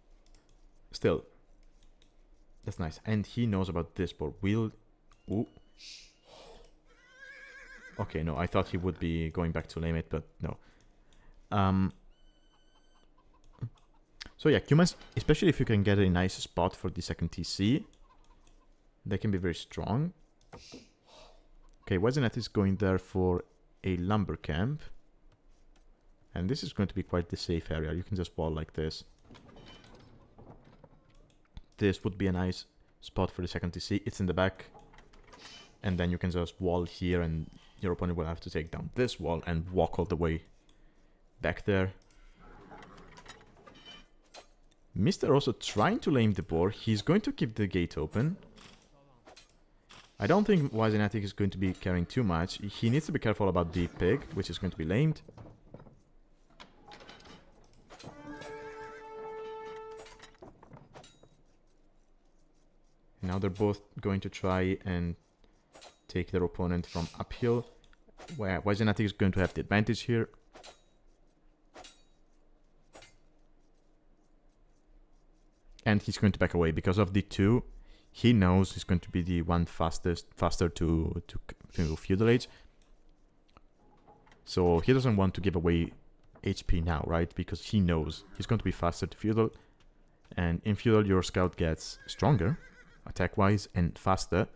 Still, that's nice. And he knows about this board. Ooh. Okay, no, I thought he would be going back to lame it, but no. So yeah, humans, especially if you can get a nice spot for the second TC, they can be very strong. Okay, Wisenatic is going there for a lumber camp. And this is going to be quite the safe area. You can just wall like this. This would be a nice spot for the second TC. It's in the back. And then you can just wall here and your opponent will have to take down this wall and walk all the way back there. MrOso trying to lame the board. He's going to keep the gate open. I don't think Wisenatic is going to be carrying too much. He needs to be careful about the pig, which is going to be lamed. Now they're both going to try and take their opponent from uphill, where Wisenatic is going to have the advantage here. And he's going to back away because of the 2. He knows he's going to be the one faster to feudal age. So he doesn't want to give away HP now, right? Because he knows he's going to be faster to feudal. And in feudal, your scout gets stronger, attack-wise, and faster.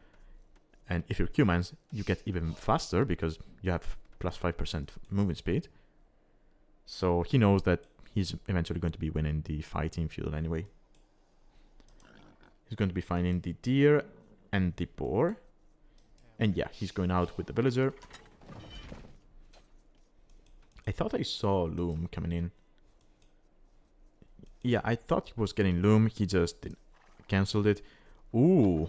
And if you're humans, you get even faster because you have plus 5% movement speed. So he knows that he's eventually going to be winning the fight in feudal anyway. He's going to be finding the deer and the boar. And yeah, he's going out with the villager. I thought I saw Loom coming in. Yeah, I thought he was getting Loom. He just cancelled it. Ooh.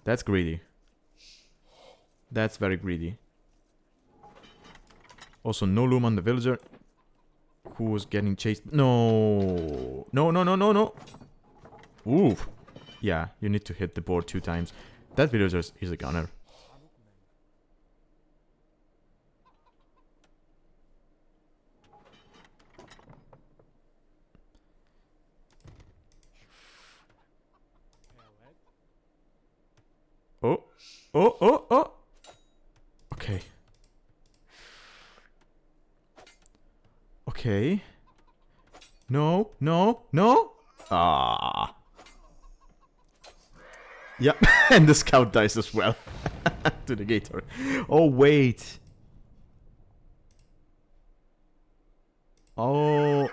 That's greedy. That's very greedy. Also, no Loom on the villager. Who was getting chased. No. No, no, no, no, no. Ooh. Yeah, you need to hit the board 2 times. That villager is a gunner. Oh. Oh, oh, oh. Okay. Okay. No, no, no. Ah. Yep, and the scout dies as well. To the gator. Oh, wait. Oh.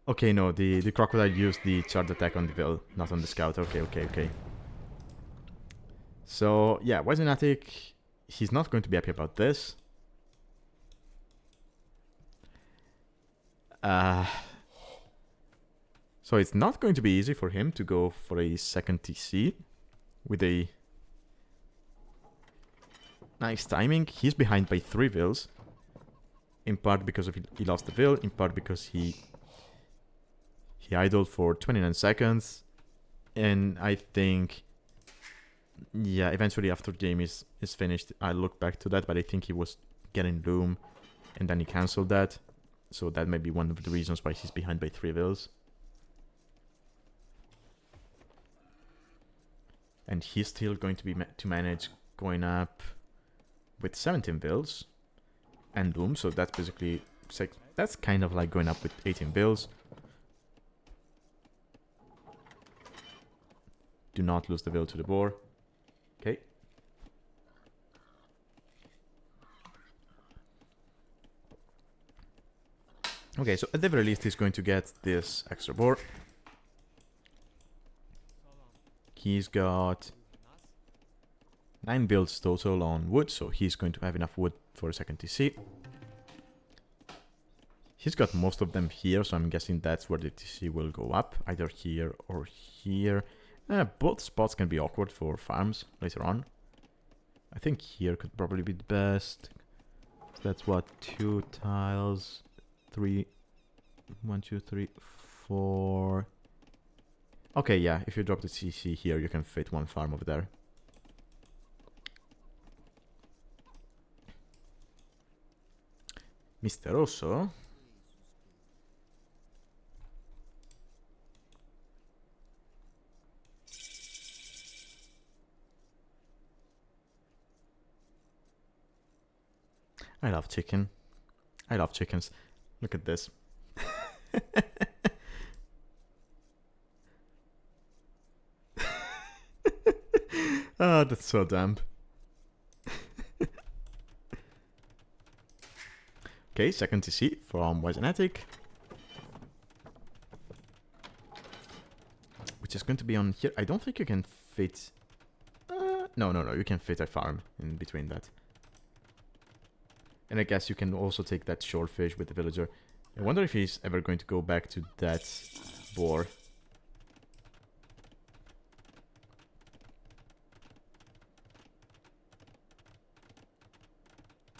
Okay, no, the crocodile used the charge attack on the Vil, not on the scout. Okay, okay, okay. So, yeah, Wisenatic, he's not going to be happy about this. So it's not going to be easy for him to go for a second TC with a nice timing. He's behind by 3 Vils, in part because of he lost the Vil, in part because he idled for 29 seconds, and I think, yeah, eventually after the game is finished, I look back to that, but I think he was getting Loom, and then he cancelled that, so that may be one of the reasons why he's behind by 3 Vils. And he's still going to be to manage going up with 17 bills and boom, so that's basically that's kind of like going up with 18 bills. Do not lose the bill to the boar. Okay. Okay, so at the very least he's going to get this extra boar. He's got 9 builds total on wood, so he's going to have enough wood for a second TC. He's got most of them here, so I'm guessing that's where the TC will go up, either here or here. Both spots can be awkward for farms later on. I think here could probably be the best. So that's what, 2 tiles, 3, 1, 2, 3, 4. Okay, yeah, if you drop the CC here, you can fit 1 farm over there. MrOso. I love chicken. I love chickens. Look at this. Oh, that's so damp. Okay, second TC from Wisenatic. Which is going to be on here. I don't think you can fit... No, you can fit a farm in between that. And I guess you can also take that shorefish with the villager. I wonder if he's ever going to go back to that boar.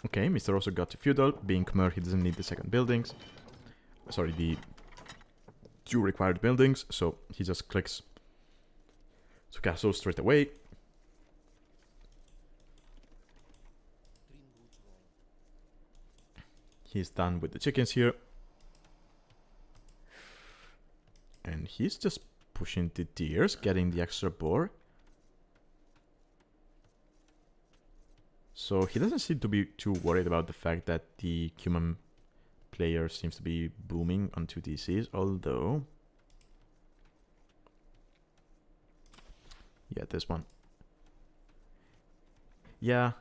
Okay, MrOso got to feudal. Being Khmer, he doesn't need the second buildings. Sorry, the 2 required buildings. So he just clicks to castle straight away. He's done with the chickens here. And he's just pushing the deers, getting the extra boar. So he doesn't seem to be too worried about the fact that the human player seems to be booming on 2 TCs, although... Yeah, this one. Yeah,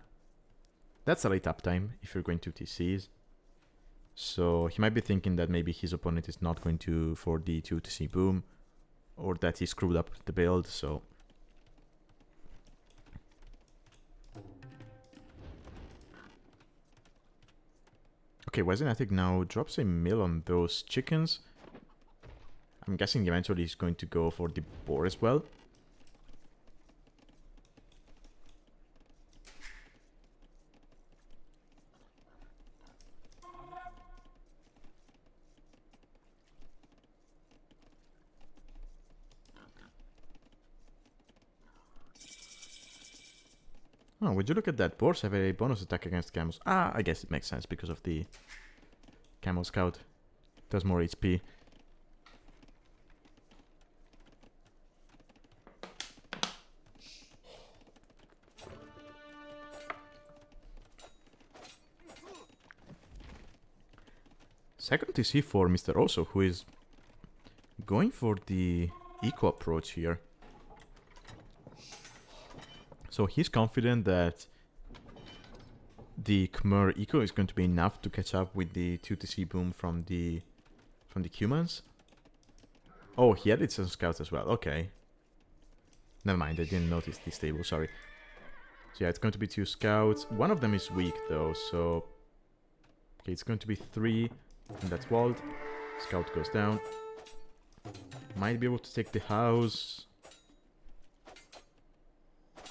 that's a late uptime if you're going 2 TCs. So he might be thinking that maybe his opponent is not going to for the 2 TC boom, or that he screwed up the build, so... Okay, Wisenatic now drops a mill on those chickens. I'm guessing eventually he's going to go for the boar as well. Oh, would you look at that? Boars have a bonus attack against camels. Ah, I guess it makes sense because of the camel scout. Does more HP. Second TC for MrOso, who is going for the eco approach here. So he's confident that the Khmer eco is going to be enough to catch up with the 2 TC boom from the humans. Oh, he added some scouts as well. Okay. Never mind, I didn't notice this table, sorry. So yeah, it's going to be 2 scouts. One of them is weak though, so... Okay, it's going to be 3, and that's walled. Scout goes down. Might be able to take the house.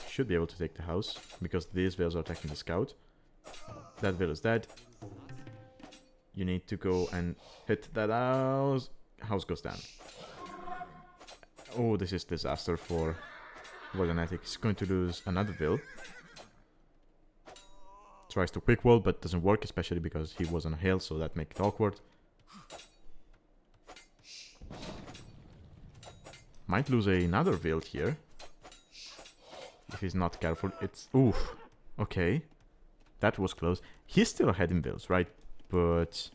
Should be able to take the house, because these villas are attacking the scout. That villa is dead. You need to go and hit that house. House goes down. Oh, this is disaster for Wisenatic. He's going to lose another villa. Tries to quick wall, but doesn't work, especially because he was on a hill, so that makes it awkward. Might lose another villa here. If he's not careful, it's... Oof. Okay. That was close. He's still ahead in bills, right? But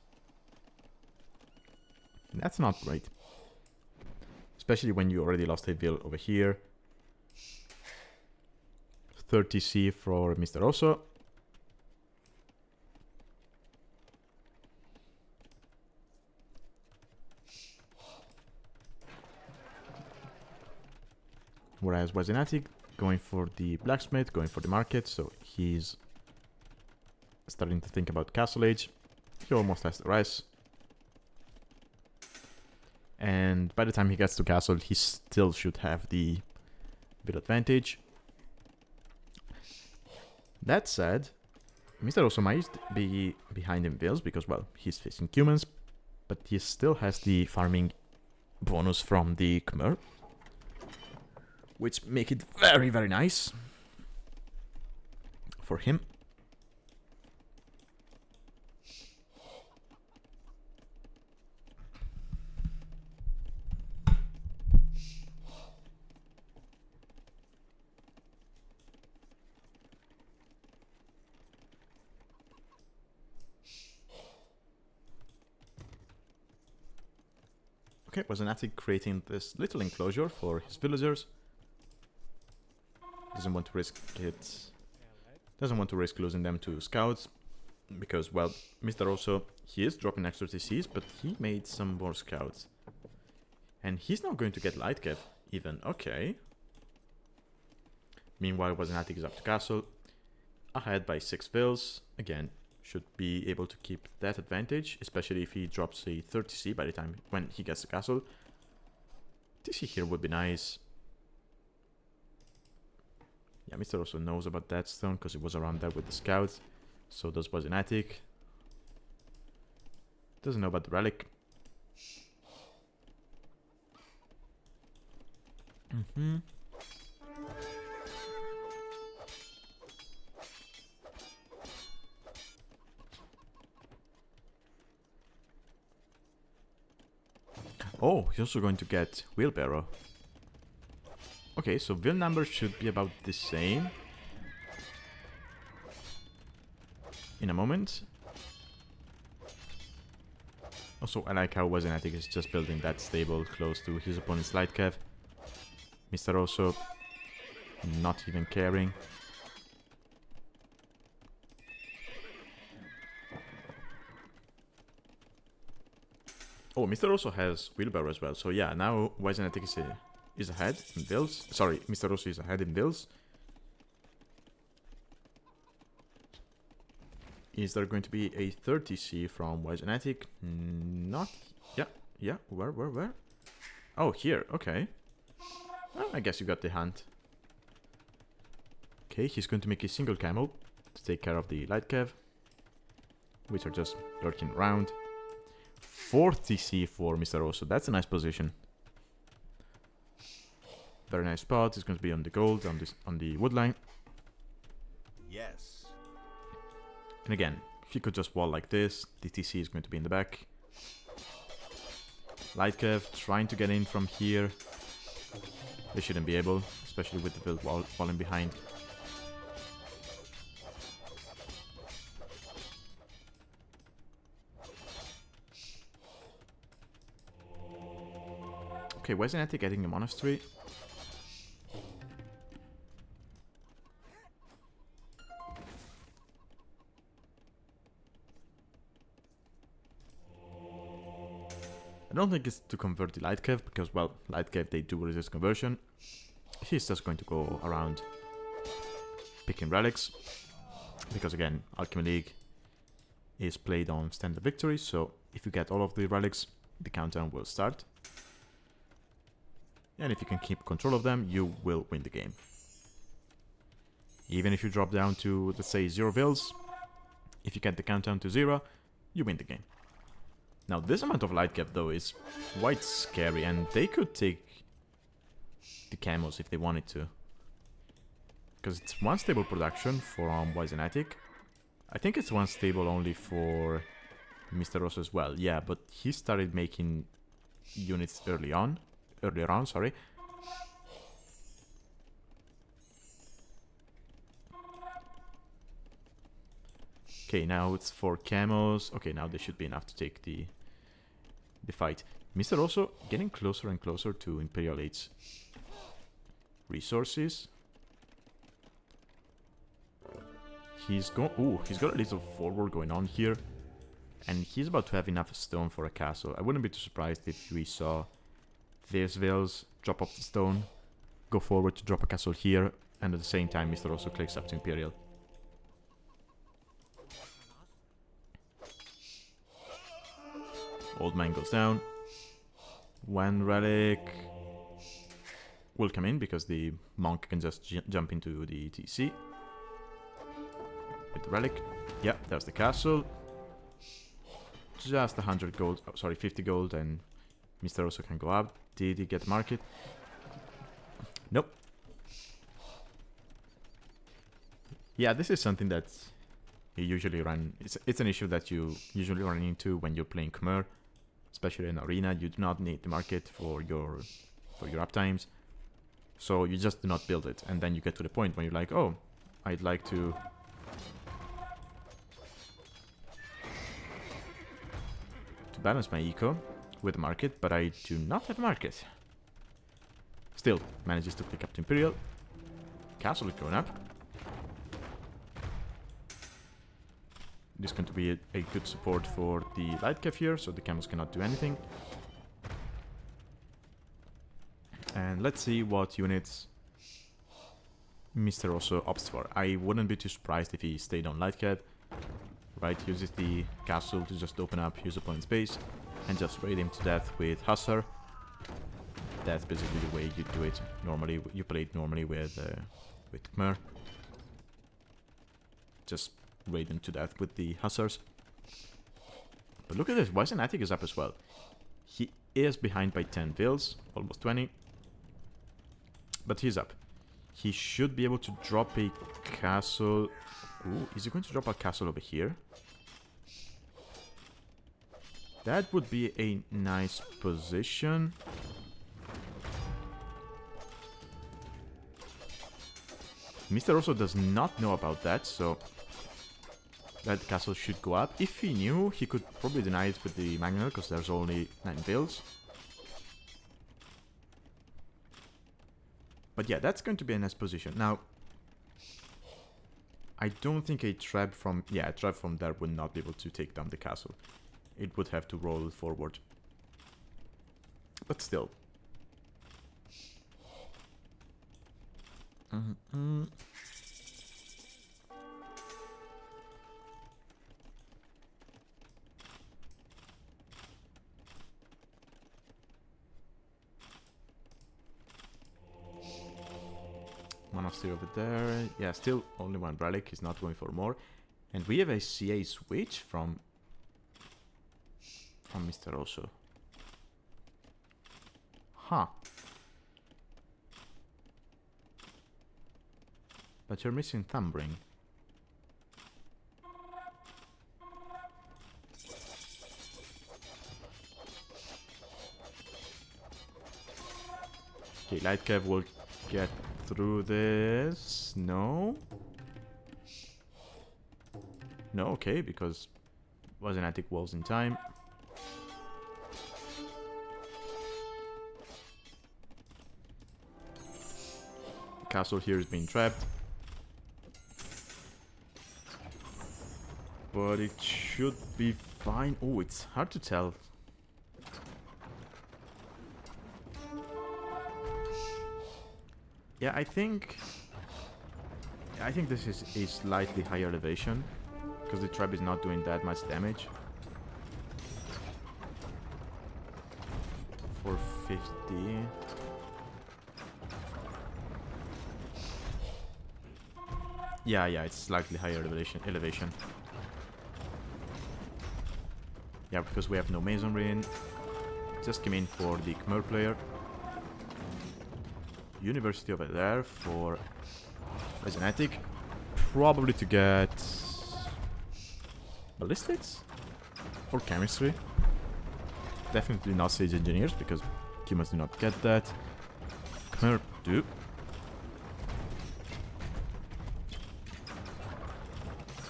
that's not great. Especially when you already lost a bill over here. 30C for MrOso. Whereas Wisenatic going for the blacksmith, going for the market, so he's starting to think about Castle Age. He almost has the res. And by the time he gets to Castle, he still should have the bit advantage. That said, MrOso might be behind in bills because, well, he's facing humans, but he still has the farming bonus from the Khmer, which make it very, very nice for him. Okay, Wisenatic creating this little enclosure for his villagers. Doesn't want to risk it. Doesn't want to risk losing them to scouts, because, well, MrOso, he is dropping extra TCs, but he made some more scouts, and he's not going to get light cav even. Okay. Meanwhile, Wisenatic is up to castle, ahead by 6 vills. Again, should be able to keep that advantage, especially if he drops a 30C by the time when he gets to castle. TC here would be nice. Yeah, MrOso knows about that stone because he was around there with the scouts. So does Wisenatic. Doesn't know about the relic. Oh, he's also going to get wheelbarrow. Okay, so bill numbers should be about the same in a moment. Also, I like how Wisenatic is just building that stable close to his opponent's light cav. MrOso not even caring. Oh, MrOso has wheelbarrow as well. So yeah, now Wisenatic is ahead in bills. Sorry, MrOso is ahead in bills. Is there going to be a 30C from Wisenatic? Not. Yeah. Where? Oh, here. Okay. Well, I guess you got the hunt. Okay, he's going to make a single camel to take care of the light cav, which are just lurking around. 40C for MrOso. That's a nice position. Very nice spot. It's going to be on the gold, on the wood line. Yes. And again, if you could just wall like this, the TC is going to be in the back. Light cav trying to get in from here. They shouldn't be able, especially with the build walling behind. Okay, Wisenatic getting a monastery. I don't think it's to convert the light cav because, well, light cav they do resist conversion. He's just going to go around picking relics because, again, Alchemy League is played on standard victory, so if you get all of the relics, the countdown will start. And if you can keep control of them, you will win the game. Even if you drop down to, let's say, 0 vills, if you get the countdown to 0, you win the game. Now, this amount of light cap, though, is quite scary, and they could take the camos if they wanted to. Because it's one stable production for Wisenatic. I think it's one stable only for MrOso as well. Yeah, but he started making units earlier on, sorry. Okay, now it's 4 camos. Okay, now they should be enough to take the fight. Mr. Oso getting closer and closer to Imperial Age's resources. He's got a little forward going on here. And he's about to have enough stone for a castle. I wouldn't be too surprised if we saw these Vales drop off the stone, go forward to drop a castle here, and at the same time Mr. Oso clicks up to Imperial. Old man goes down. One relic will come in because the monk can just jump into the TC. With the relic. Yeah, there's the castle. Just 100 gold, oh, sorry, 50 gold, and Mr. Oso can go up. Did he get market? Nope. Yeah, this is something that you usually run. It's an issue that you usually run into when you're playing Khmer, especially in arena. You do not need the market for your uptimes, so you just do not build it, and then you get to the point when you're like, oh, I'd like to balance my eco with the market, but I do not have market. Still manages to click up to Imperial. Castle is going up. This is going to be a good support for the light cav here, so the camels cannot do anything. And let's see what units Mr. Oso opts for. I wouldn't be too surprised if he stayed on light cav. Right, uses the castle to just open up his opponent's base and just raid him to death with Hussar. That's basically the way you do it normally. You play it normally with Khmer. Just raid him to death with the Hussars. But look at this, Wisenatic is up as well. He is behind by 10 vills, almost 20. But he's up. He should be able to drop a castle. Ooh, is he going to drop a castle over here? That would be a nice position. Mr. Oso does not know about that, so that castle should go up. If he knew, he could probably deny it with the Magna, because there's only 9 vills. But yeah, that's going to be a nice position. Now, I don't think a trap from... yeah, a trap from there would not be able to take down the castle. It would have to roll forward. But still. Monastery over there. Yeah, still only 1 relic. He's not going for more. And we have a CA switch from Mr. Oso. Huh. But you're missing Thumbring. Okay, light cav will get through this. No? No, okay, because Wisenatic walls in time. The castle here is being trapped. But it should be fine. Oh, it's hard to tell. Yeah, I think this is a slightly higher elevation, because the trap is not doing that much damage. 450. Yeah, it's slightly higher elevation. Yeah, because we have no masonry in. Just came in for the Khmer player. University over there for Wisenatic. Probably to get ballistics or chemistry. Definitely not Sage Engineers, because humans do not get that. Khmer do.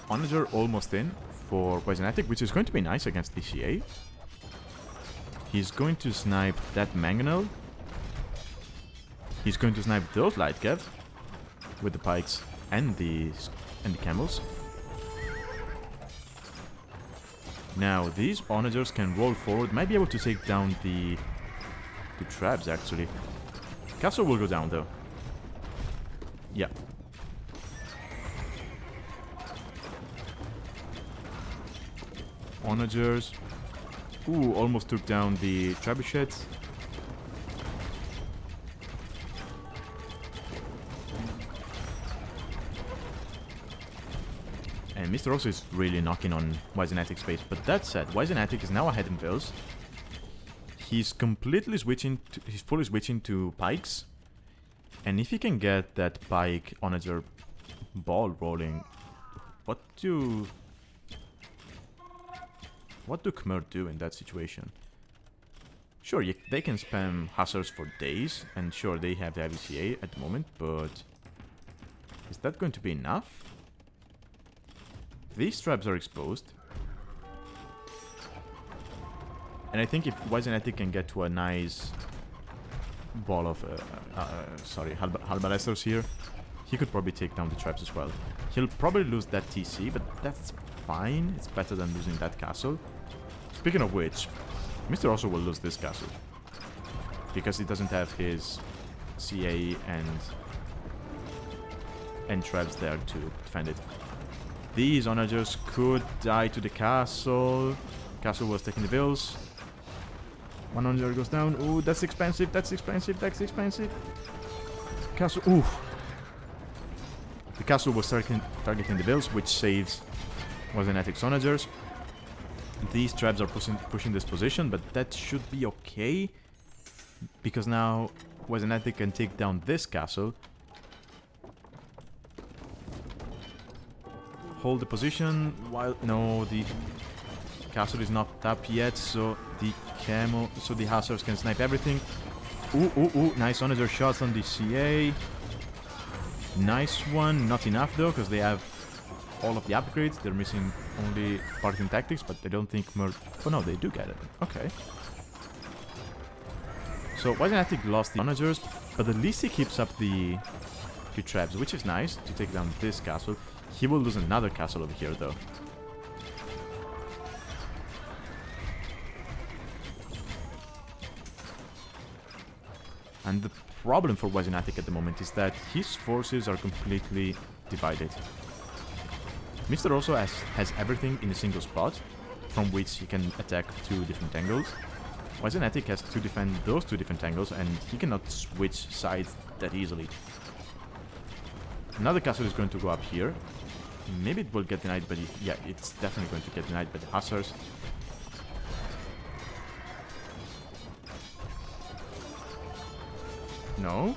Onager almost in for Wisenatic, which is going to be nice against DCA. He's going to snipe that Mangonel. He's going to snipe those Light Cav with the pikes and the camels. Now these Onagers can roll forward, might be able to take down the traps actually. Castle will go down though. Yeah. Onagers. Ooh, almost took down the trebuchets. And MrOso is really knocking on Wisenatic's space. But that said, Wisenatic is now ahead in vills. He's completely switching to, he's fully switching to pikes. And if he can get that pike Onager ball rolling, what do Khmer do in that situation? Sure, they can spam Hussars for days, and sure, they have the IVCA at the moment, but is that going to be enough? These traps are exposed. And I think if Wisenatic can get to a nice ball of, Halbalesters here, he could probably take down the traps as well. He'll probably lose that TC, but that's fine. It's better than losing that castle. Speaking of which, MrOso will lose this castle. Because he doesn't have his CA and traps there to defend it. These Onagers could die to the castle. Castle was taking the vills. One Onager goes down. Ooh, that's expensive, that's expensive, that's expensive. Castle, ooh. The castle was targeting the vills, which saves Wisenatic's Onagers. These traps are pushing this position, but that should be okay. Because now Wisenatic can take down this castle. Hold the position while... No, the castle is not up yet, so the camo... So the Hussars can snipe everything. Ooh, ooh, ooh. Nice Onager shots on the CA. Nice one. Not enough though, because they have all of the upgrades. They're missing only parting tactics, but they don't think more... Oh no, they do get it. Okay. So Wisenatic lost the Onagers, but at least he keeps up the traps, which is nice to take down this castle. He will lose another castle over here though. And the problem for Wisenatic at the moment is that his forces are completely divided. MrOso has everything in a single spot, from which he can attack two different angles. Wisenatic has to defend those two different angles, and he cannot switch sides that easily. Another castle is going to go up here. Maybe it will get denied, but yeah, it's definitely going to get denied by the Hussars. No?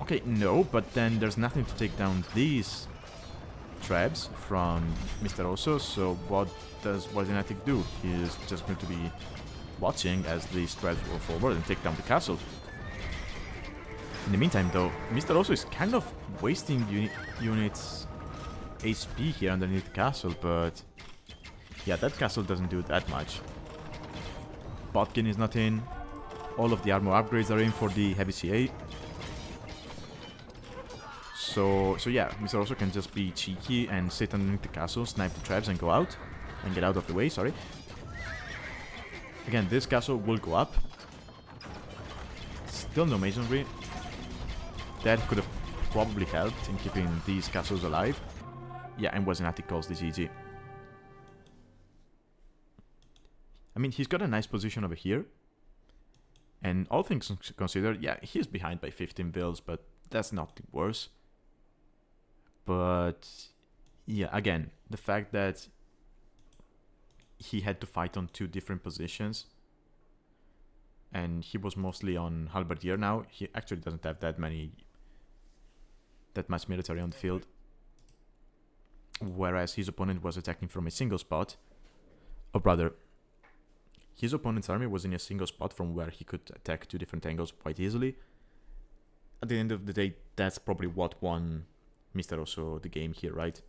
Okay, no, but then there's nothing to take down these traps from MrOso, so what does Wisenatic do? He's just going to be watching as these traps roll forward and take down the castle. In the meantime, though, MrOso is kind of wasting units HP here underneath the castle, but yeah, that castle doesn't do that much. Botkin is not in. All of the armor upgrades are in for the heavy CA. So yeah, MrOso can just be cheeky and sit underneath the castle, snipe the traps and go out. And get out of the way, sorry. Again, this castle will go up. Still no masonry. That could have probably helped in keeping these castles alive. Yeah, and Wisenatic calls this easy. I mean, he's got a nice position over here. And all things considered, yeah, he's behind by 15 vills, but that's not the worst. But yeah, again, the fact that he had to fight on two different positions, and he was mostly on Halberdier now. He actually doesn't have that much military on the field. Whereas his opponent was attacking from a single spot. Or rather, his opponent's army was in a single spot from where he could attack two different angles quite easily. At the end of the day, that's probably what won MrOso the game here, right?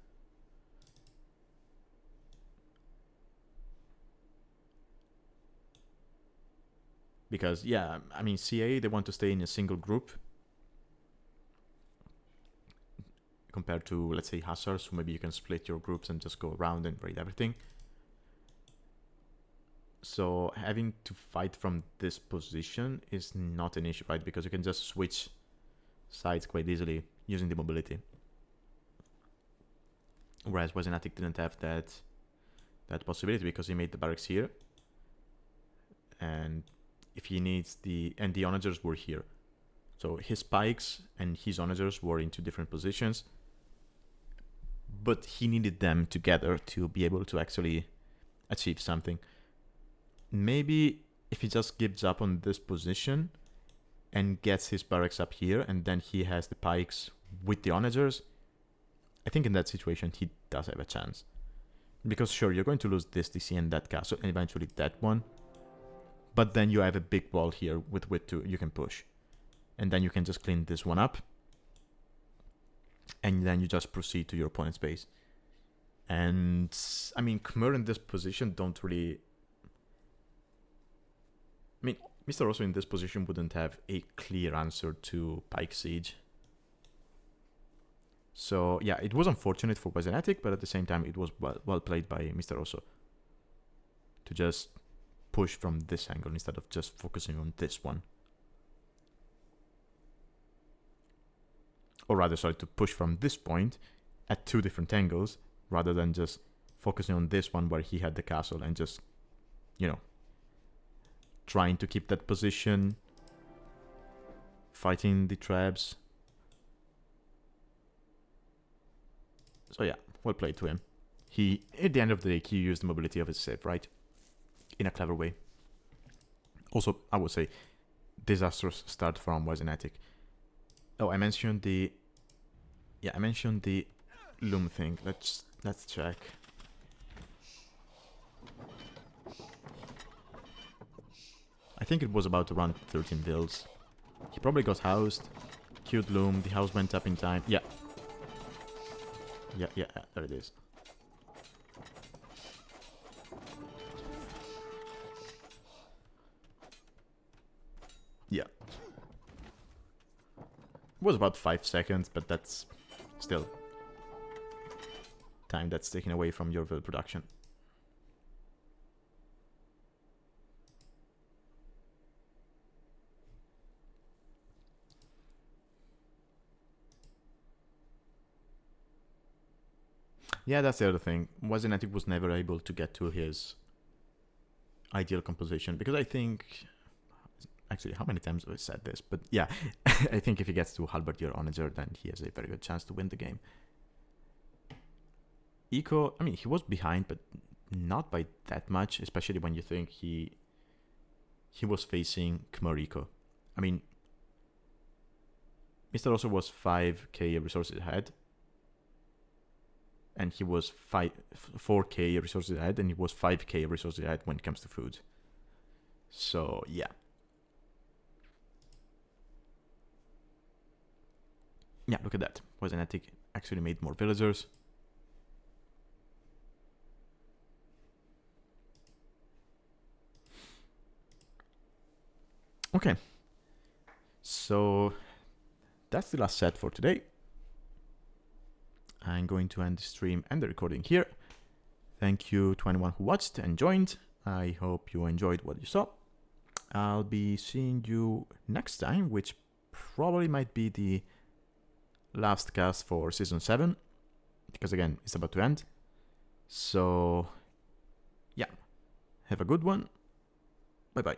Because, yeah, I mean, CA, they want to stay in a single group compared to, let's say, Hussars, who maybe you can split your groups and just go around and raid everything. So having to fight from this position is not an issue, right? Because you can just switch sides quite easily using the mobility. Whereas Wisenatic didn't have that possibility because he made the barracks here. And if he needs the onagers were here. So his spikes and his onagers were in two different positions. But he needed them together to be able to actually achieve something. Maybe if he just gives up on this position and gets his barracks up here, and then he has the pikes with the onagers, I think in that situation he does have a chance. Because sure, you're going to lose this DC and that castle, and eventually that one. But then you have a big wall here with width 2 you can push. And then you can just clean this one up. And then you just proceed to your opponent's base. And, I mean, Khmer in this position don't really... I mean, MrOso in this position wouldn't have a clear answer to Pike Siege. So, yeah, it was unfortunate for Wisenatic, but at the same time, it was well played by MrOso to just push from this angle instead of just focusing on this one. Or rather, sorry, to push from this point at two different angles rather than just focusing on this one where he had the castle and just, you know, trying to keep that position, fighting the traps. So yeah, well played to him. He, at the end of the day, he used the mobility of his civ, right? In a clever way. Also, I would say, disastrous start from Wisenatic. Oh, I mentioned the... Yeah, I mentioned the loom thing. Let's check. I think it was about around 13 bills. He probably got housed. Queued loom. The house went up in time. Yeah. Yeah, there it is. Yeah. It was about 5 seconds, but that's still time that's taken away from your build production. Yeah, that's the other thing. Wisenatic was never able to get to his ideal composition because I think... Actually, how many times have I said this? But yeah, I think if he gets to Halberdier Onager, then he has a very good chance to win the game. Eco, I mean, he was behind, but not by that much, especially when you think he was facing Khmer Eco. I mean, MrOso was 5k resources ahead, and he was 4k resources ahead, and he was 5k resources ahead when it comes to food. So, yeah. Yeah, look at that. Wisenatic actually made more villagers. Okay. So that's the last set for today. I'm going to end the stream and the recording here. Thank you to anyone who watched and joined. I hope you enjoyed what you saw. I'll be seeing you next time, which probably might be the last cast for Season 7, because again, it's about to end. So, yeah, have a good one. Bye-bye.